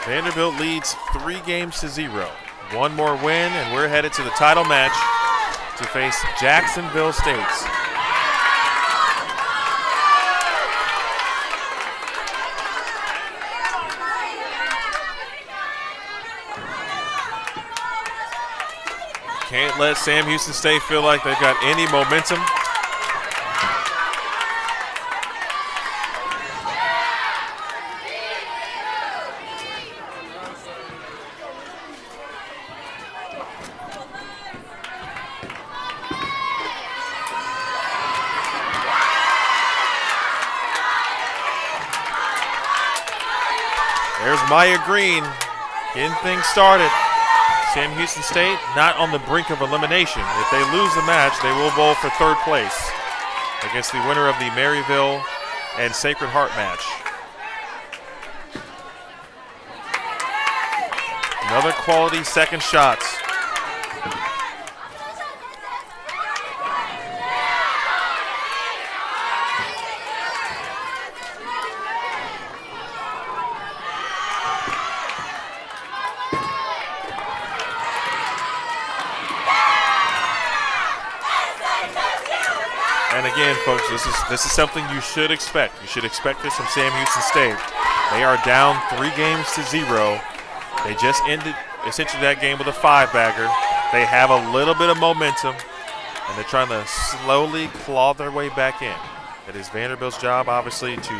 Vanderbilt leads 3-0. One more win, and we're headed to the title match to face Jacksonville State. Can't let Sam Houston State feel like they've got any momentum. There's Maya Green getting things started. Sam Houston State not on the brink of elimination. If they lose the match, they will bowl for third place against the winner of the Maryville and Sacred Heart match. Another quality second shot. And again, folks, this is something you should expect. You should expect this from Sam Houston State. They are down 3-0. They just ended essentially that game with a 5-bagger. They have a little bit of momentum, and they're trying to slowly claw their way back in. It is Vanderbilt's job, obviously, to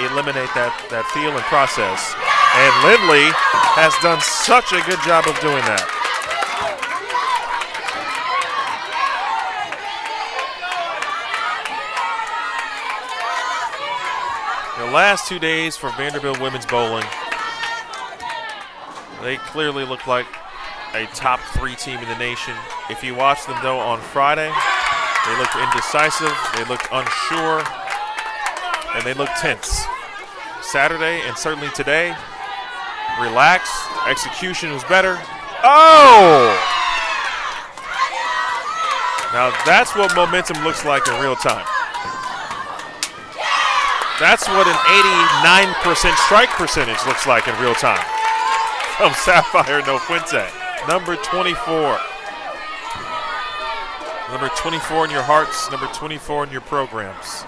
eliminate that feel and process. And Lindley has done such a good job of doing that. The last 2 days for Vanderbilt women's bowling, they clearly look like a top 3 team in the nation. If you watch them, though, on Friday, they looked indecisive, they looked unsure, and they looked tense. Saturday, and certainly today, relaxed, execution was better. Oh! Now that's what momentum looks like in real time. That's what an 89% strike percentage looks like in real time. From Sapphire No Fuente, number 24. Number 24 in your hearts, number 24 in your programs.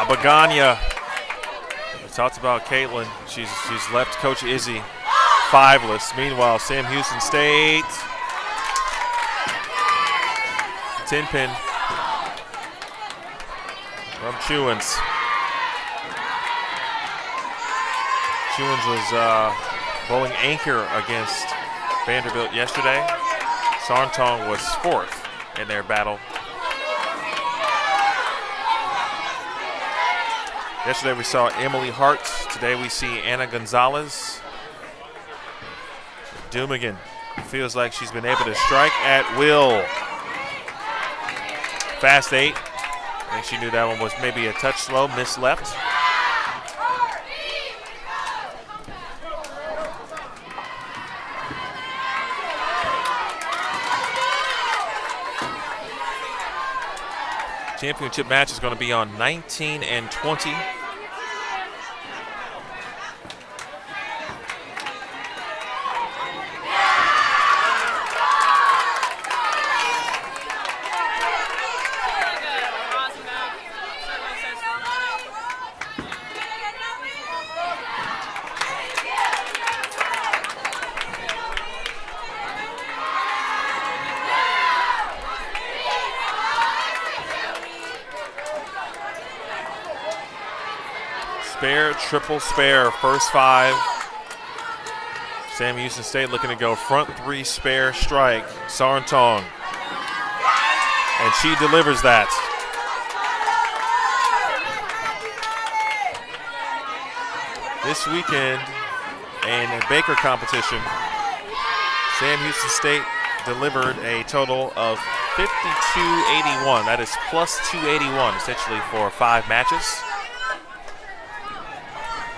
Bagania. We talked about Caitlin. She's left Coach Izzy 5-less. Meanwhile, Sam Houston State 10-pin from Chewins. Chewins was bowling anchor against Vanderbilt yesterday. Sarntong was 4th in their battle. Yesterday we saw Emily Hart. Today we see Anna Gonzalez. Dumigan feels like she's been able to strike at will. Fast 8. I think she knew that one was maybe a touch slow, missed left. Championship match is going to be on 19 and 20. Spare, triple spare, first 5. Sam Houston State looking to go front 3 spare strike. Sarntong. And she delivers that. This weekend in a Baker competition, Sam Houston State delivered a total of 5281. That is plus 281 essentially for 5 matches.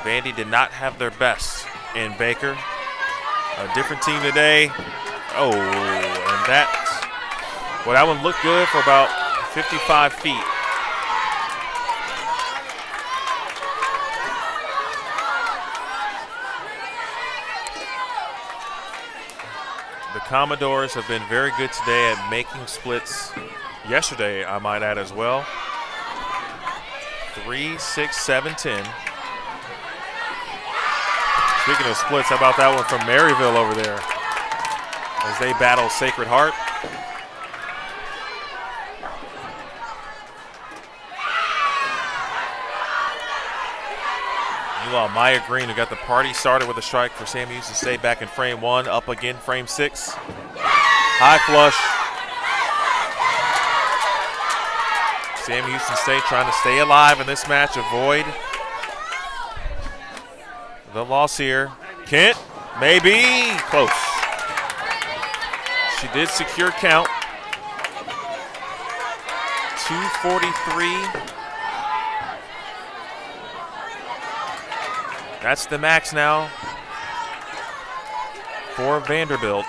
Vandy did not have their best in Baker. A different team today. Oh, and that Well, that one looked good for about 55 feet. The Commodores have been very good today at making splits. Yesterday, I might add as well. 3, 6, 7, 10. Speaking of splits, how about that one from Maryville over there as they battle Sacred Heart? Meanwhile, Maya Green, who got the party started with a strike for Sam Houston State back in frame 1, up again frame 6. High flush. Sam Houston State trying to stay alive in this match, avoid the loss here. Kent, maybe close. She did secure count. 243. That's the max now for Vanderbilt.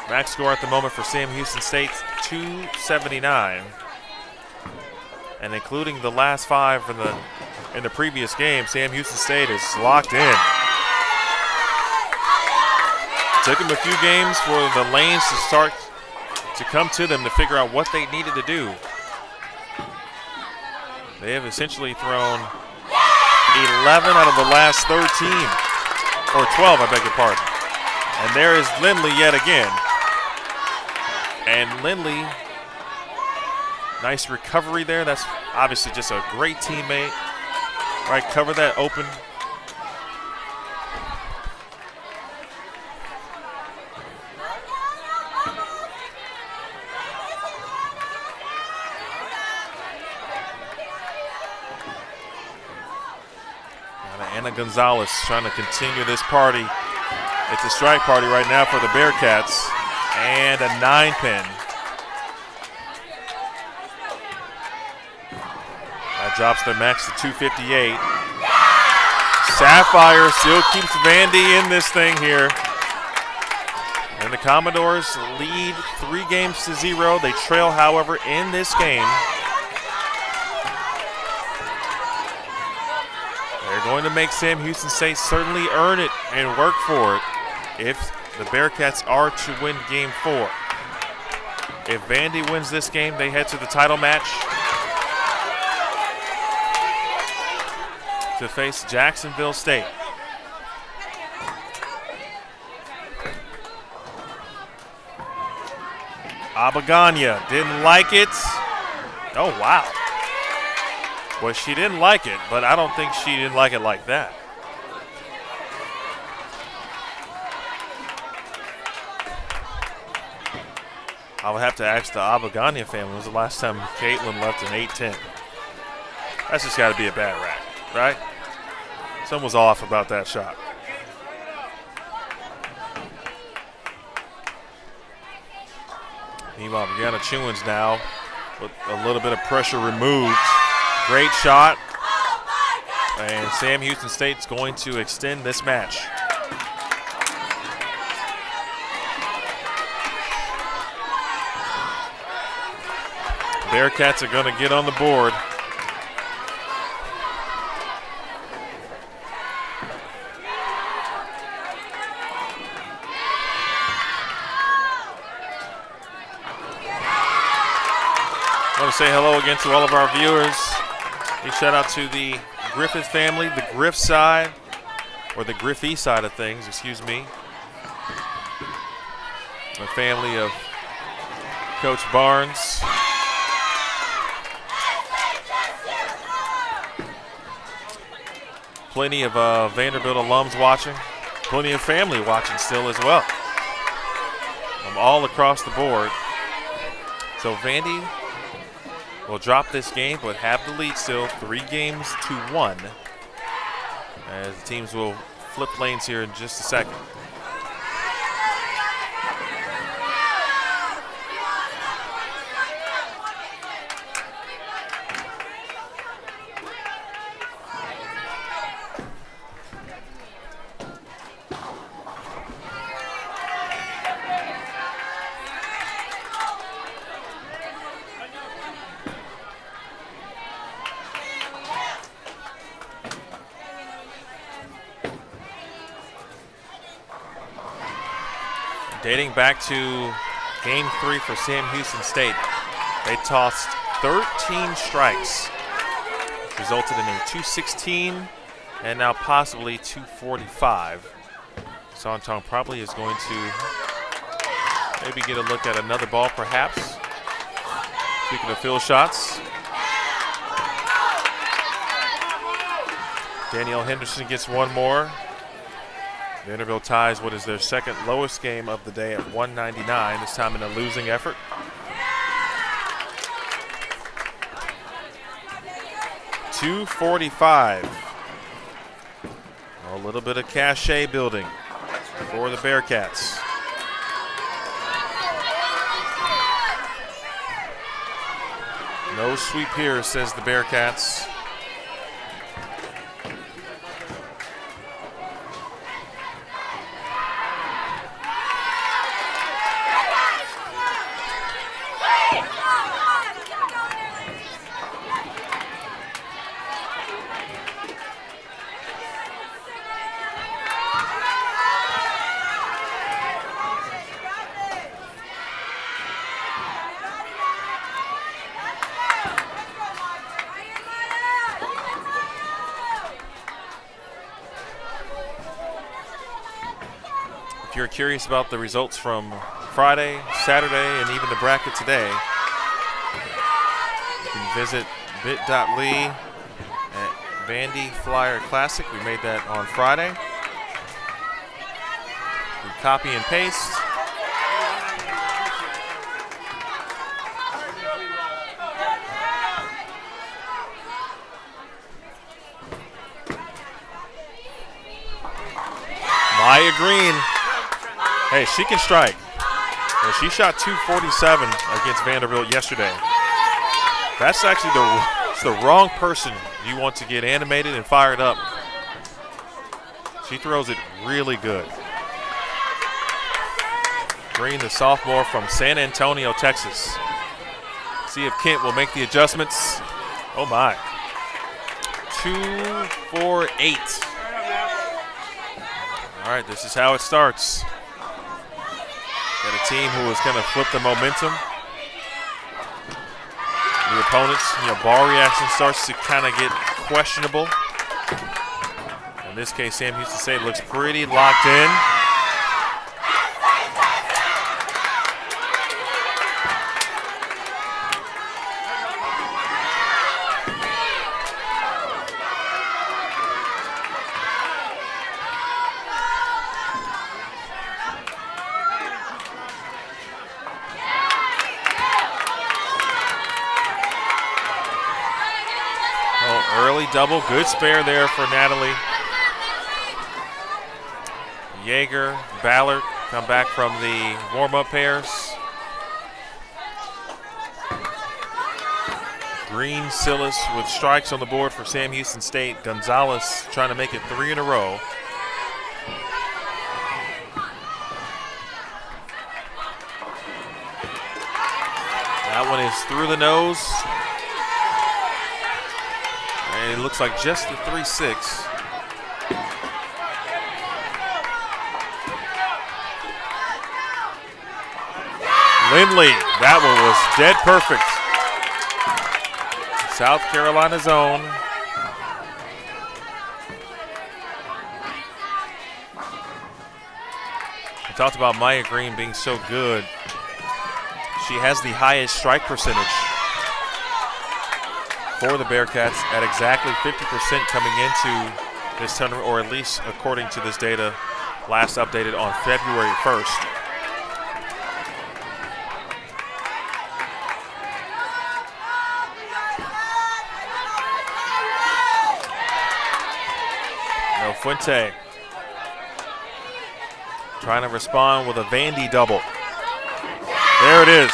Max score at the moment for Sam Houston State, 279. And including the last 5 in the previous game, Sam Houston State is locked in. Took them a few games for the lanes to start to come to them to figure out what they needed to do. They have essentially thrown 11 out of the last 13, or 12, I beg your pardon. And there is Lindley yet again. And Lindley, nice recovery there. That's obviously just a great teammate. Right, cover that open. Anna Gonzalez trying to continue this party. It's a strike party right now for the Bearcats. And a 9-pin. That drops their max to 258. Sapphire still keeps Vandy in this thing here. And the Commodores lead 3 games to 0. They trail, however, in this game. They're going to make Sam Houston State certainly earn it and work for it if the Bearcats are to win game 4. If Vandy wins this game, they head to the title match to face Jacksonville State. Abagania didn't like it. Oh, wow. Well, she didn't like it, but I don't think she didn't like it like that. I would have to ask the Abagania family, when was the last time Caitlin left an 8-10? That's just got to be a bad rack, right? Something was off about that shot. Meanwhile, Brianna Chewins now with a little bit of pressure removed. Great shot. And Sam Houston State's going to extend this match. Bearcats are going to get on the board. I want to say hello again to all of our viewers. Big shout out to the Griffith family, the Griff side, or the Griffey side of things, excuse me. The family of Coach Barnes. Plenty of Vanderbilt alums watching. Plenty of family watching still as well. From all across the board. So Vandy will drop this game, but have the lead still, 3 games to 1. As the teams will flip lanes here in just a second. dating back to Game 3 for Sam Houston State. They tossed 13 strikes, which resulted in a 216 and now possibly 245. Santong probably is going to maybe get a look at another ball perhaps. Speaking of field shots, Danielle Henderson gets one more. Vanderbilt ties what is their second lowest game of the day at 199, this time in a losing effort. .245. A little bit of cachet building for the Bearcats. No sweep here, says the Bearcats. If you're curious about the results from Friday, Saturday, and even the bracket today, you can visit bit.ly at Vandy Flyer Classic. We made that on Friday. We copy and paste. Maya Green. Hey, she can strike. Yeah, she shot .247 against Vanderbilt yesterday. That's actually the wrong person you want to get animated and fired up. She throws it really good. Green, the sophomore from San Antonio, Texas. See if Kent will make the adjustments. Oh my. 248. All right, this is how it starts. Got a team who has kind of flipped the momentum. The opponents, ball reaction starts to kind of get questionable. In this case, Sam Houston State looks pretty locked in. Early double, good spare there for Natalie. Yeager, Ballard come back from the warm-up pairs. Green, Silas with strikes on the board for Sam Houston State. Gonzalez trying to make it 3 in a row. That one is through the nose. And it looks like just the 3-6. Lindley, that one was dead perfect. South Carolina's own. We talked about Maya Green being so good. She has the highest strike percentage for the Bearcats at exactly 50% coming into this tournament, or at least according to this data last updated on February 1st. No Fuente trying to respond with a Vandy double. There it is.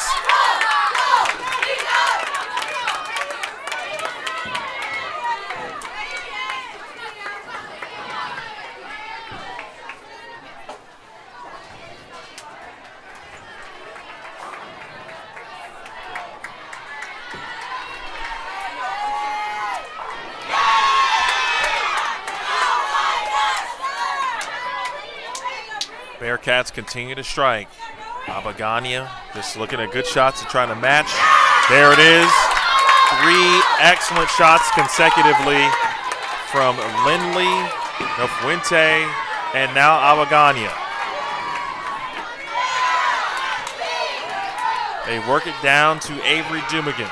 Bearcats continue to strike. Abagania just looking at good shots and trying to match. There it is. 3 excellent shots consecutively from Lindley, Nofuente, and now Abagania. They work it down to Avery Dumigan.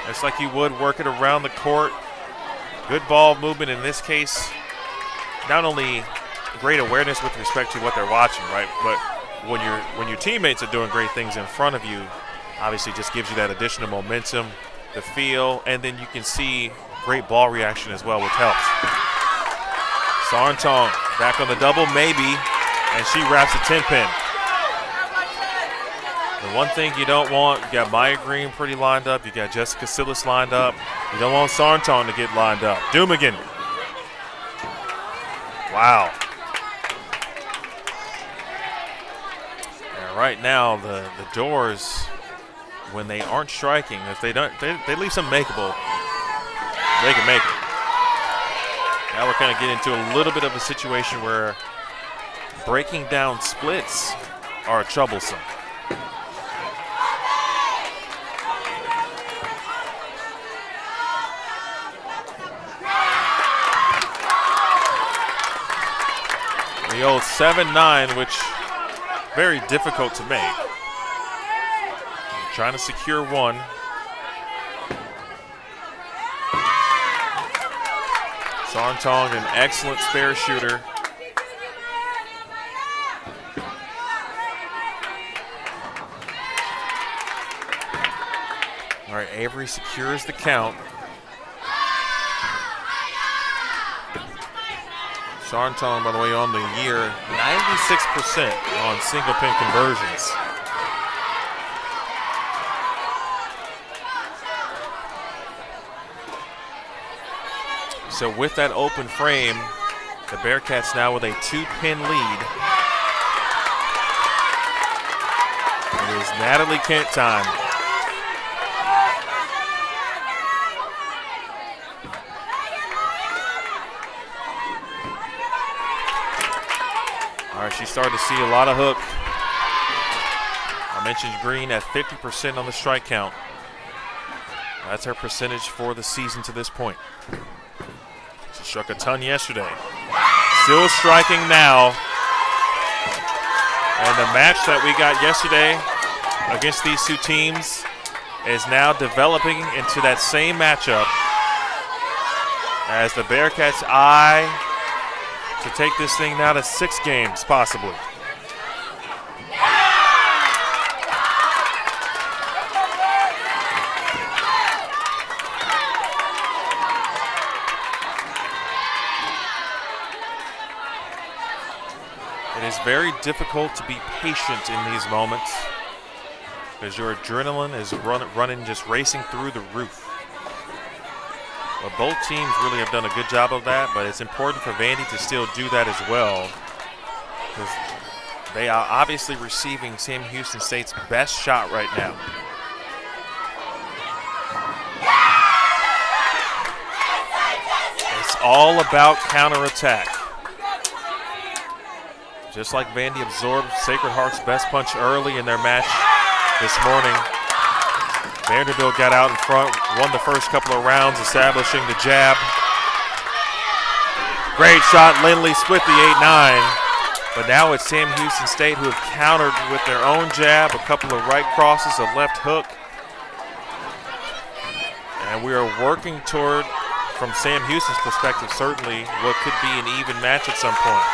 It's like you would work it around the court. Good ball movement in this case. Not only great awareness with respect to what they're watching, right? But when your teammates are doing great things in front of you, obviously just gives you that additional momentum, the feel, and then you can see great ball reaction as well, which helps. Sarntong back on the double, maybe, and she wraps a 10-pin. The one thing you don't want, you got Maya Green pretty lined up, you got Jessica Silas lined up. You don't want Sarntong to get lined up. Dumigan. Wow. And right now, the doors, when they aren't striking, if they don't, they leave something makeable, they can make it. Now we're kind of getting into a little bit of a situation where breaking down splits are troublesome. The old 7-9, which very difficult to make. Trying to secure one. Sarntong, an excellent spare shooter. All right, Avery secures the count. Sarntong, by the way, on the year, 96% on single pin conversions. So with that open frame, the Bearcats now with a 2-pin lead. It is Natalie Kent time. All right, she started to see a lot of hook. I mentioned Green at 50% on the strike count. That's her percentage for the season to this point. She struck a ton yesterday. Still striking now. And the match that we got yesterday against these two teams is now developing into that same matchup as the Bearcats eye to take this thing now to 6 games, possibly. It is very difficult to be patient in these moments because your adrenaline is running, just racing through the roof. But both teams really have done a good job of that, but it's important for Vandy to still do that as well because they are obviously receiving Sam Houston State's best shot right now. It's all about counterattack. Just like Vandy absorbed Sacred Heart's best punch early in their match this morning, Vanderbilt got out in front, won the first couple of rounds, establishing the jab. Great shot, Lindley split the 8-9, but now it's Sam Houston State who have countered with their own jab, a couple of right crosses, a left hook. And we are working toward, from Sam Houston's perspective, certainly what could be an even match at some point.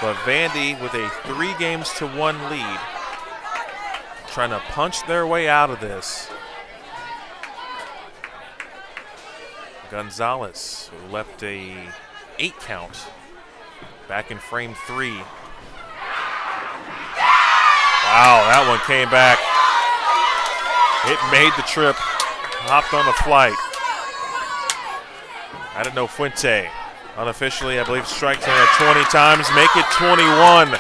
But Vandy with a 3-1 lead, trying to punch their way out of this. Gonzalez, who left a 8 count back in frame 3. Wow, that one came back. It made the trip, hopped on the flight. I didn't know Fuente. Unofficially, I believe strikes her at 20 times, make it 21.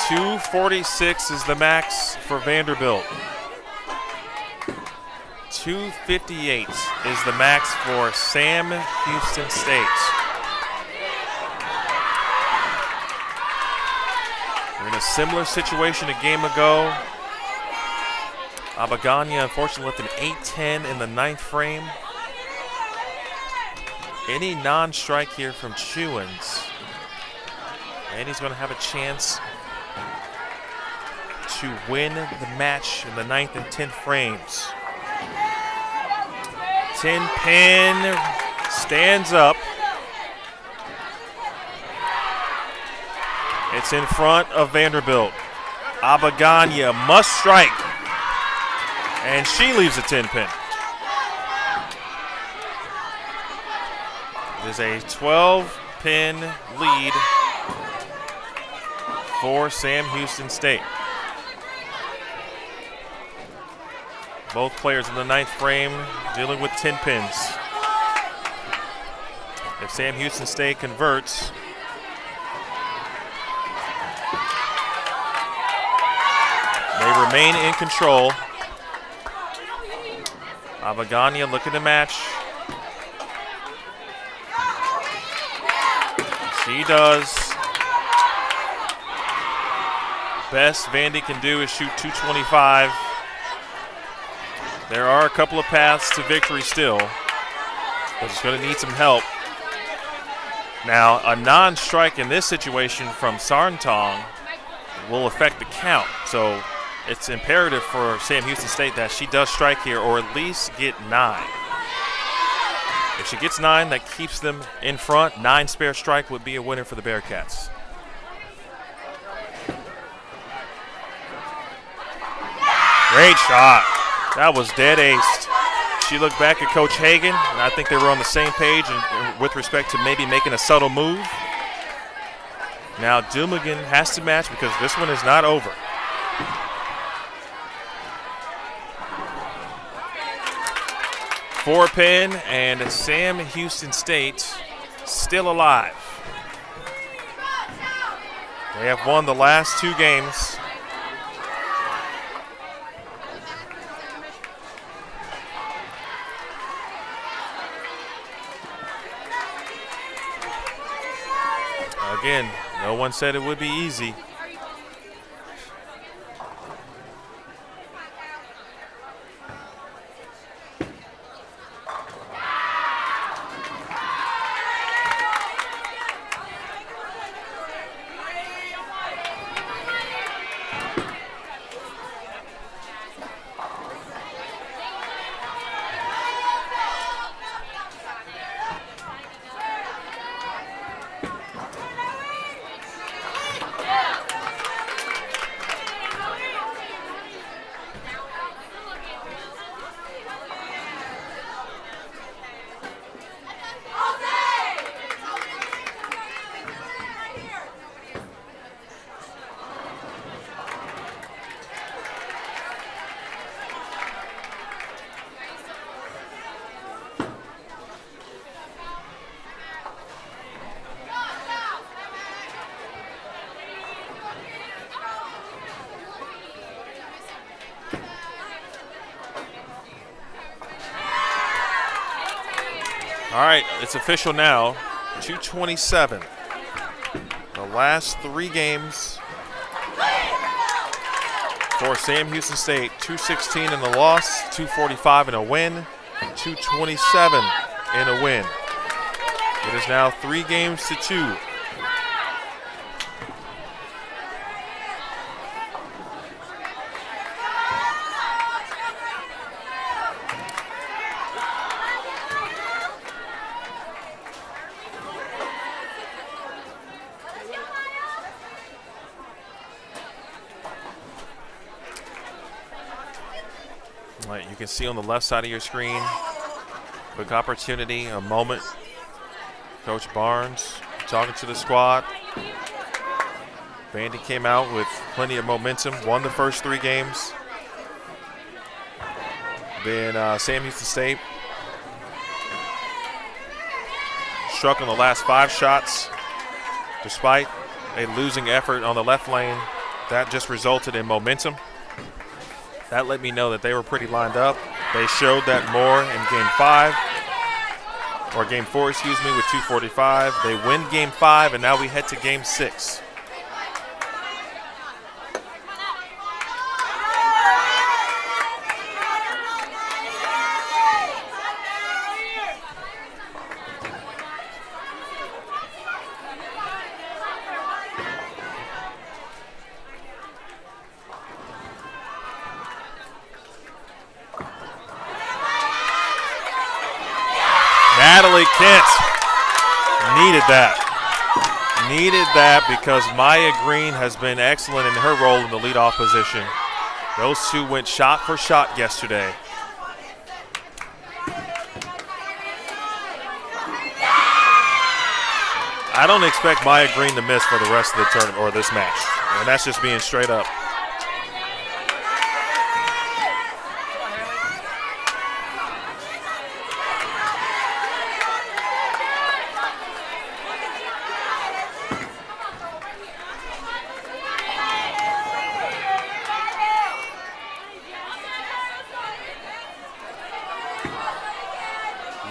.246 is the max for Vanderbilt. 258 is the max for Sam Houston State. We're in a similar situation a game ago. Abagania unfortunately left an 8-10 in the 9th frame. Any non-strike here from Chewins, and he's going to have a chance to win the match in the 9th and 10th frames. 10-pin stands up. It's in front of Vanderbilt. Abagania must strike. And she leaves a 10-pin. It is a 12-pin lead for Sam Houston State. Both players in the 9th frame dealing with 10 pins. If Sam Houston State converts, they remain in control. Abagania looking to match. She does. Best Vandy can do is shoot 225. There are a couple of paths to victory still, but it's going to need some help. Now, a non-strike in this situation from Sarntong will affect the count, so it's imperative for Sam Houston State that she does strike here or at least get 9. If she gets 9, that keeps them in front. 9 spare strike would be a winner for the Bearcats. Great shot. That was dead aced. She looked back at Coach Hagan, and I think they were on the same page with respect to maybe making a subtle move. Now Dumigan has to match because this one is not over. Four-pin, and Sam Houston State still alive. They have won the last 2 games. Again, no one said it would be easy. All right, it's official now. 227. The last 3 games for Sam Houston State. 216 in the loss, 245 in a win, 227 in a win. It is now 3 games to 2. You can see on the left side of your screen, quick opportunity, a moment. Coach Barnes talking to the squad. Vandy came out with plenty of momentum, won the first 3 games. Then Sam Houston State struck on the last 5 shots. Despite a losing effort on the left lane, that just resulted in momentum. That let me know that they were pretty lined up. They showed that more in Game 5, or Game 4, excuse me, with 2:45. They win Game 5, and now we head to Game 6. Natalie Kent needed that. Needed that because Maya Green has been excellent in her role in the leadoff position. Those two went shot for shot yesterday. I don't expect Maya Green to miss for the rest of the tournament or this match. And that's just being straight up.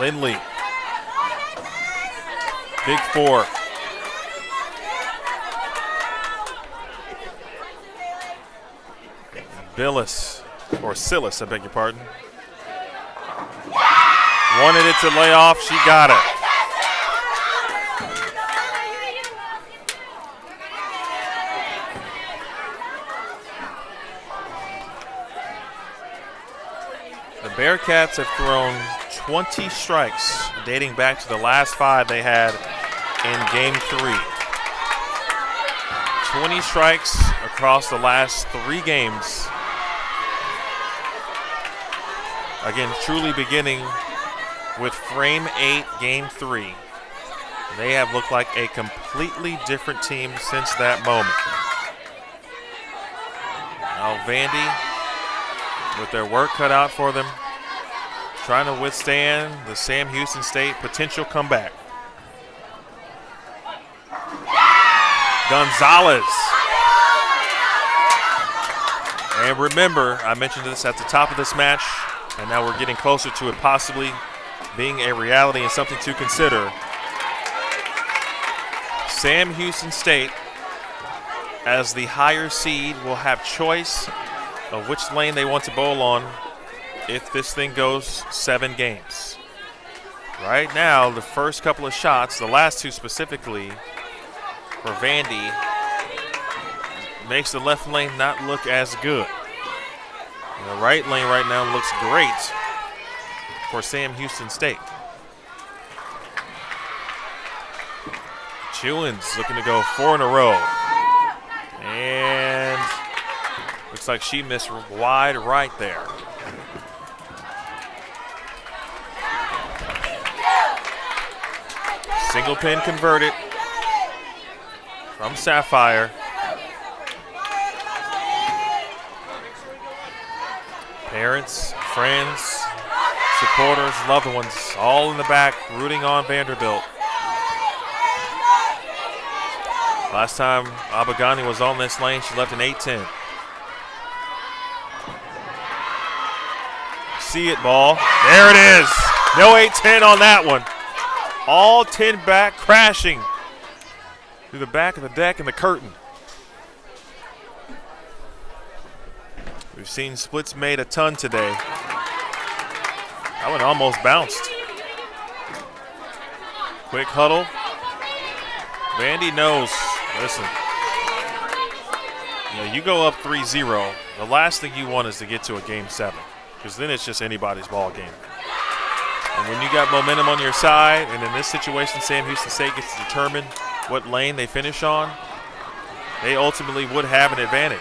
Lindley. Big four. Billis, or Silas, I beg your pardon. Wanted it to lay off, she got it. The Bearcats have thrown 20 strikes dating back to the last 5 they had in Game 3. 20 strikes across the last 3 games. Again, truly beginning with Frame 8, Game 3. They have looked like a completely different team since that moment. Now Vandy, with their work cut out for them, trying to withstand the Sam Houston State potential comeback. Gonzalez. And remember, I mentioned this at the top of this match, and now we're getting closer to it possibly being a reality and something to consider. Sam Houston State, as the higher seed, will have choice of which lane they want to bowl on if this thing goes 7 games. Right now, the first couple of shots, the last 2 specifically, for Vandy, makes the left lane not look as good. And the right lane right now looks great for Sam Houston State. Chewins looking to go 4 in a row. And looks like she missed wide right there. Single pin converted from Sapphire. Parents, friends, supporters, loved ones, all in the back rooting on Vanderbilt. Last time Abagani was on this lane, she left an 8-10. See it, ball. There it is. No 8-10 on that one. All 10 back, crashing through the back of the deck and the curtain. We've seen splits made a ton today. That one almost bounced. Quick huddle. Vandy knows. Listen, you go up 3-0. The last thing you want is to get to a Game 7, because then it's just anybody's ball game. And when you got momentum on your side, and in this situation, Sam Houston State gets to determine what lane they finish on, they ultimately would have an advantage.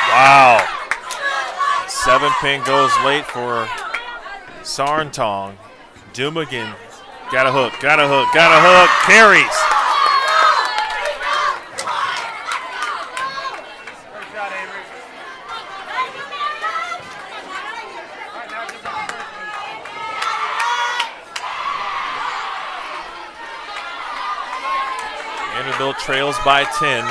Wow. 7-pin goes late for Sarntong. Dumigan got a hook, carries. Vanderbilt trails by 10.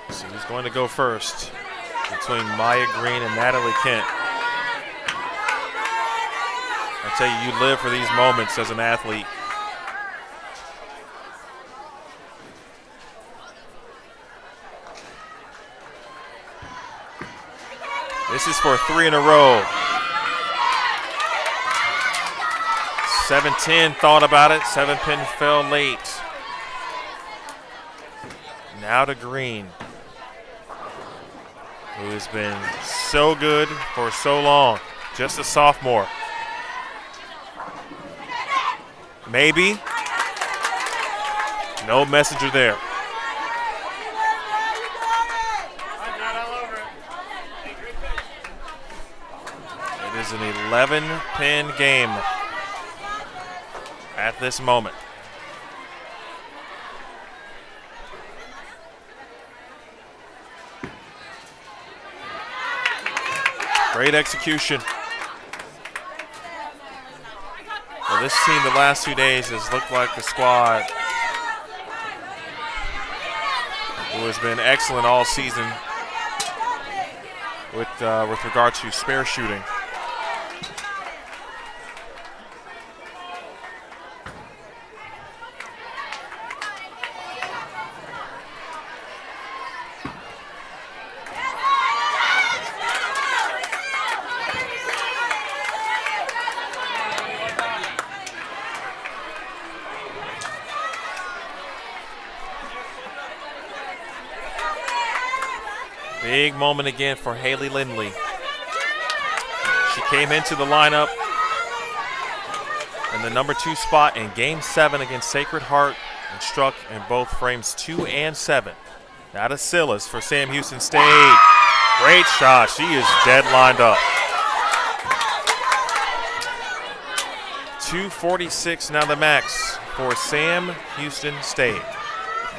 So who's going to go first between Maya Green and Natalie Kent? I tell you, you live for these moments as an athlete. This is for 3 in a row. 7-10 thought about it. 7-pin fell late. Now to Green, who has been so good for so long. Just a sophomore. Maybe. No messenger there. It is an 11-pin game at this moment. Great execution. Well, this team the last 2 days has looked like the squad who has been excellent all season with regard to spare shooting. Big moment again for Haley Lindley. She came into the lineup in the number 2 spot in Game 7 against Sacred Heart and struck in both frames 2 and 7. Now to Silas for Sam Houston State. Great shot. She is dead lined up. 2:46 now the max for Sam Houston State.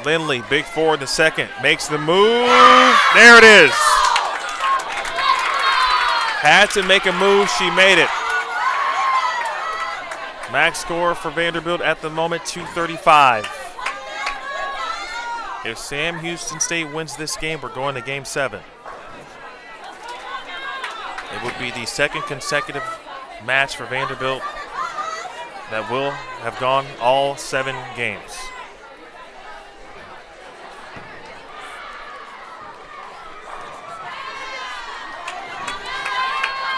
Lindley, big forward in the second, makes the move. There it is. Had to make a move, she made it. Max score for Vanderbilt at the moment, 235. If Sam Houston State wins this game, we're going to Game 7. It would be the second consecutive match for Vanderbilt that will have gone all 7 games.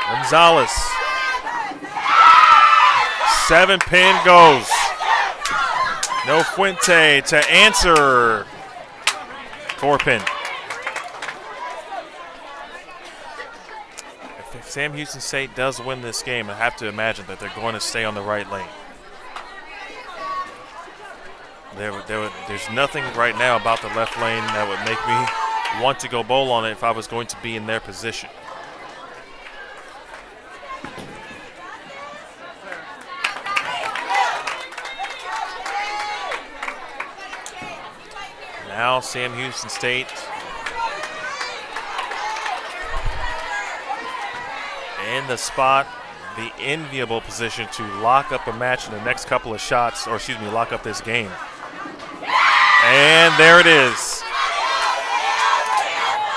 Gonzalez. 7-pin goes. No Fuente to answer. 4-pin. If Sam Houston State does win this game, I have to imagine that they're going to stay on the right lane. There's nothing right now about the left lane that would make me want to go bowl on it if I was going to be in their position. Now Sam Houston State in the spot, the enviable position to lock up a match in the next couple of shots, or excuse me, lock up this game. And there it is.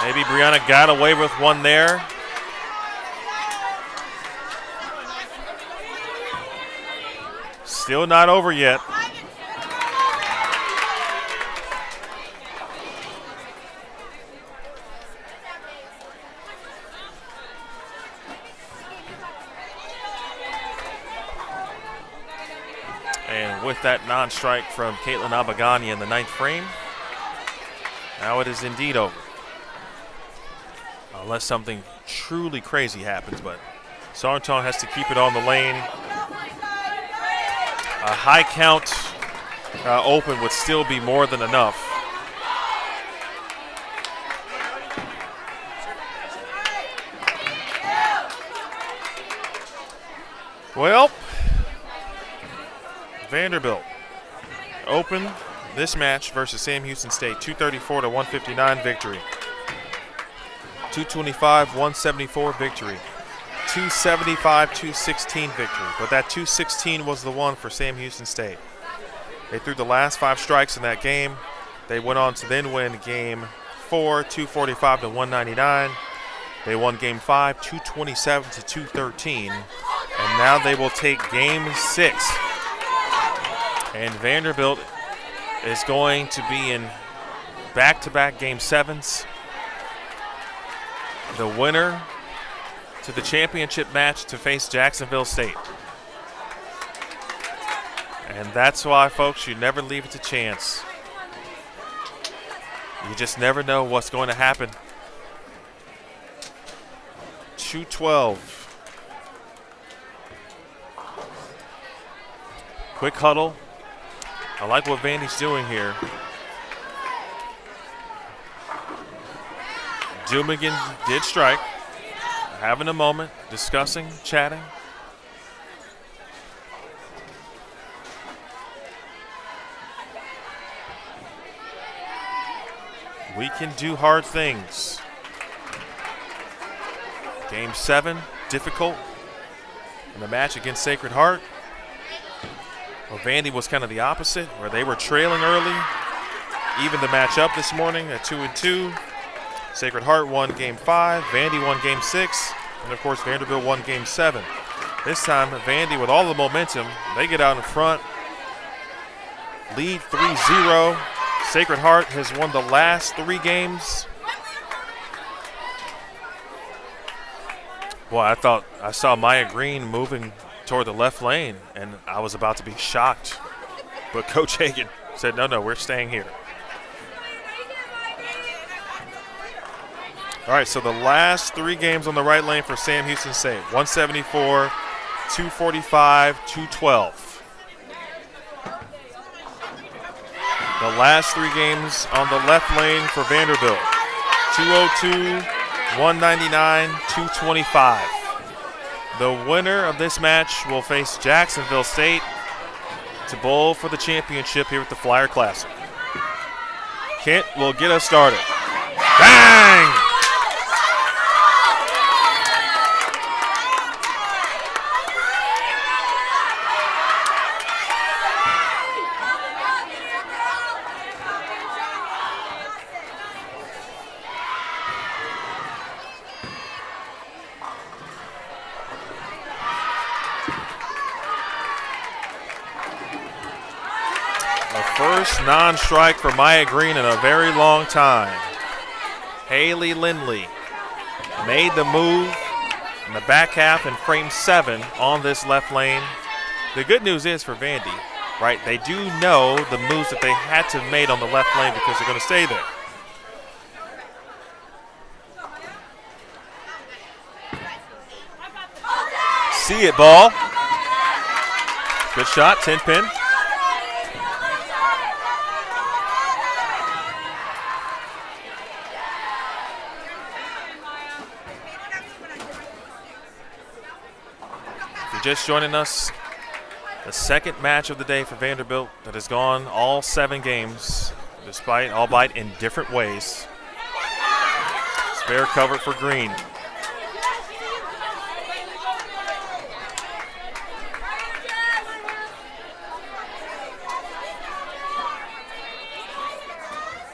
Maybe Brianna got away with one there. Still not over yet. And with that non-strike from Caitlin Abagani in the 9th frame, now it is indeed over. Unless something truly crazy happens, but Sarntong has to keep it on the lane. A high count open would still be more than enough. Well, Vanderbilt open this match versus Sam Houston State, 234 to 159 victory. 225-174 victory. 275-216 victory. But that 216 was the one for Sam Houston State. They threw the last 5 strikes in that game. They went on to then win game 4, 245-199. They won game 5, 227-213. And now they will take game 6. And Vanderbilt is going to be in back-to-back game 7s. The winner to the championship match to face Jacksonville State. And that's why, folks, you never leave it to chance. You just never know what's going to happen. 212. Quick huddle. I like what Vandy's doing here. Dumigan did strike. Having a moment, discussing, chatting. We can do hard things. Game 7, difficult. In the match against Sacred Heart. Well, Vandy was kind of the opposite, where they were trailing early. Even the match up this morning at 2-2. Sacred Heart won game 5, Vandy won game 6, and of course Vanderbilt won game 7. This time, Vandy, with all the momentum, they get out in front, lead 3-0. Sacred Heart has won the last 3 games. Boy, I thought I saw Maya Green moving toward the left lane, and I was about to be shocked. But Coach Hagan said, no, we're staying here. All right, so the last 3 games on the right lane for Sam Houston State, 174, 245, 212. The last 3 games on the left lane for Vanderbilt, 202, 199, 225. The winner of this match will face Jacksonville State to bowl for the championship here at the Flyer Classic. Kent will get us started. Bang! First non-strike for Maya Green in a very long time. Haley Lindley made the move in the back half in frame 7 on this left lane. The good news is for Vandy, right, they do know the moves that they had to have made on the left lane because they're going to stay there. See it, ball. Good shot, 10-pin. Just joining us, the second match of the day for Vanderbilt that has gone all 7 games, despite albeit in different ways. Spare cover for Green.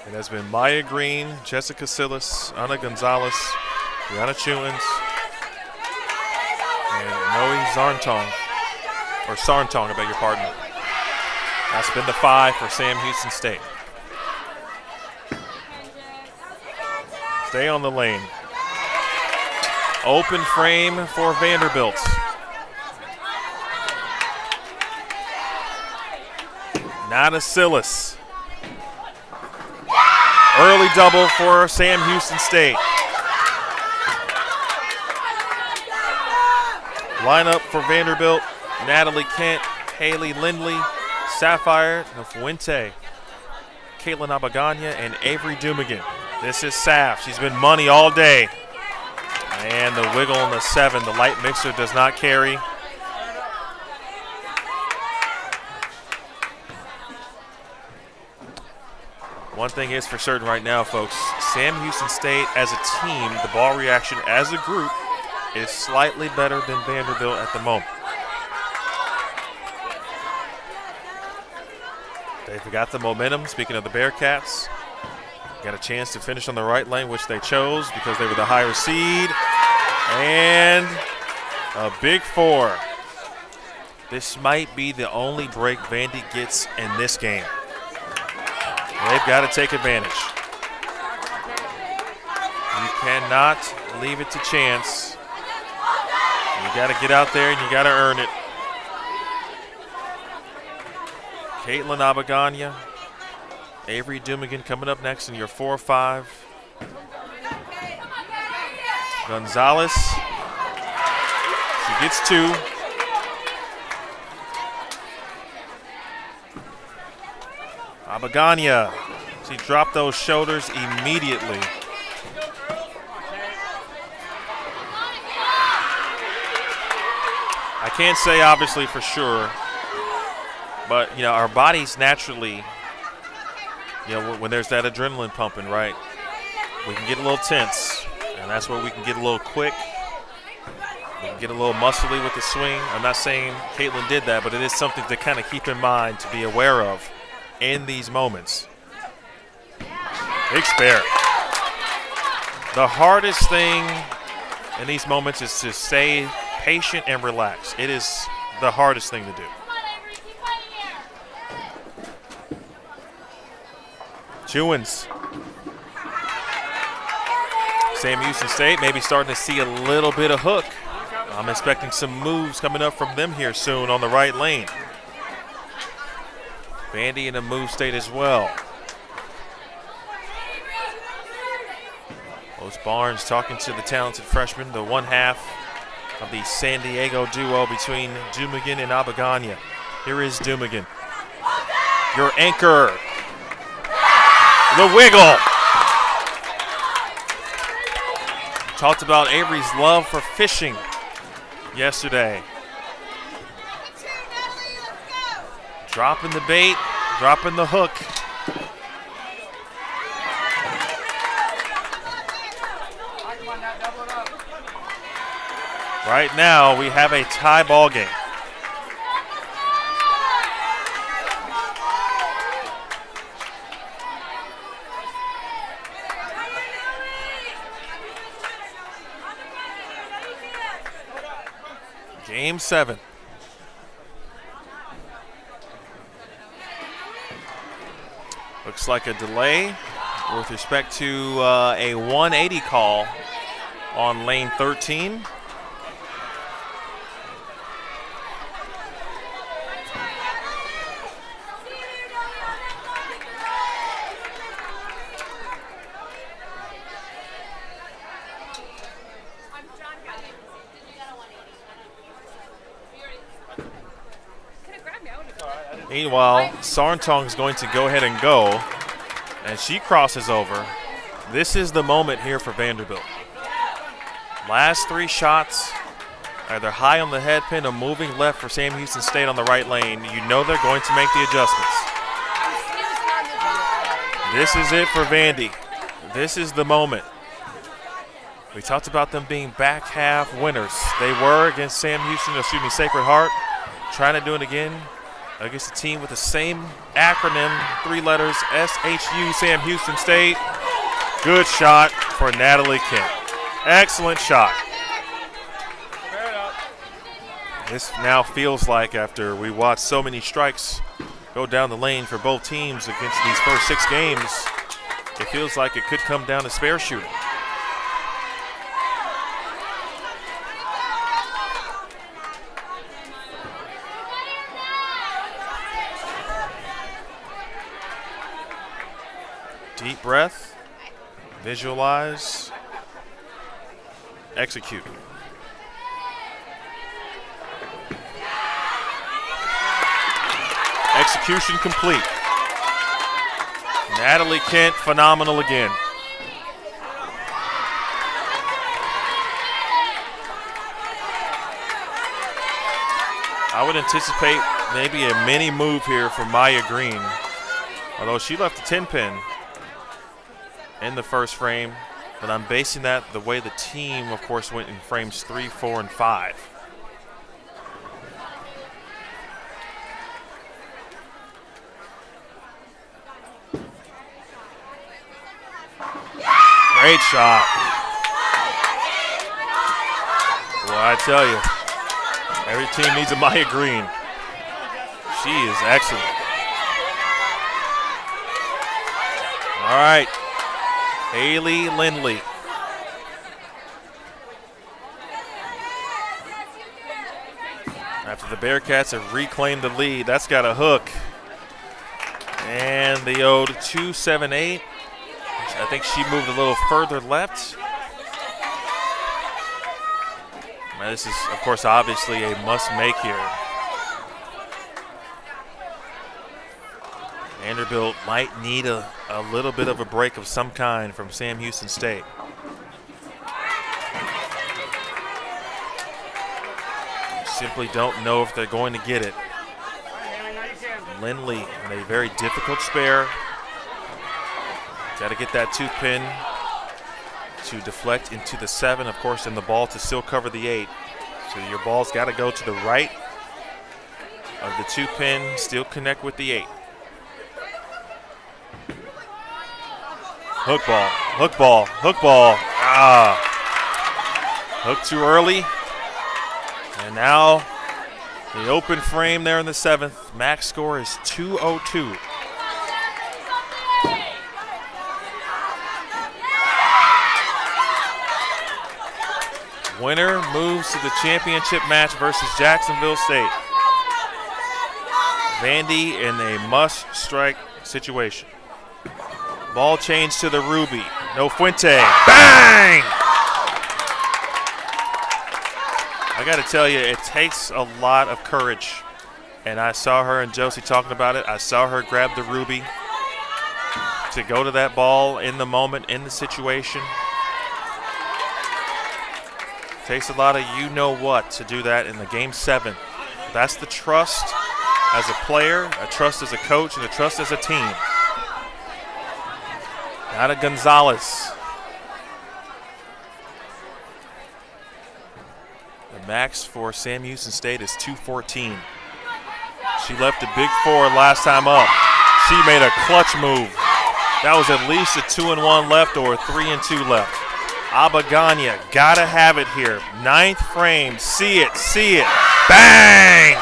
It has been Maya Green, Jessica Silas, Ana Gonzalez, Brianna Chewins, and Noe Sarntong, I beg your pardon. That's been the 5 for Sam Houston State. Stay on the lane. Open frame for Vanderbilt. Nada Silas. Early double for Sam Houston State. Lineup for Vanderbilt, Natalie Kent, Haley Lindley, Sapphire Nafuente, Caitlin Abaganya, and Avery Dumigan. This is Saf. She's been money all day. And the wiggle on the 7. The light mixer does not carry. One thing is for certain right now, folks. Sam Houston State as a team, the ball reaction as a group, is slightly better than Vanderbilt at the moment. They've got the momentum. Speaking of the Bearcats, got a chance to finish on the right lane, which they chose because they were the higher seed. And a big 4. This might be the only break Vandy gets in this game. They've got to take advantage. You cannot leave it to chance. You got to get out there and you got to earn it. Caitlin Abagania, Avery Dumigan coming up next in your 4-5. Gonzalez, she gets 2. Abagania, she dropped those shoulders immediately. I can't say obviously for sure, but you know, our bodies naturally, you know, when there's that adrenaline pumping, right, we can get a little tense, and that's where we can get a little quick. We can get a little muscly with the swing. I'm not saying Caitlin did that, but it is something to kind of keep in mind, to be aware of in these moments. Big spare. The hardest thing in these moments is to stay patient and relax. It is the hardest thing to do. Chewins. Sam Houston State maybe starting to see a little bit of hook. I'm expecting some moves coming up from them here soon on the right lane. Vandy in a move state as well. Coach Barnes talking to the talented freshman, the one half of the San Diego duo between Dumigan and Abagania. Here is Dumigan. Your anchor. The wiggle. Talked about Avery's love for fishing yesterday. Dropping the bait, dropping the hook. Right now, we have a tie ball game. Game 7. Looks like a delay with respect to a 180 call on lane 13. Meanwhile, Sarntong is going to go ahead and go, and she crosses over. This is the moment here for Vanderbilt. Last 3 shots, either high on the head pin or moving left for Sam Houston State on the right lane. You know they're going to make the adjustments. This is it for Vandy. This is the moment. We talked about them being back half winners. They were against Sacred Heart. Trying to do it again against a team with the same acronym, 3 letters, SHU, Sam Houston State. Good shot for Natalie Kent. Excellent shot. This now feels like, after we watched so many strikes go down the lane for both teams against these first 6 games, it feels like it could come down to spare shooting. Deep breath, visualize, execute. Execution complete. Natalie Kent, phenomenal again. I would anticipate maybe a mini move here for Maya Green, although she left the 10 pin in the first frame. but I'm basing that the way the team, of course, went in frames 3, 4, and 5. Great shot. Well, I tell you, every team needs a Maya Green. She is excellent. All right, Haley Lindley. After the Bearcats have reclaimed the lead, that's got a hook. And the ode 2-7-8. I think she moved a little further left. Now this is, of course, obviously a must-make here. Vanderbilt might need a little bit of a break of some kind from Sam Houston State. Simply don't know if they're going to get it. Lindley in a very difficult spare. Got to get that tooth pin to deflect into the 7, of course, and the ball to still cover the 8. So your ball's got to go to the right of the tooth pin, still connect with the 8. Hook ball, hook ball, hook ball. Ah. Hook too early. And now the open frame there in the 7th. Max score is 202. Winner moves to the championship match versus Jacksonville State. Vandy in a must-strike situation. Ball change to the Ruby. No Fuente. Bang! I got to tell you, it takes a lot of courage. And I saw her and Josie talking about it. I saw her grab the Ruby to go to that ball in the moment, in the situation. Takes a lot of you-know-what to do that in the Game 7. That's the trust as a player, a trust as a coach, and a trust as a team. Nada Gonzalez. The max for Sam Houston State is 214. She left the big 4 last time up. She made a clutch move. That was at least a 2-1 left or a 3-2 left. Abaganya, gotta have it here. 9th frame, see it, see it. Bang!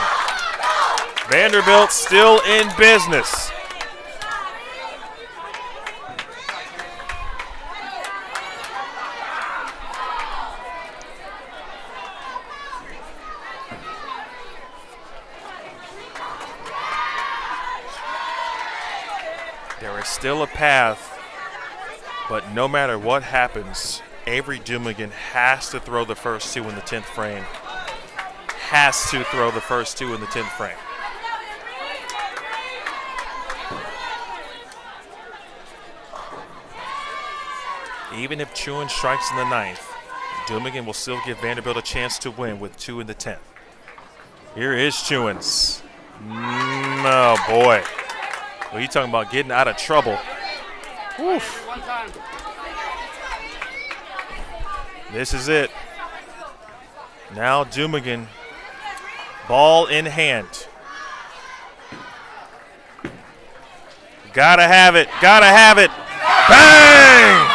Vanderbilt still in business. There is still a path, but no matter what happens, Avery Dumigan has to throw the first 2 in the 10th frame. Has to throw the first 2 in the 10th frame. Even if Chewin strikes in the 9th, Dumigan will still give Vanderbilt a chance to win with 2 in the 10th. Here is Chewins. Oh, boy. Well, you talking about getting out of trouble. Oof. This is it. Now Dumigan, ball in hand. Gotta have it, gotta have it. Bang!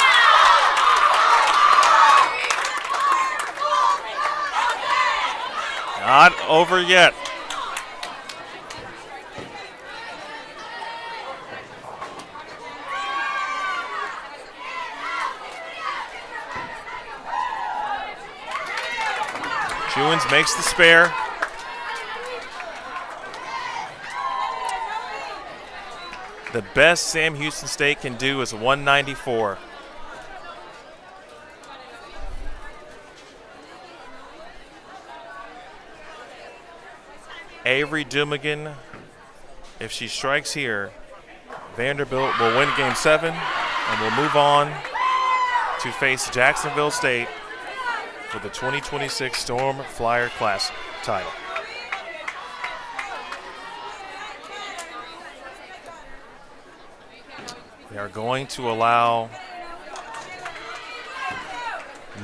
Not over yet. Chewins makes the spare. The best Sam Houston State can do is 194. Avery Dumigan, if she strikes here, Vanderbilt will win Game 7 and will move on to face Jacksonville State for the 2026 Storm Flyer Classic title. They are going to allow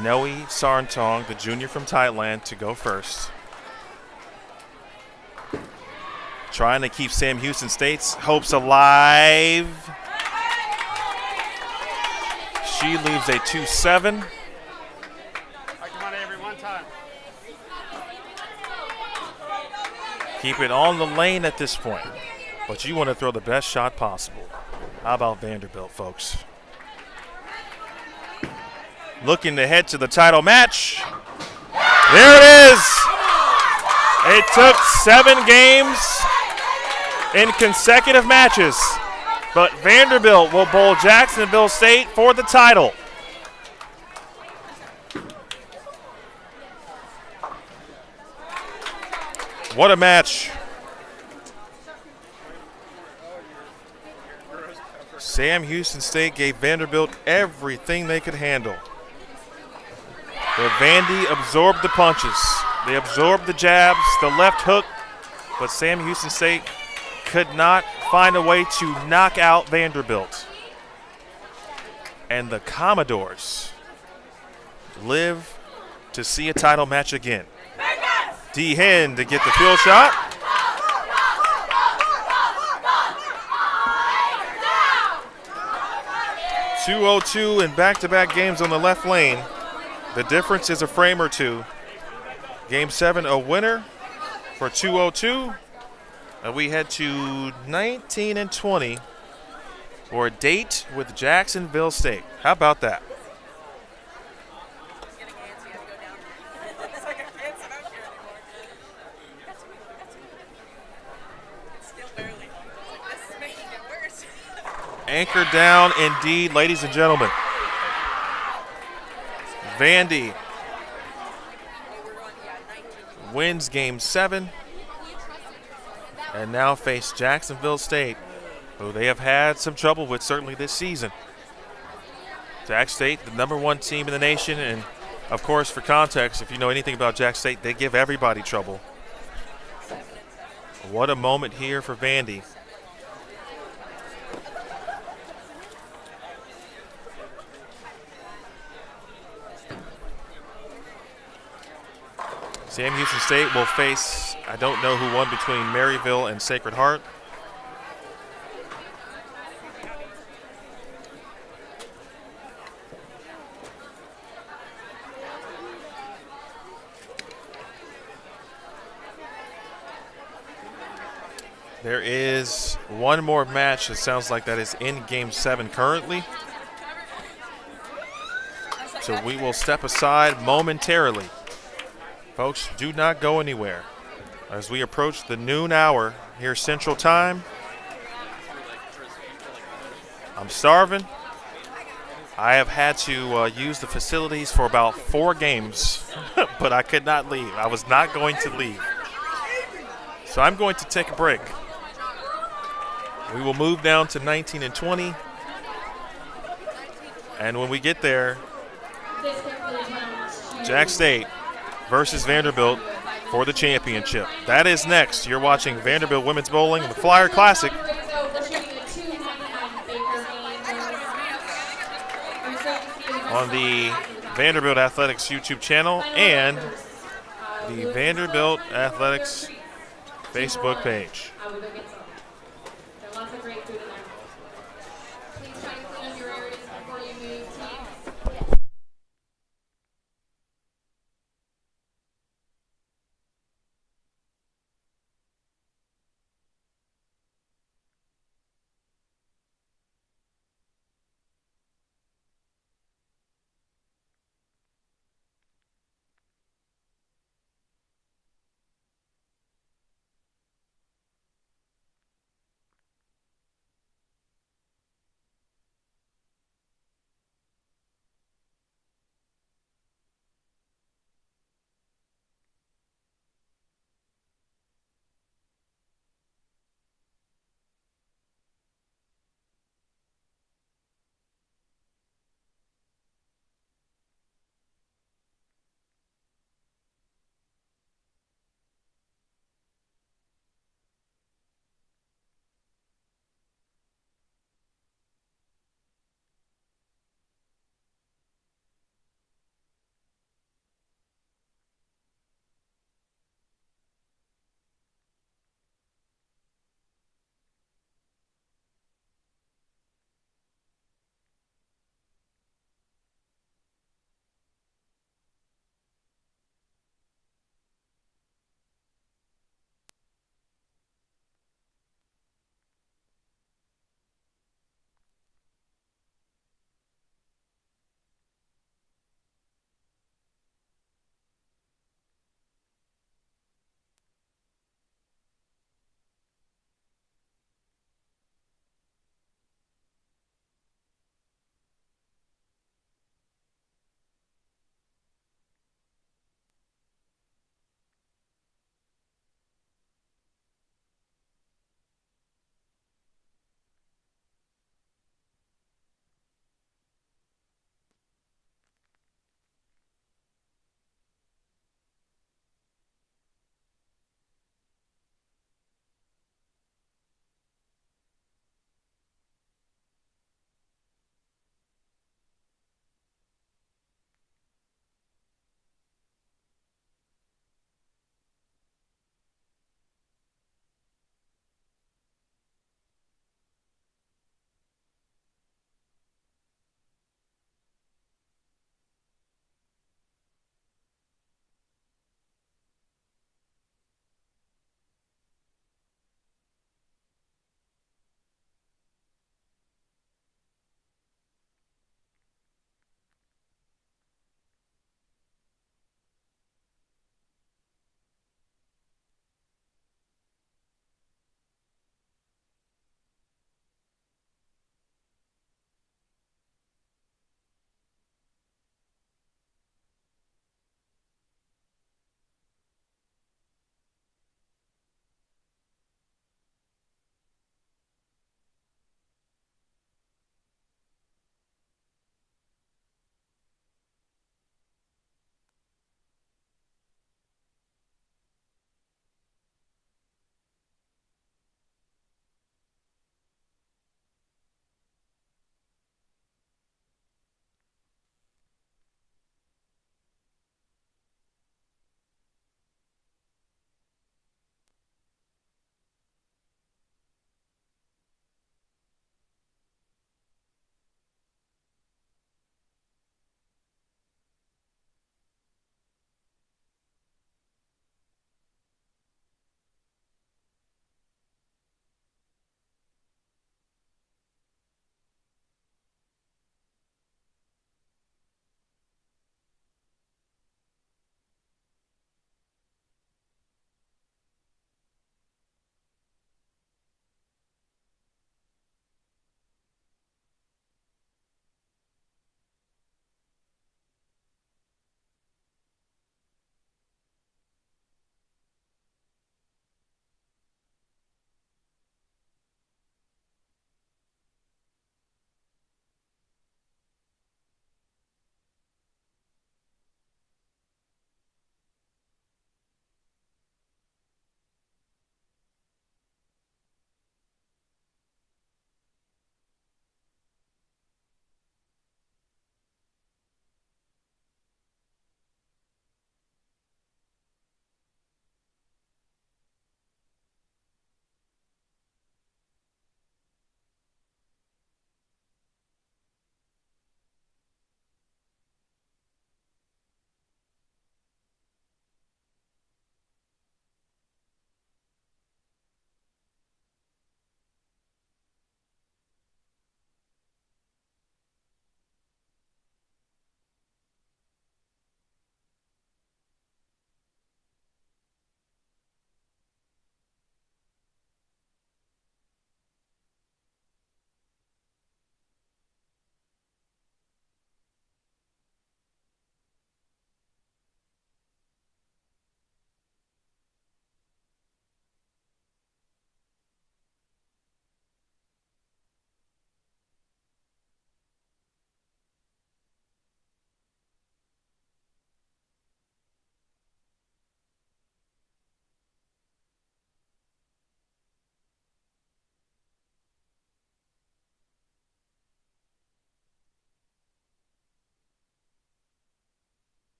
Noe Sarntong, the junior from Thailand, to go first. Trying to keep Sam Houston State's hopes alive. She leaves a 2-7. Keep it on the lane at this point, but you want to throw the best shot possible. How about Vanderbilt, folks? Looking to head to the title match. There it is. It took 7 games in consecutive matches, but Vanderbilt will bowl Jacksonville State for the title. What a match. Sam Houston State gave Vanderbilt everything they could handle. But Vandy absorbed the punches. They absorbed the jabs, the left hook, but Sam Houston State could not find a way to knock out Vanderbilt. And the Commodores live to see a title match again. D. Hen to get the field shot. .202 in back-to-back games on the left lane. The difference is a frame or two. Game 7, a winner for .202. And we head to 19 and 20 for a date with Jacksonville State. How about that? Anchor down indeed, ladies and gentlemen. Vandy wins game 7 and now face Jacksonville State, who they have had some trouble with certainly this season. Jack State, the #1 team in the nation, and of course, for context, if you know anything about Jack State, they give everybody trouble. What a moment here for Vandy. Sam Houston State will face, I don't know who won between Maryville and Sacred Heart. There is one more match that sounds like that is in game 7 currently. So we will step aside momentarily. Folks, do not go anywhere as we approach the noon hour here Central Time. I'm starving. I have had to use the facilities for about 4 games, but I could not leave. I was not going to leave. So I'm going to take a break. We will move down to 19 and 20. And when we get there, Jack State versus Vanderbilt for the championship. That is next. You're watching Vanderbilt Women's Bowling, the Flyer Classic. On the Vanderbilt Athletics YouTube channel and the Vanderbilt Athletics Facebook page.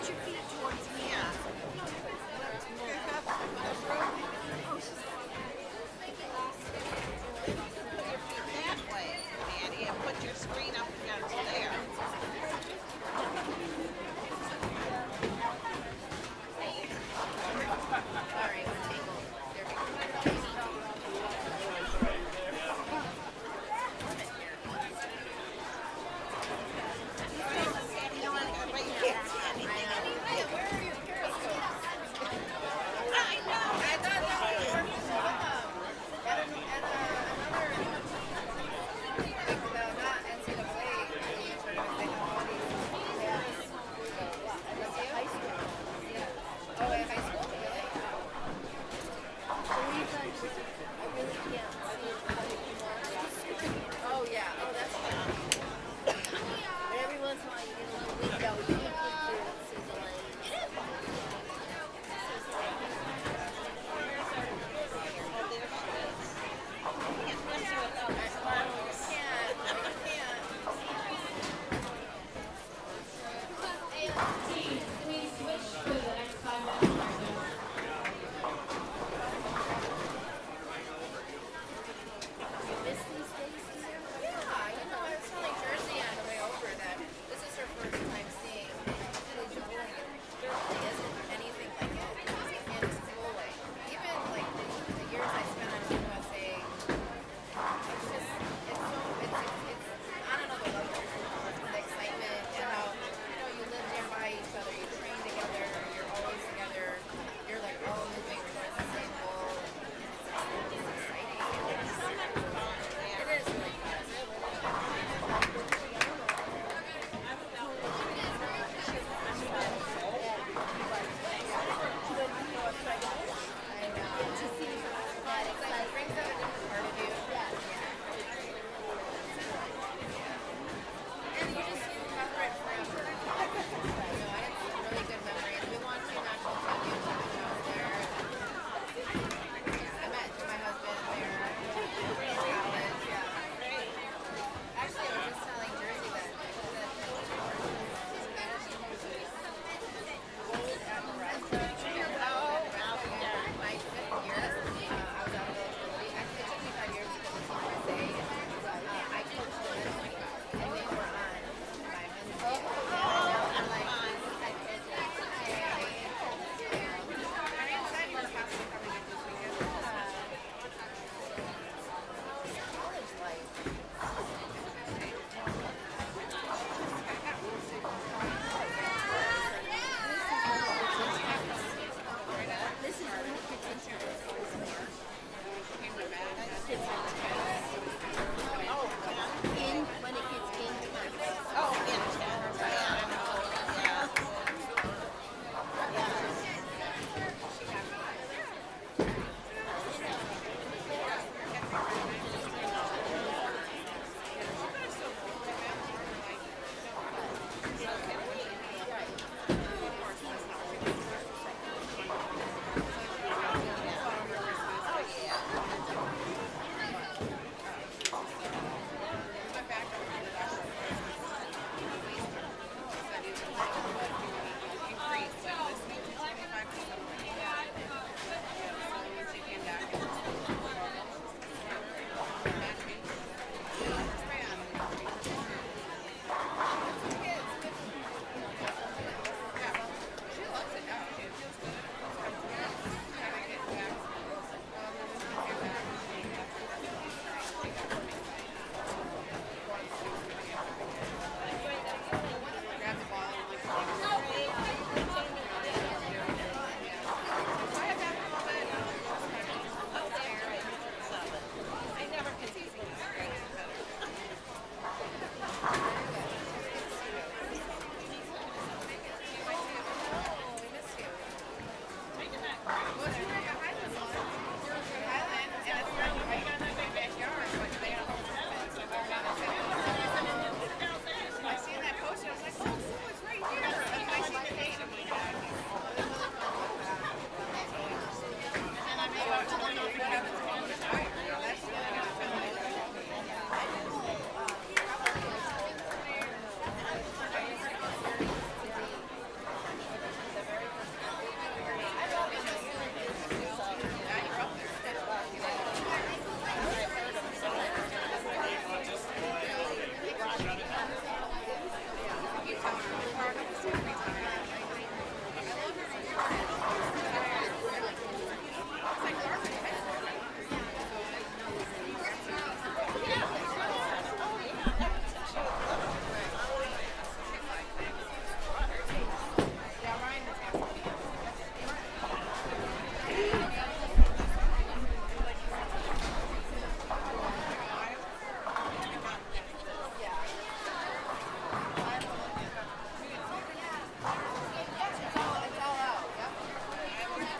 your feet towards me. Yeah. That way, Maddie, and put your screen up against there. But you can't see anything. Where are your periscopes?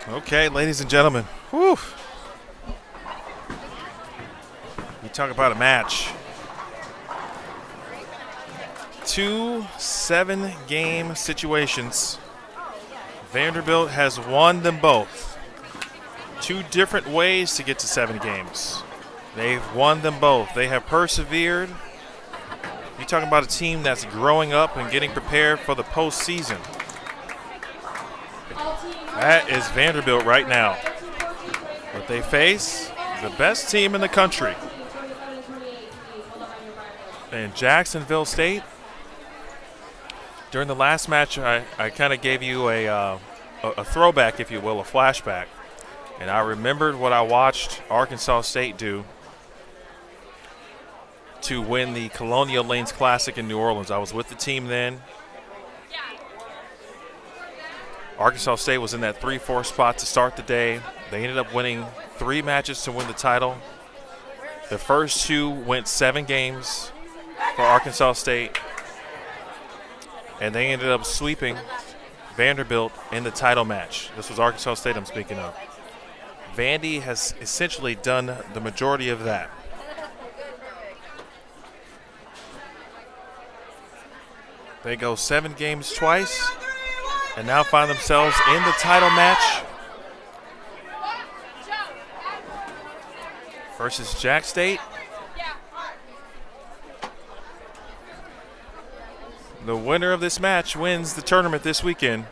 Okay, ladies and gentlemen. Whew. You talk about a match. 2 7-game situations. Vanderbilt has won them both. 2 different ways to get to 7 games. They've won them both. They have persevered. You're talking about a team that's growing up and getting prepared for the postseason. That is Vanderbilt right now. What they face, the best team in the country. And Jacksonville State, during the last match, I kind of gave you a throwback, if you will, a flashback. And I remembered what I watched Arkansas State do to win the Colonial Lanes Classic in New Orleans. I was with the team then. Arkansas State was in that 3-4 spot to start the day. They ended up winning 3 matches to win the title. The first 2 went 7 games for Arkansas State. And they ended up sweeping Vanderbilt in the title match. This was Arkansas State I'm speaking of. Vandy has essentially done the majority of that. They go 7 games twice and now find themselves in the title match versus Jack State. The winner of this match wins the tournament this weekend,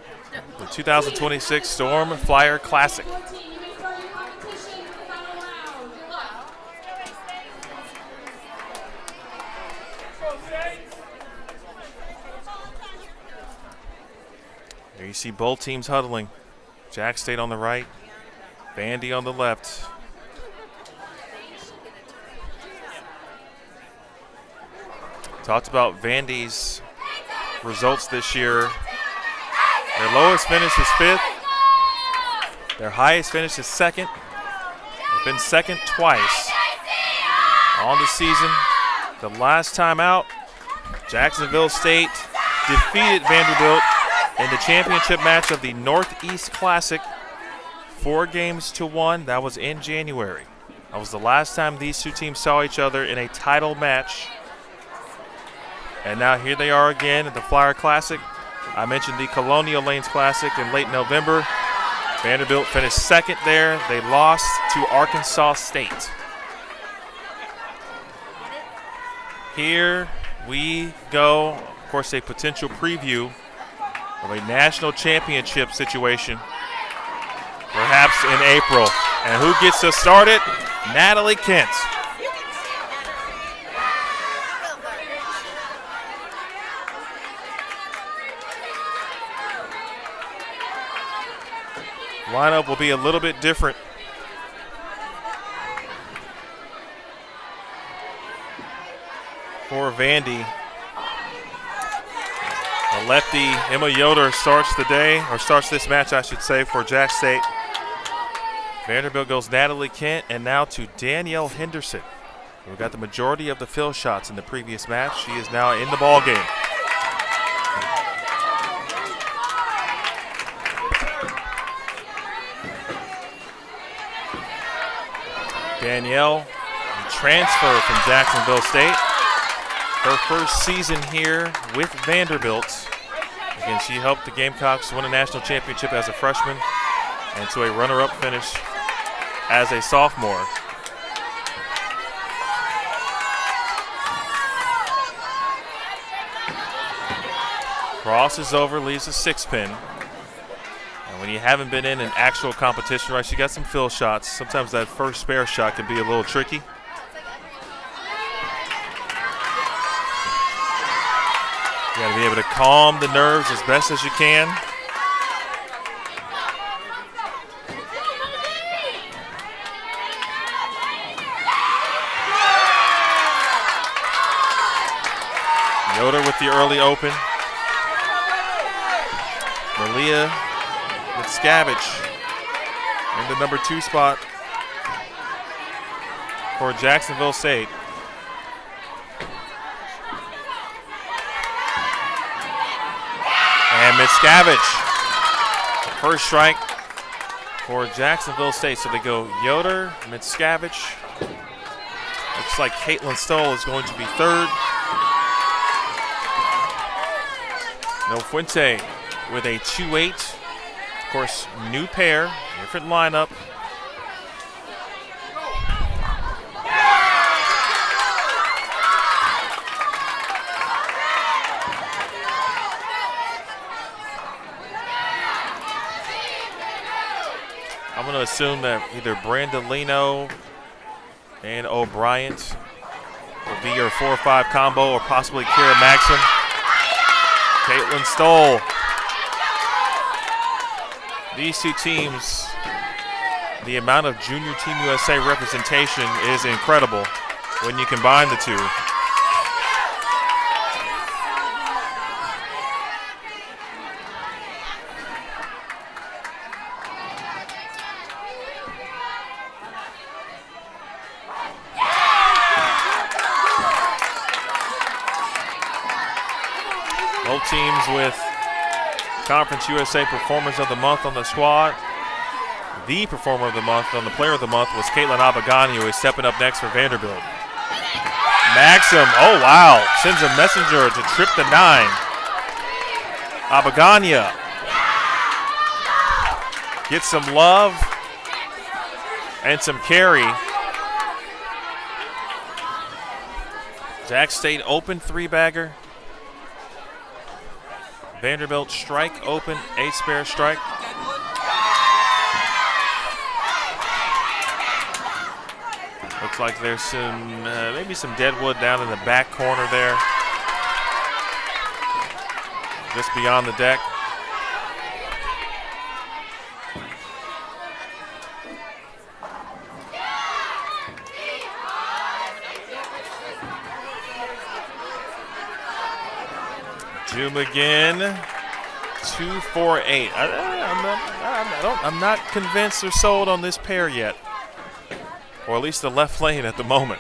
the 2026 Storm Flyer Classic. There you see both teams huddling. Jack State on the right, Vandy on the left. Talked about Vandy's results this year. Their lowest finish is 5th. Their highest finish is 2nd. They've been 2nd twice on the season. The last time out, Jacksonville State defeated Vanderbilt in the championship match of the Northeast Classic, 4-1. That was in January. That was the last time these 2 teams saw each other in a title match. And now here they are again at the Flyer Classic. I mentioned the Colonial Lanes Classic in late November. Vanderbilt finished 2nd there. They lost to Arkansas State. Here we go. Of course, a potential preview of a national championship situation, perhaps in April. And who gets us started? Natalie Kent. Lineup will be a little bit different. For Vandy, the lefty Emma Yoder starts the day, or starts this match, I should say, for Jack State. Vanderbilt goes Natalie Kent and now to Danielle Henderson, who got the majority of the fill shots in the previous match. She is now in the ball game. Danielle, transfer from Jacksonville State. Her first season here with Vanderbilt. Again, she helped the Gamecocks win a national championship as a freshman and to a runner-up finish as a sophomore. Crosses over, leaves a 6-pin. And when you haven't been in an actual competition, right, she got some fill shots. Sometimes that first spare shot can be a little tricky. You got to be able to calm the nerves as best as you can. Yoder with the early open. Malia with Scavage in the number 2 spot for Jacksonville State. And Miscavige, the first strike for Jacksonville State. So they go Yoder, Mickiewicz. Looks like Caitlin Stoll is going to be third. No Fuente with a 2-8. Of course, new pair, different lineup. I'm going to assume that either Brandolino and O'Brien will be your 4-5 combo, or possibly Kira Maxim. Caitlin Stoll. These two teams, the amount of Junior Team USA representation is incredible when you combine the two. Both teams with Conference USA Performers of the Month on the squad. The Performer of the Month on the Player of the Month was Caitlin Abagani, who is stepping up next for Vanderbilt. Maxim, oh wow, sends a messenger to trip the 9. Abagania gets some love and some carry. Jack State open 3-bagger. Vanderbilt strike open, 8-spare strike. Looks like there's some, maybe some deadwood down in the back corner there. Just beyond the deck. Zoom again, 2-4-8. I'm not convinced or sold on this pair yet, or at least the left lane at the moment.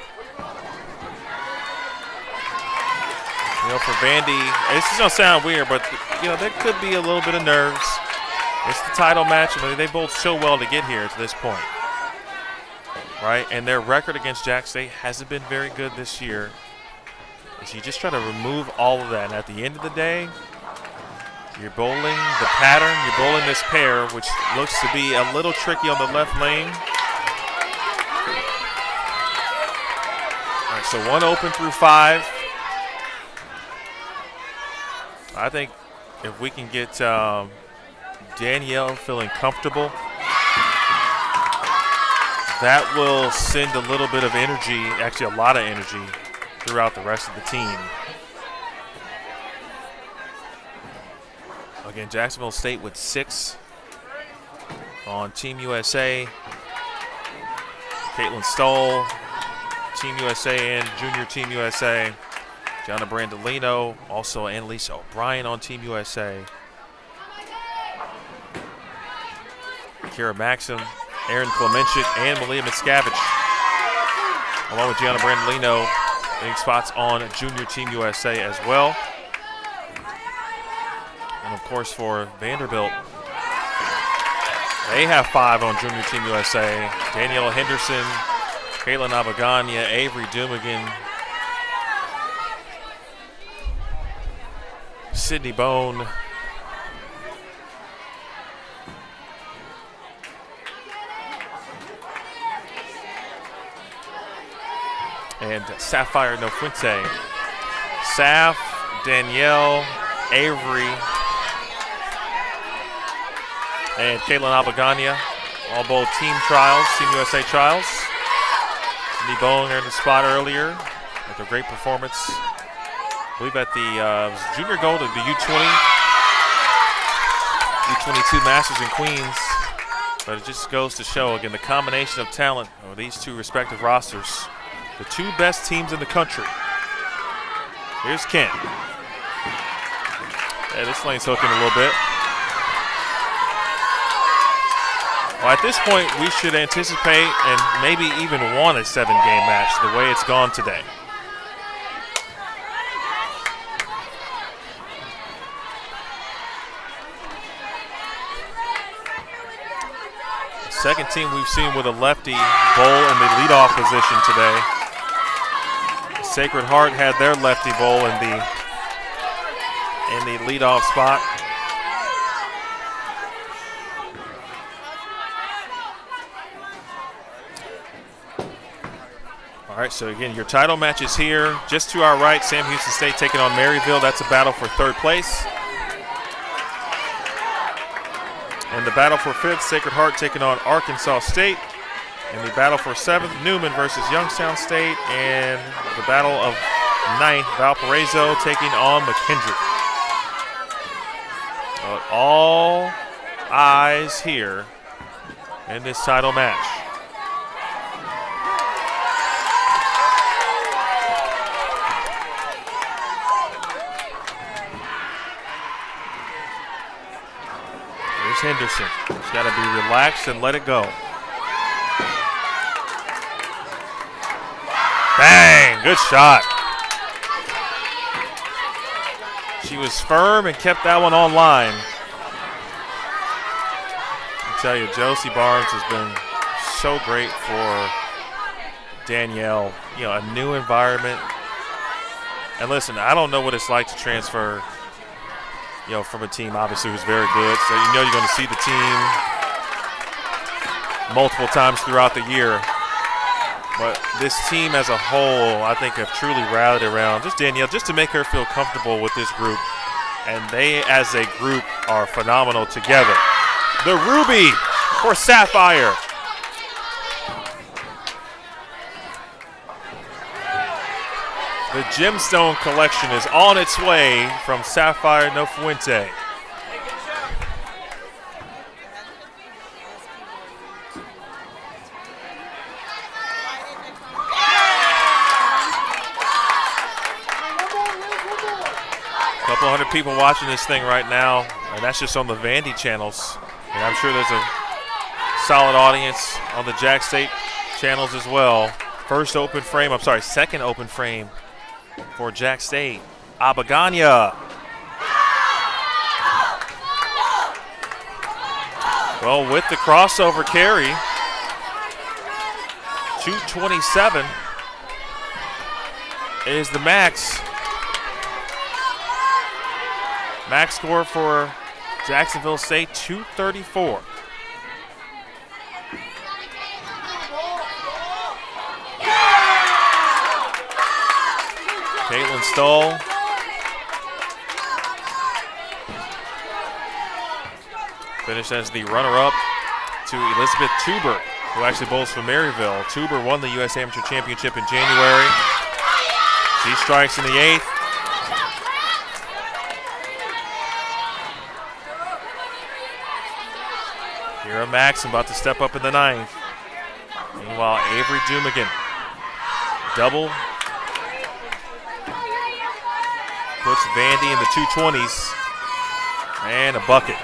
You know, for Vandy, this is gonna sound weird, but you know there could be a little bit of nerves. It's the title match. I mean, they both so well to get here to this point, right? And their record against Jack State hasn't been very good this year. So you just try to remove all of that, and at the end of the day, you're bowling the pattern, you're bowling this pair, which looks to be a little tricky on the left lane. All right, so 1 open through 5. I think if we can get Danielle feeling comfortable, that will send a little bit of energy, actually a lot of energy, throughout the rest of the team. Again, Jacksonville State with 6 on Team USA. Caitlin Stoll, Team USA and Junior Team USA. Gianna Brandolino, also Annalise O'Brien on Team USA. Kira Maxim, Erin Klemenchik, and Malia Mickiewicz, along with Gianna Brandolino, getting spots on Junior Team USA as well. And of course for Vanderbilt, they have 5 on Junior Team USA. Danielle Henderson, Caitlin Abagania, Avery Dumigan, Sydney Bone, and Sapphire Nofuente. Saf, Danielle, Avery, and Caitlin Abagania, all both team trials, Team USA trials. Sydney Bone earned the spot earlier with a great performance. I believe at the junior gold at the U20, U22 Masters in Queens. But it just goes to show, again, the combination of talent of these two respective rosters. The 2 best teams in the country. Here's Kent. Yeah, this lane's hooking a little bit. Well, at this point, we should anticipate and maybe even want a 7-game match the way it's gone today. Second team we've seen with a lefty bowl in the leadoff position today. Sacred Heart had their lefty bowl in the leadoff spot. All right, so again, your title match is here. Just to our right, Sam Houston State taking on Maryville. That's a battle for third place. And the battle for fifth, Sacred Heart taking on Arkansas State. And the battle for seventh, Newman versus Youngstown State. And the battle of ninth, Valparaiso taking on McKendree. All eyes here in this title match. Here's Henderson. He's got to be relaxed and let it go. Bang! Good shot. She was firm and kept that one on line. I tell you, Josie Barnes has been so great for Danielle. You know, a new environment. And listen, I don't know what it's like to transfer, you know, from a team obviously who's very good. So you know you're going to see the team multiple times throughout the year. But this team as a whole, I think, have truly rallied around just Danielle, just to make her feel comfortable with this group. And they, as a group, are phenomenal together. The Ruby for Sapphire. The Gemstone collection is on its way from Sapphire No Fuente. Couple hundred people watching this thing right now, and that's just on the Vandy channels. And I'm sure there's a solid audience on the Jack State channels as well. Second open frame for Jack State. Abagania. Well, with the crossover carry, 227 is the max. Max score for Jacksonville State, 234. Caitlin Stoll. Finished as the runner-up to Elizabeth Tuber, who actually bowls for Maryville. Tuber won the U.S. Amateur Championship in January. She strikes in the eighth. Kira Maxson about to step up in the ninth. Meanwhile, Avery Dumigan, double. Puts Vandy in the 220s. And a bucket.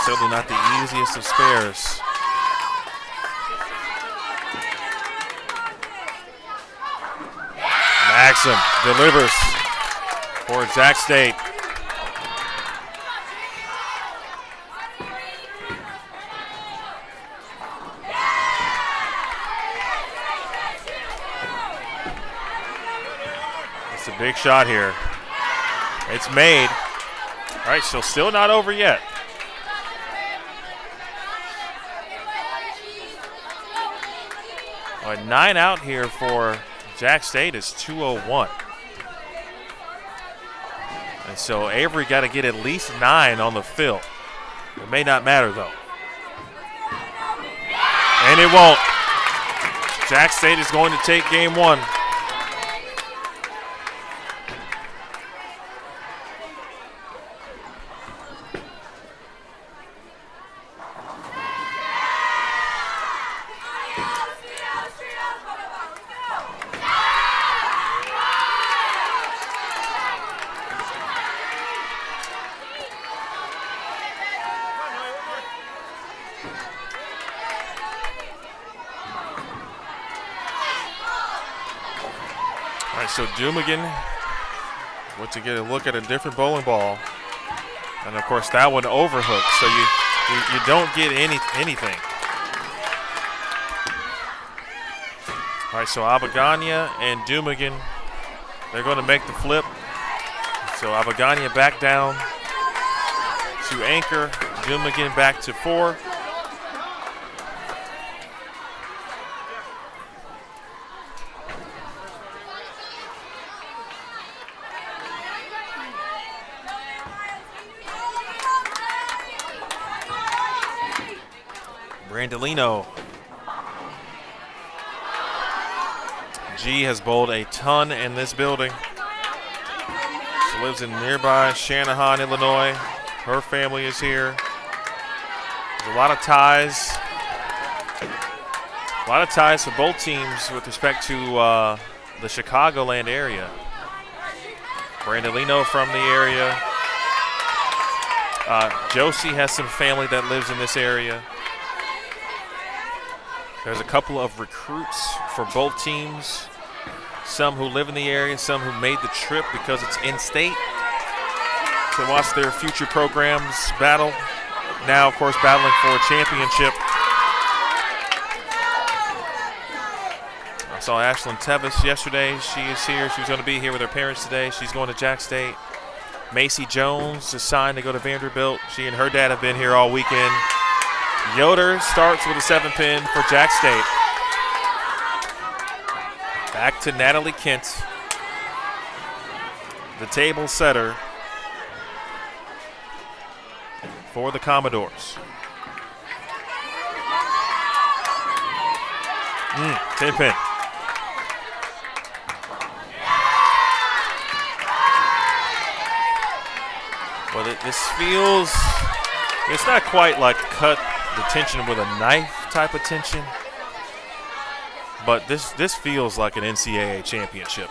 Certainly not the easiest of spares. Maxim delivers for Jack State. It's a big shot here. It's made. All right, so still not over yet. A 9 out here for Jack State is 201. And so Avery got to get at least 9 on the field. It may not matter though. And it won't. Jack State is going to take game 1. All right, so Dumigan went to get a look at a different bowling ball. And, of course, that one overhooked, so you don't get anything. All right, so Abagania and Dumigan, they're going to make the flip. So Abagania back down to anchor. Dumigan back to 4. Brandolino. G has bowled a ton in this building. She lives in nearby Shanahan, Illinois. Her family is here. There's a lot of ties. A lot of ties for both teams with respect to the Chicagoland area. Brandolino from the area. Josie has some family that lives in this area. There's a couple of recruits for both teams. Some who live in the area, some who made the trip because it's in-state to watch their future programs battle. Now, of course, battling for a championship. I saw Ashlyn Tevis yesterday. She is here. She was going to be here with her parents today. She's going to Jack State. Macy Jones is signed to go to Vanderbilt. She and her dad have been here all weekend. Yoder starts with a 7-pin for Jack State. Back to Natalie Kent, the table setter for the Commodores. 10-pin. Well, this feels, it's not quite like cut the tension with a knife type of tension, but this feels like an NCAA championship.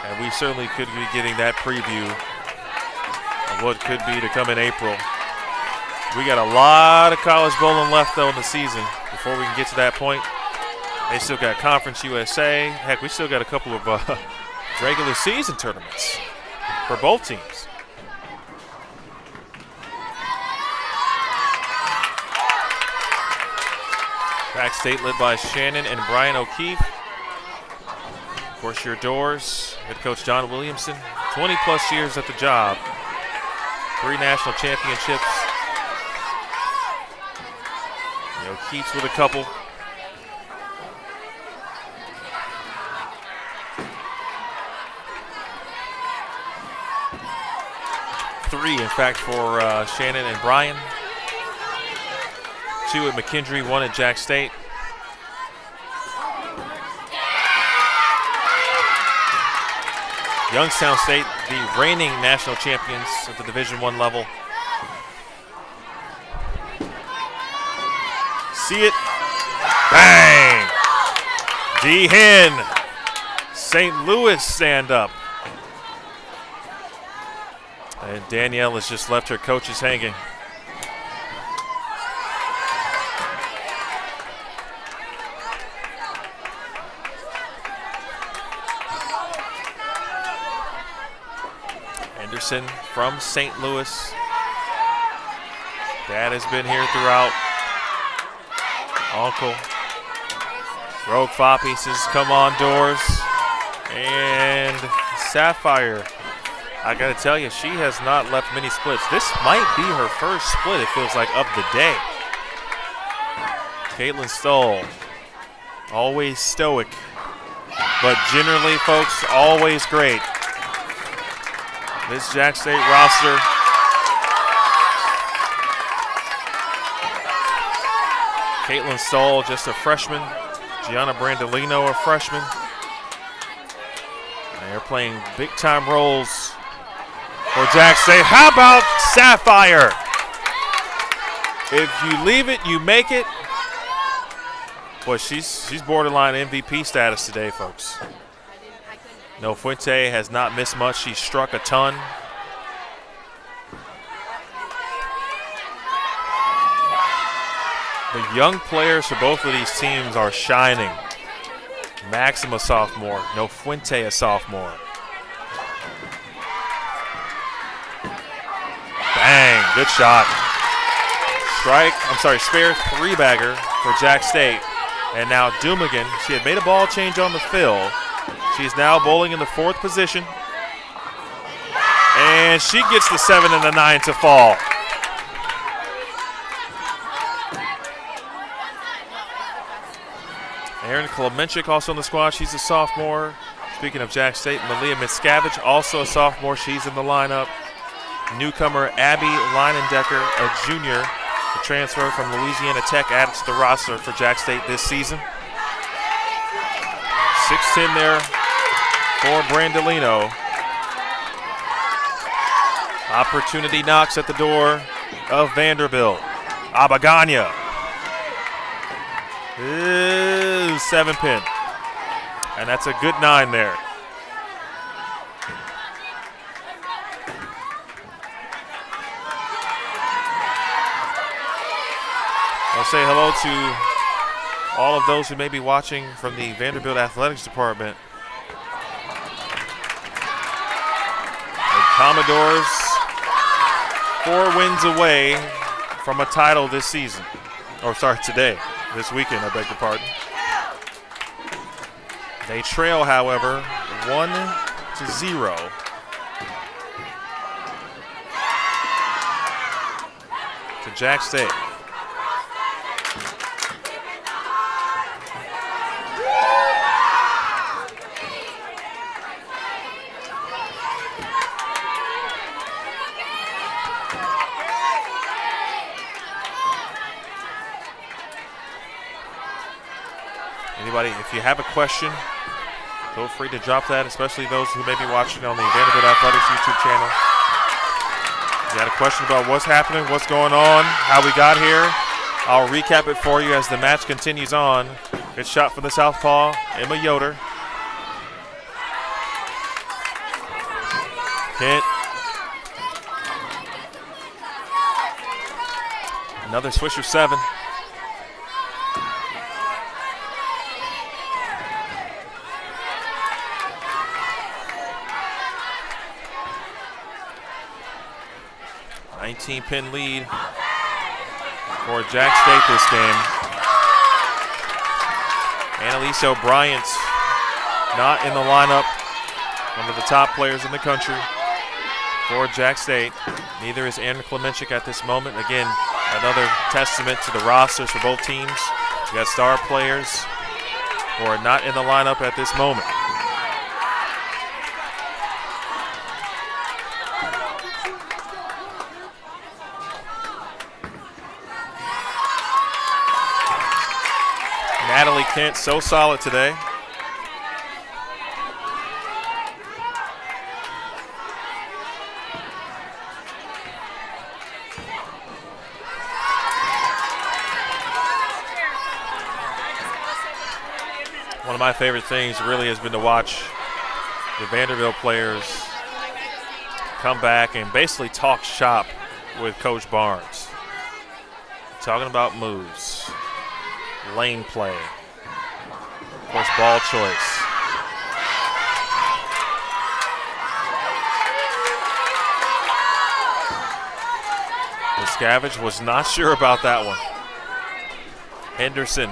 And we certainly could be getting that preview of what could be to come in April. We got a lot of college bowling left, though, in the season before we can get to that point. They still got Conference USA. Heck, we still got a couple of regular season tournaments for both teams. Jack State led by Shannon and Brian O'Keefe. Of course, your doors, head coach John Williamson, 20-plus years at the job. 3 national championships. O'Keefe's with a couple. Three, in fact, for Shannon and Brian. 2 at McKendree, 1 at Jack State. Youngstown State, the reigning national champions at the Division I level. See it. Bang! D-Hen. St. Louis stand up. And Danielle has just left her coaches hanging. Anderson from St. Louis. Dad has been here throughout. Uncle. Rogue Foppy says, come on, doors. And Sapphire. I got to tell you, she has not left many splits. This might be her first split, it feels like, of the day. Caitlin Stoll, always stoic, but generally, folks, always great. This Jack State roster. Caitlin Stoll, just a freshman. Gianna Brandolino, a freshman. And they're playing big-time roles for Jack State. How about Sapphire? If you leave it, you make it. Boy, she's borderline MVP status today, folks. No, Fuente has not missed much. She struck a ton. The young players for both of these teams are shining. Maxima, sophomore. No Fuente, a sophomore. Bang, good shot. Spare three-bagger for Jack State. And now Dumigan, she had made a ball change on the fill. She's now bowling in the 4th position. And she gets the 7 and the 9 to fall. Erin Klemenchik also in the squad. She's a sophomore. Speaking of Jack State, Malia Miscavige, also a sophomore. She's in the lineup. Newcomer Abby Leinendecker, a junior, a transfer from Louisiana Tech, added to the roster for Jack State this season. 6'10" there for Brandolino. Opportunity knocks at the door of Vanderbilt. Abagana. 7-pin. And that's a good 9 there. I'll say hello to all of those who may be watching from the Vanderbilt Athletics Department. The Commodores 4 wins away from a title this season. Today. This weekend, I beg your pardon. They trail, however, 1-0. To Jack State. Anybody, if you have a question, feel free to drop that, especially those who may be watching on the Vanderbilt Athletics YouTube channel. If you had a question about what's happening, what's going on, how we got here, I'll recap it for you as the match continues on. Good shot from the southpaw, Emma Yoder. Hit. Another Swisher 7. Pin lead for Jack State this game. Annalise O'Brien not in the lineup, one of the top players in the country for Jack State. Neither is Erin Klemenchik at this moment. Again, another testament to the rosters for both teams. You got star players who are not in the lineup at this moment. Natalie Kent, so solid today. One of my favorite things really has been to watch the Vanderbilt players come back and basically talk shop with Coach Barnes. Talking about moves. Lane play, of course, ball choice. Miscavige was not sure about that one. Henderson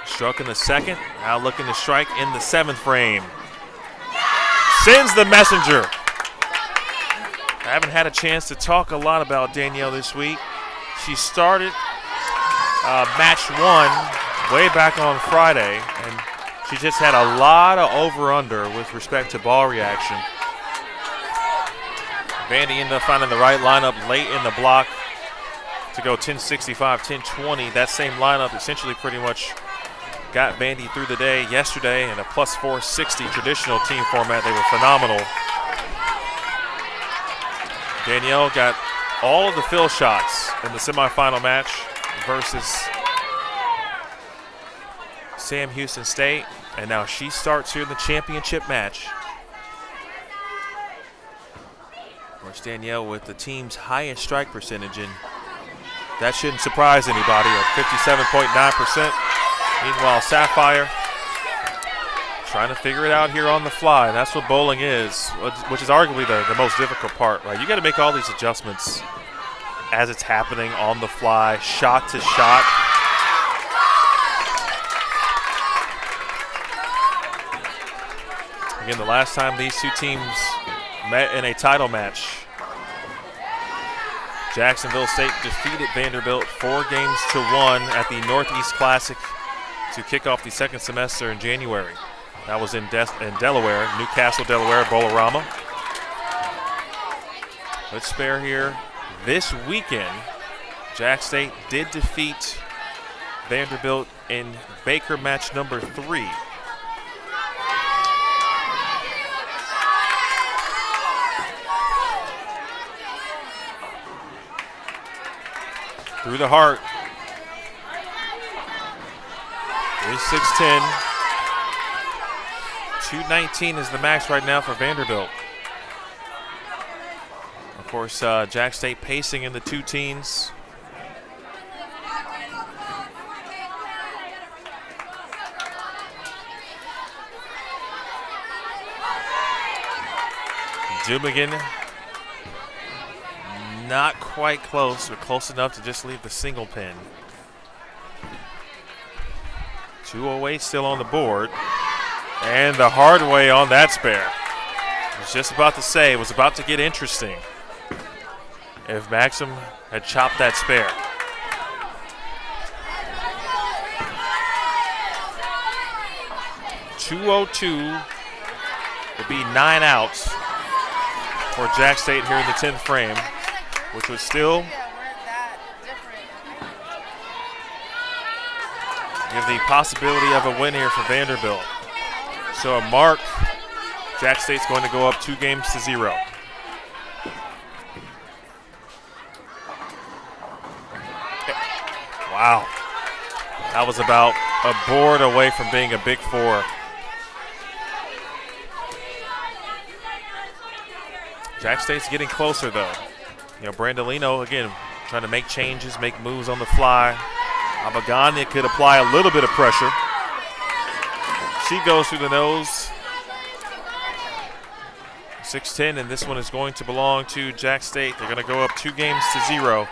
struck in the 2nd, now looking to strike in the 7th frame. Sends the messenger. I haven't had a chance to talk a lot about Danielle this week. She started match 1 way back on Friday, and she just had a lot of over-under with respect to ball reaction. Vandy ended up finding the right lineup late in the block to go 10-65, 10-20. That same lineup essentially pretty much got Vandy through the day yesterday in a plus 460 traditional team format. They were phenomenal. Danielle got all of the fill shots in the semifinal match versus Sam Houston State, and now she starts here in the championship match. Of course, Danielle with the team's highest strike percentage, and that shouldn't surprise anybody at 57.9%. Meanwhile, Sapphire trying to figure it out here on the fly. That's what bowling is, which is arguably the most difficult part, right? You got to make all these adjustments as it's happening on the fly, shot to shot. Again, the last time these two teams met in a title match, Jacksonville State defeated Vanderbilt 4-1 at the Northeast Classic to kick off the second semester in January. That was in Delaware, Newcastle, Delaware, Bolorama. Let's spare here. This weekend, Jack State did defeat Vanderbilt in Baker match number 3. Through the heart. 36-10. 219 is the max right now for Vanderbilt. Of course, Jack State pacing in the 2 teens. Dumigan not quite close, but close enough to just leave the single pin. 208 still on the board. And the hard way on that spare. I was just about to say, it was about to get interesting if Maxim had chopped that spare. .202 would be 9 outs for Jack State here in the 10th frame, which would still give the possibility of a win here for Vanderbilt. So a mark, Jack State's going to go up 2-0. Wow. That was about a board away from being a big 4. Jack State's getting closer, though. You know, Brandolino, again, trying to make changes, make moves on the fly. Abagania could apply a little bit of pressure. She goes through the nose. 6-10, and this one is going to belong to Jack State. They're going to go up 2-0.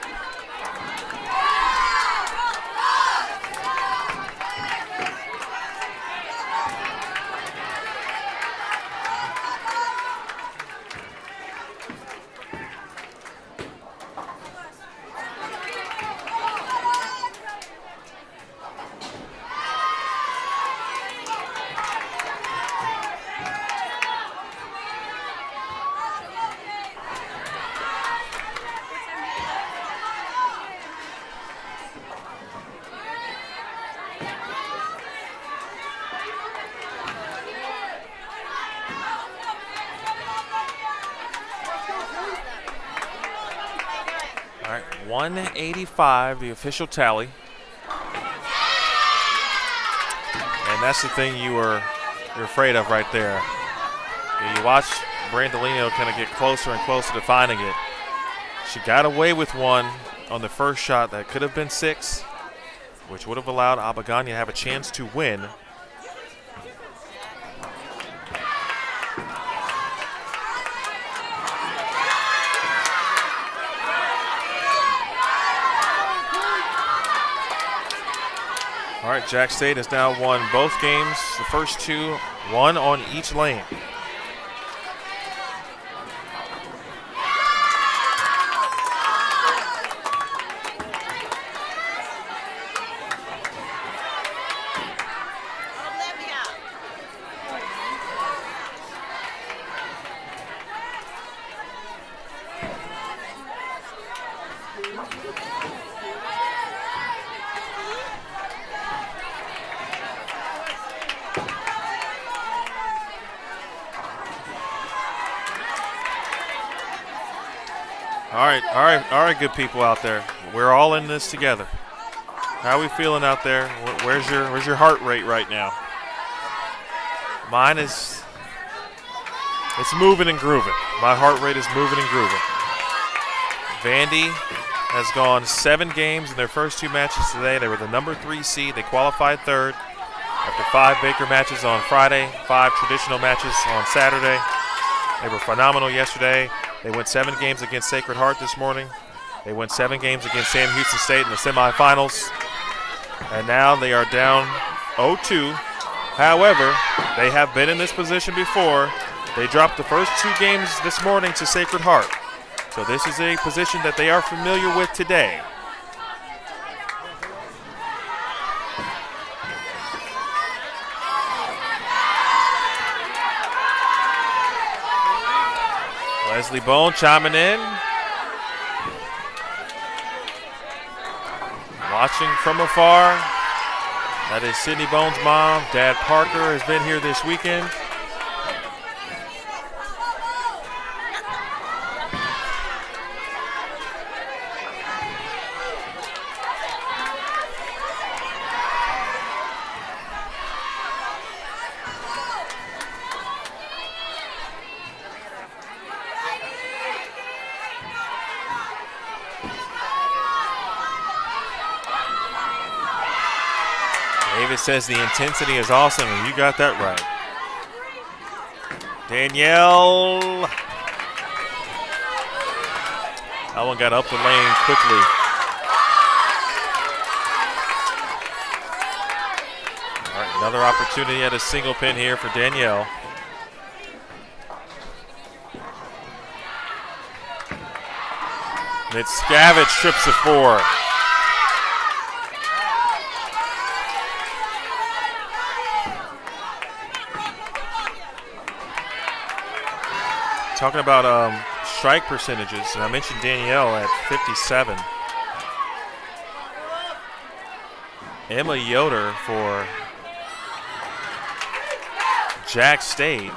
All right, 185, the official tally. And that's the thing you're afraid of right there. You watch Brandolino kind of get closer and closer to finding it. She got away with one on the first shot that could have been 6, which would have allowed Abagania to have a chance to win. All right, Jack State has now won both games, the first 2, 1 on each lane. All right, good people out there. We're all in this together. How are we feeling out there? Where's your heart rate right now? Mine is, it's moving and grooving. My heart rate is moving and grooving. Vandy has gone 7 games in their first 2 matches today. They were the number 3 seed. They qualified 3rd. After 5 Baker matches on Friday, 5 traditional matches on Saturday. They were phenomenal yesterday. They went 7 games against Sacred Heart this morning. They went 7 games against Sam Houston State in the semifinals. And now they are down 0-2. However, they have been in this position before. They dropped the first 2 games this morning to Sacred Heart. So this is a position that they are familiar with today. Leslie Bone chiming in. Watching from afar. That is Sydney Bone's mom. Dad Parker has been here this weekend. David says the intensity is awesome, and you got that right. Danielle. That one got up the lane quickly. All right, another opportunity at a single pin here for Danielle. Mitscavage trips a 4. Talking about strike percentages, and I mentioned Danielle at 57. Emma Yoder for Jack State.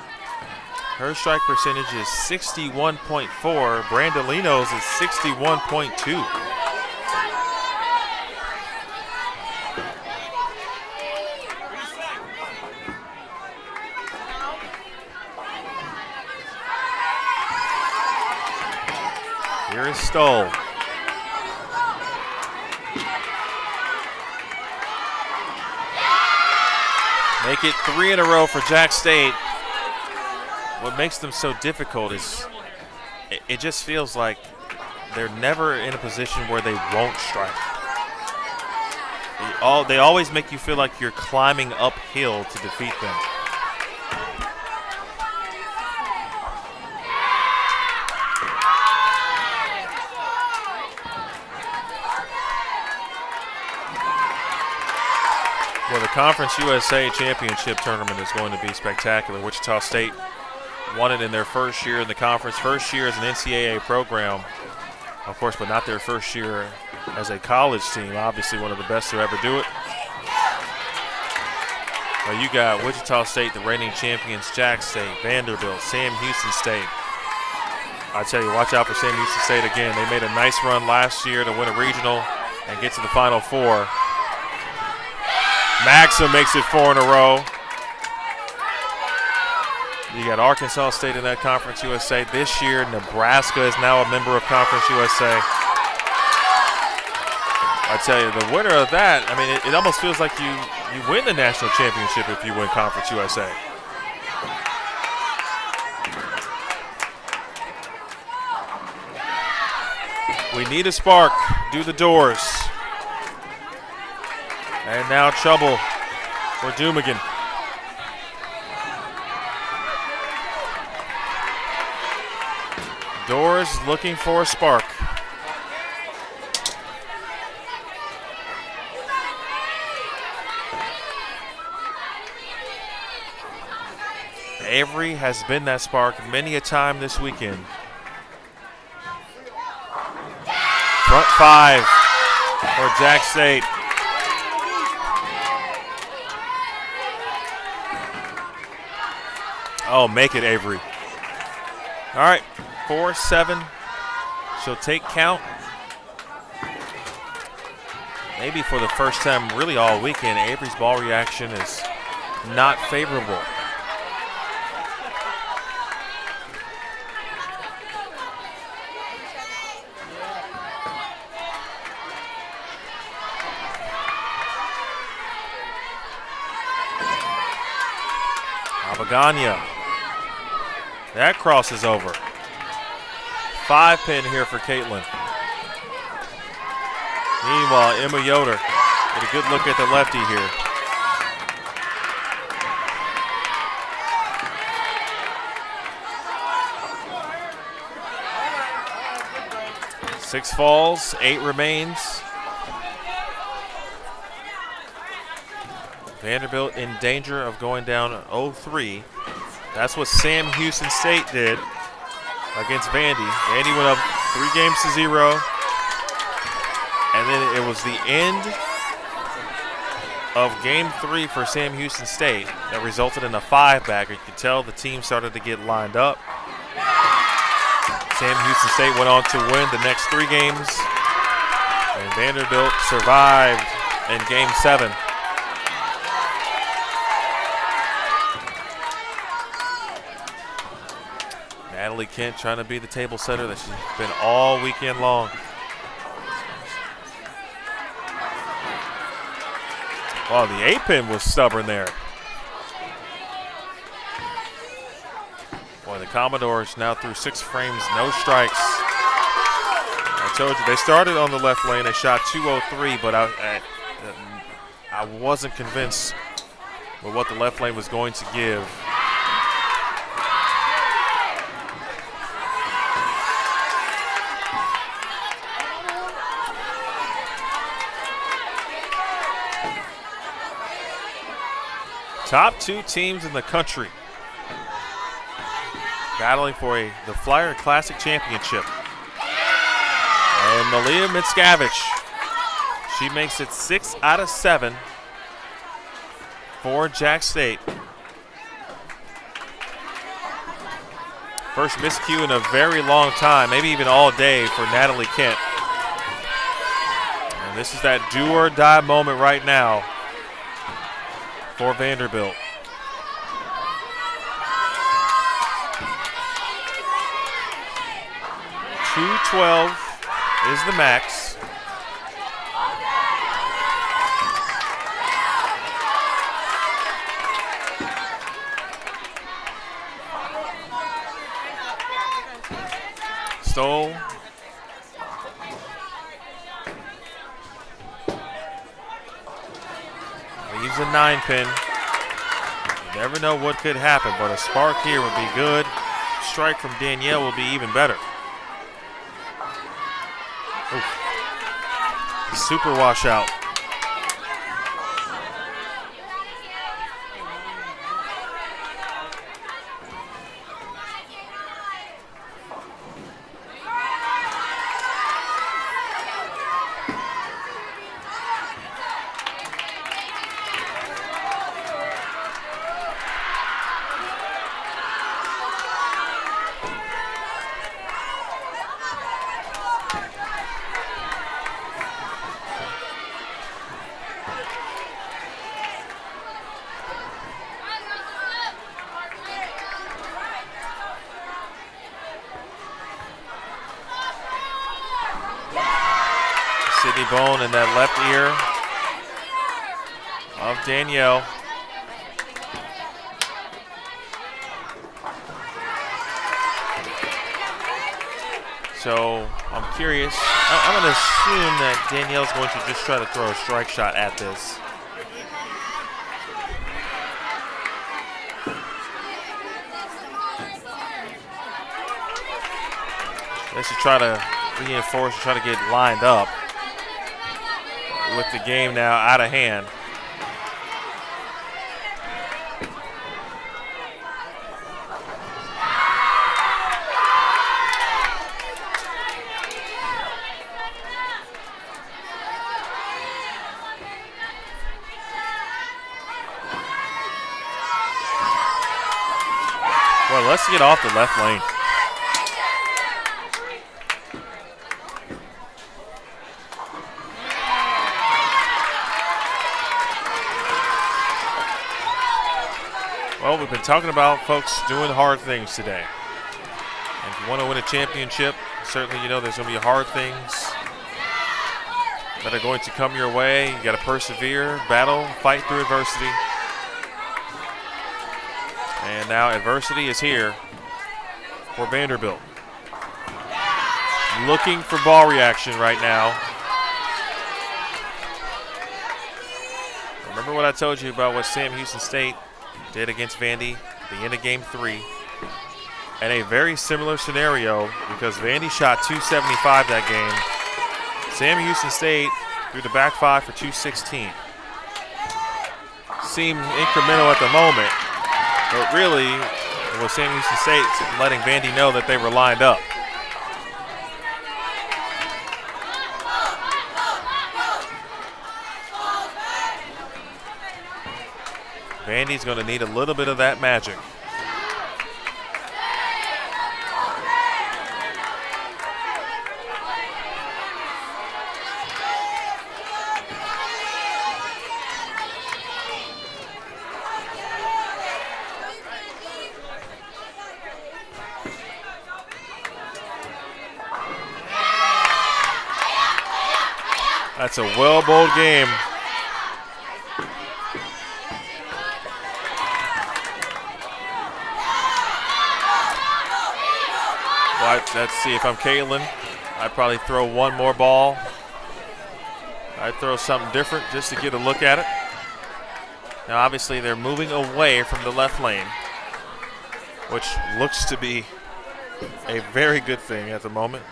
Her strike percentage is 61.4. Brandolino's is 61.2. Here is Stoll. Make it 3 in a row for Jack State. What makes them so difficult is it just feels like they're never in a position where they won't strike. They always make you feel like you're climbing uphill to defeat them. Well, the Conference USA Championship Tournament is going to be spectacular. Wichita State won it in their first year in the conference, first year as an NCAA program, of course, but not their first year as a college team. Obviously one of the best to ever do it. Well, you got Wichita State, the reigning champions, Jack State, Vanderbilt, Sam Houston State. I tell you, watch out for Sam Houston State again. They made a nice run last year to win a regional and get to the Final Four. Maxim makes it 4 in a row. You got Arkansas State in that Conference USA. This year, Nebraska is now a member of Conference USA. I tell you, the winner of that, I mean, it almost feels like you win the national championship if you win Conference USA. We need a spark. Do the doors. And now trouble for Dumigan. Doors looking for a spark. Avery has been that spark many a time this weekend. Front 5 for Jack State. Oh, make it, Avery. All right, 4-7. She'll take count. Maybe for the first time really all weekend, Avery's ball reaction is not favorable. Abagana. That crosses over. 5-pin here for Caitlin. Meanwhile, Emma Yoder get a good look at the lefty here. Six falls, 8 remains. Vanderbilt in danger of going down 0-3. That's what Sam Houston State did against Vandy. Vandy went up 3-0. And then it was the end of game 3 for Sam Houston State that resulted in a 5-bagger. You could tell the team started to get lined up. Sam Houston State went on to win the next 3 games. And Vanderbilt survived in game 7. Natalie Kent trying to be the table setter that she's been all weekend long. Wow, the 8-pin was stubborn there. Boy, the Commodores now through 6 frames, no strikes. I told you, they started on the left lane. They shot 203, but I wasn't convinced with what the left lane was going to give. Top 2 teams in the country battling for the Flyer Classic Championship. And Malia Mickiewicz, she makes it 6 out of 7 for Jack State. First miscue in a very long time, maybe even all day for Natalie Kent. And this is that do or die moment right now for Vanderbilt. 212 is the max. Stoll. Leaves a 9-pin. You never know what could happen, but a spark here would be good. Strike from Danielle will be even better. Oof. Super washout. Bone in that left ear of Danielle. So I'm curious. I'm going to assume that Danielle's going to just try to throw a strike shot at this. Let's just try to reinforce, try to get lined up. With the game now out of hand. Well, let's get off the left lane. Well, we've been talking about folks doing hard things today. And if you want to win a championship, certainly you know there's going to be hard things that are going to come your way. You got to persevere, battle, fight through adversity. And now adversity is here for Vanderbilt. Looking for ball reaction right now. Remember what I told you about what Sam Houston State did against Vandy at the end of game 3. And a very similar scenario because Vandy shot 275 that game. Sam Houston State threw the back 5 for 216. Seemed incremental at the moment, but really it was Sam Houston State letting Vandy know that they were lined up. Vandy's going to need a little bit of that magic. That's a well-bowled game. Well, let's see, if I'm Caitlin, I'd probably throw one more ball. I'd throw something different just to get a look at it. Now, obviously, they're moving away from the left lane, which looks to be a very good thing at the moment.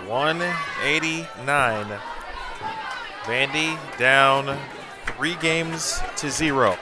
.189. Vandy down 3-0.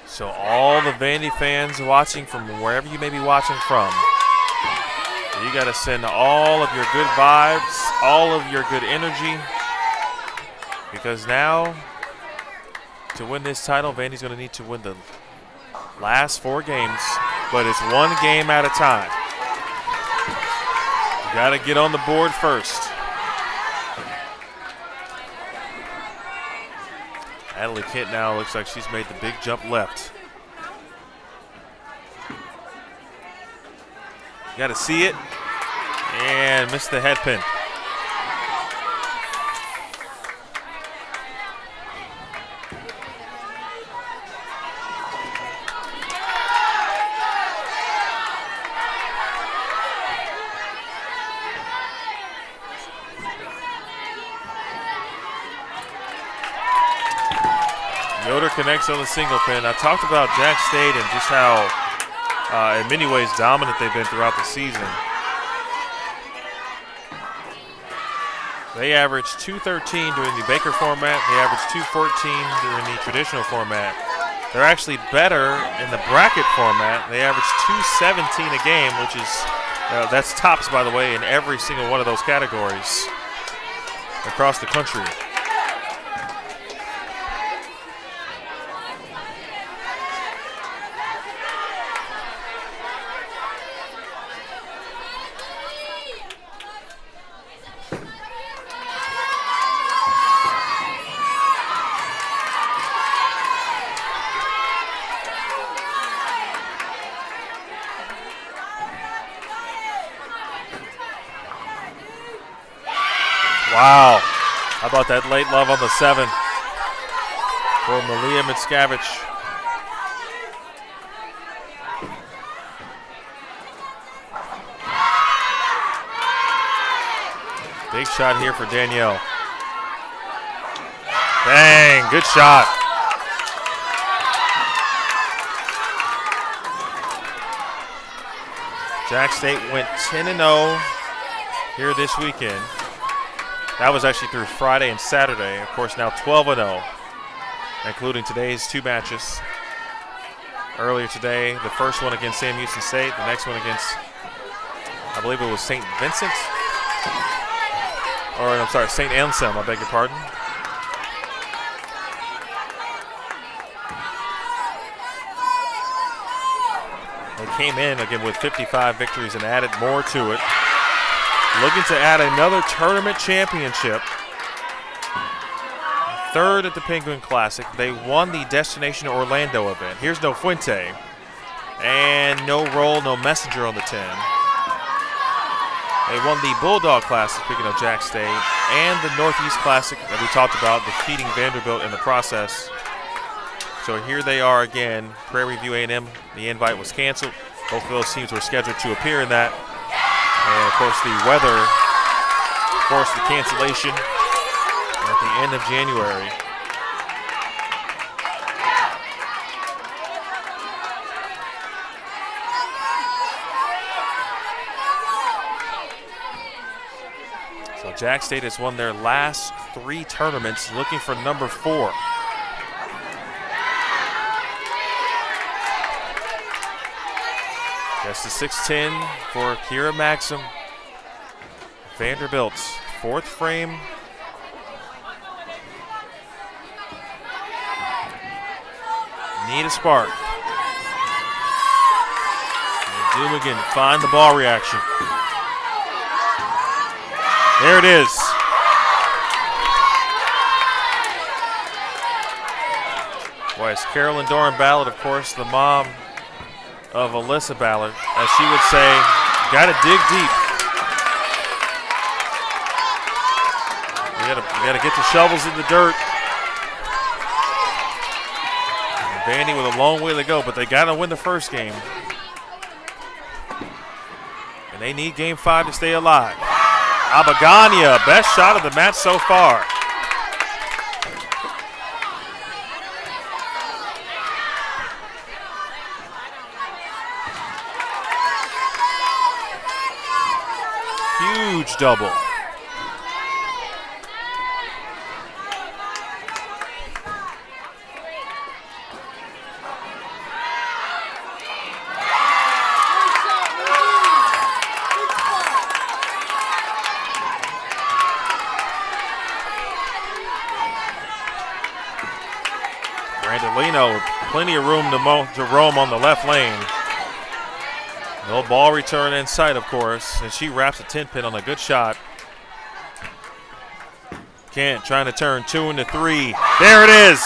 So all the Vandy fans watching from wherever you may be watching from, you got to send all of your good vibes, all of your good energy, because now to win this title, Vandy's going to need to win the last 4 games, but it's one game at a time. You got to get on the board first. Natalie Kent now looks like she's made the big jump left. Got to see it and missed the head pin. Yoder connects on the single pin. I talked about Jack State and just how, in many ways, dominant they've been throughout the season. They averaged 213 during the Baker format. They averaged 214 during the traditional format. They're actually better in the bracket format. They averaged 217 a game, which is, that's tops, by the way, in every single one of those categories across the country. Wow, how about that late love on the 7 for Malia Mickiewicz. Big shot here for Danielle. Dang, good shot. Jack State went 10-0 here this weekend. That was actually through Friday and Saturday. Of course, now 12-0, including today's 2 matches. earlier today. The first one against Sam Houston State. The next one against, I believe it was St. Vincent. Or I'm sorry, St. Anselm, I beg your pardon. They came in again with 55 victories and added more to it. Looking to add another tournament championship. Third at the Penguin Classic. They won the Destination Orlando event. Here's No Fuente. And no roll, no messenger on the 10. They won the Bulldog Classic, speaking of Jack State, and the Northeast Classic that we talked about, defeating Vanderbilt in the process. So here they are again, Prairie View A&M. The invite was canceled. Both of those teams were scheduled to appear in that. And of course the weather forced the cancellation at the end of January. So Jack State has won their last 3 tournaments, looking for number 4. That's the 6'10" for Kira Maxim. Vanderbilt's 4th frame. Need a spark. And Dumigan find the ball reaction. There it is. Boy, it's Carolyn Doran Ballard, of course, the mom of Alyssa Ballard, as she would say, gotta dig deep. You gotta get the shovels in the dirt. And Vandy with a long way to go, but they gotta win the first game. And they need game 5 to stay alive. Abagania, best shot of the match so far. Huge double. Brandolino with plenty of room to roam on the left lane. No ball return in sight, of course, and she wraps a 10-pin on a good shot. Kent trying to turn 2 into 3. There it is.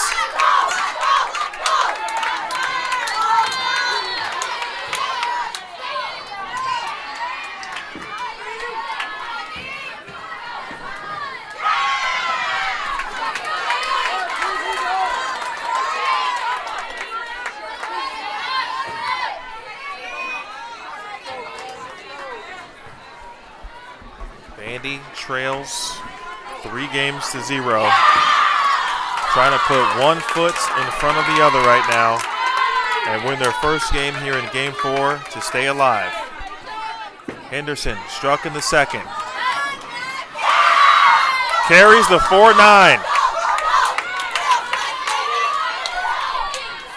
Vandy trails 3 games to 0. Trying to put one foot in front of the other right now and win their first game here in game 4 to stay alive. Henderson struck in the second. Carries the 4-9.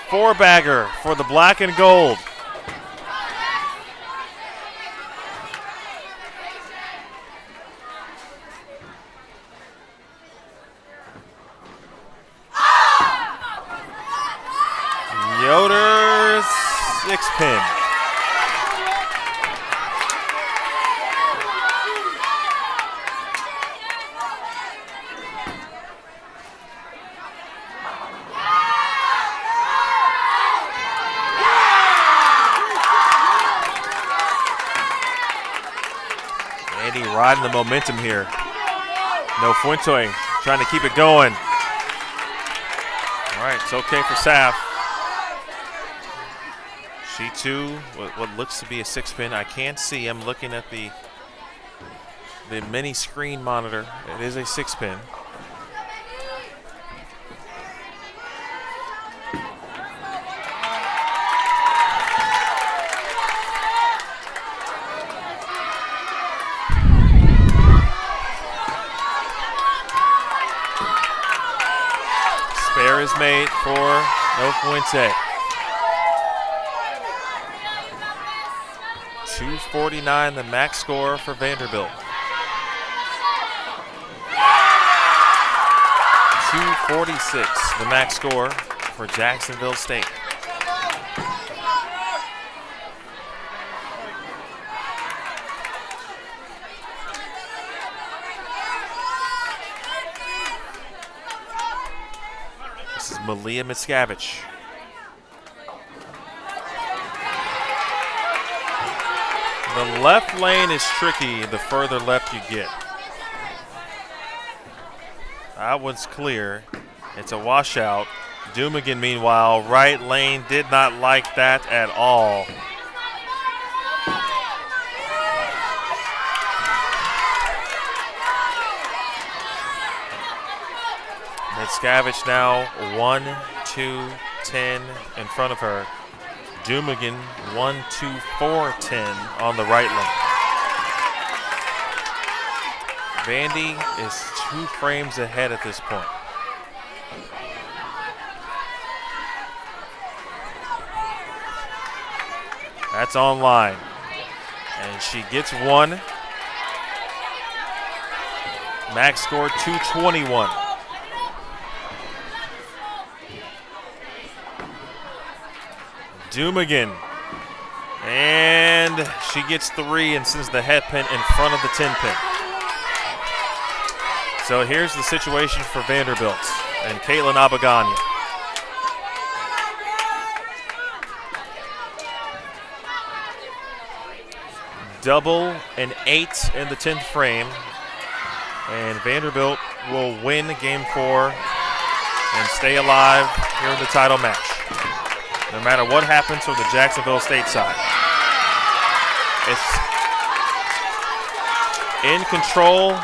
4-bagger for the black and gold. Yoder 6-pin. Andy riding the momentum here. No Fuente trying to keep it going. All right, it's okay for Saf. She too, what looks to be a 6-pin. I can't see. I'm looking at the mini screen monitor. It is a 6-pin. Spare is made for No Fuente. 2:49 the max score for Vanderbilt. 2:46 the max score for Jacksonville State. This is Malia Miscavige. The left lane is tricky the further left you get. That one's clear. It's a washout. Dumigan, meanwhile, right lane did not like that at all. Miscavige now 1, 2, 10 in front of her. Dumigan 1, 2, 4, 10 on the right lane. Vandy is 2 frames ahead at this point. That's online. And she gets 1. Max score 221. Dumigan, and she gets 3 and sends the head pin in front of the 10 pin. So here's the situation for Vanderbilt and Caitlin Abaganya. Double an 8 in the 10th frame, and Vanderbilt will win game 4 and stay alive here in the title match, no matter what happens from the Jacksonville State side. It's in control,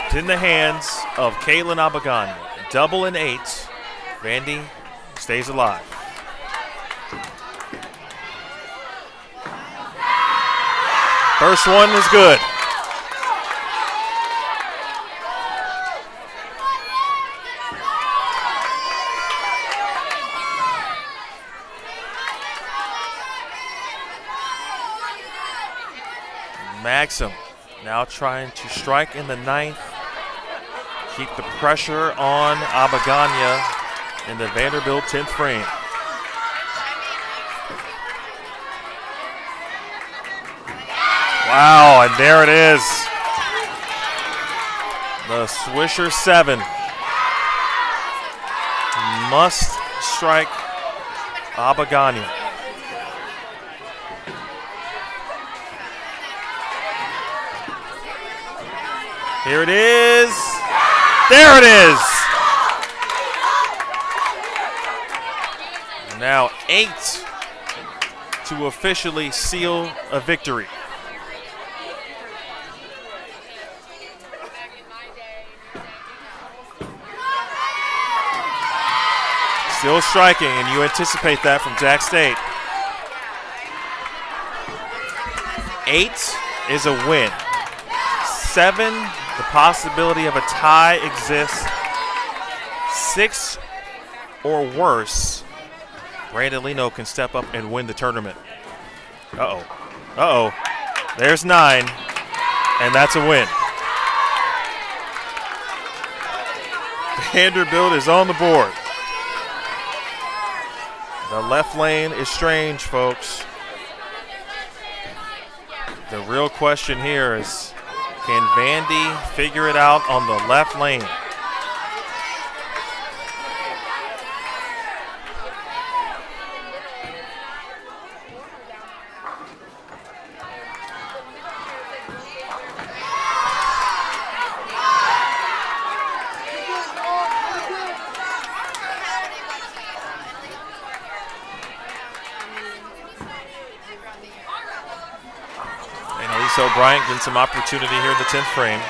it's in the hands of Caitlin Abaganya. Double and 8, Vandy stays alive. First one is good. Maxim now trying to strike in the 9th. Keep the pressure on Abaganya in the Vanderbilt 10th frame. Wow, and there it is. The Swisher 7. Must strike Abaganya. Here it is. There it is. Now 8 to officially seal a victory. Still striking, and you anticipate that from Jack State. 8 is a win. 7, the possibility of a tie exists. 6 or worse, Brandon Leno can step up and win the tournament. Uh-oh. Uh-oh. There's 9, and that's a win. Vanderbilt is on the board. The left lane is strange, folks. The real question here is, can Vandy figure it out on the left lane? Bryant getting some opportunity here in the 10th frame.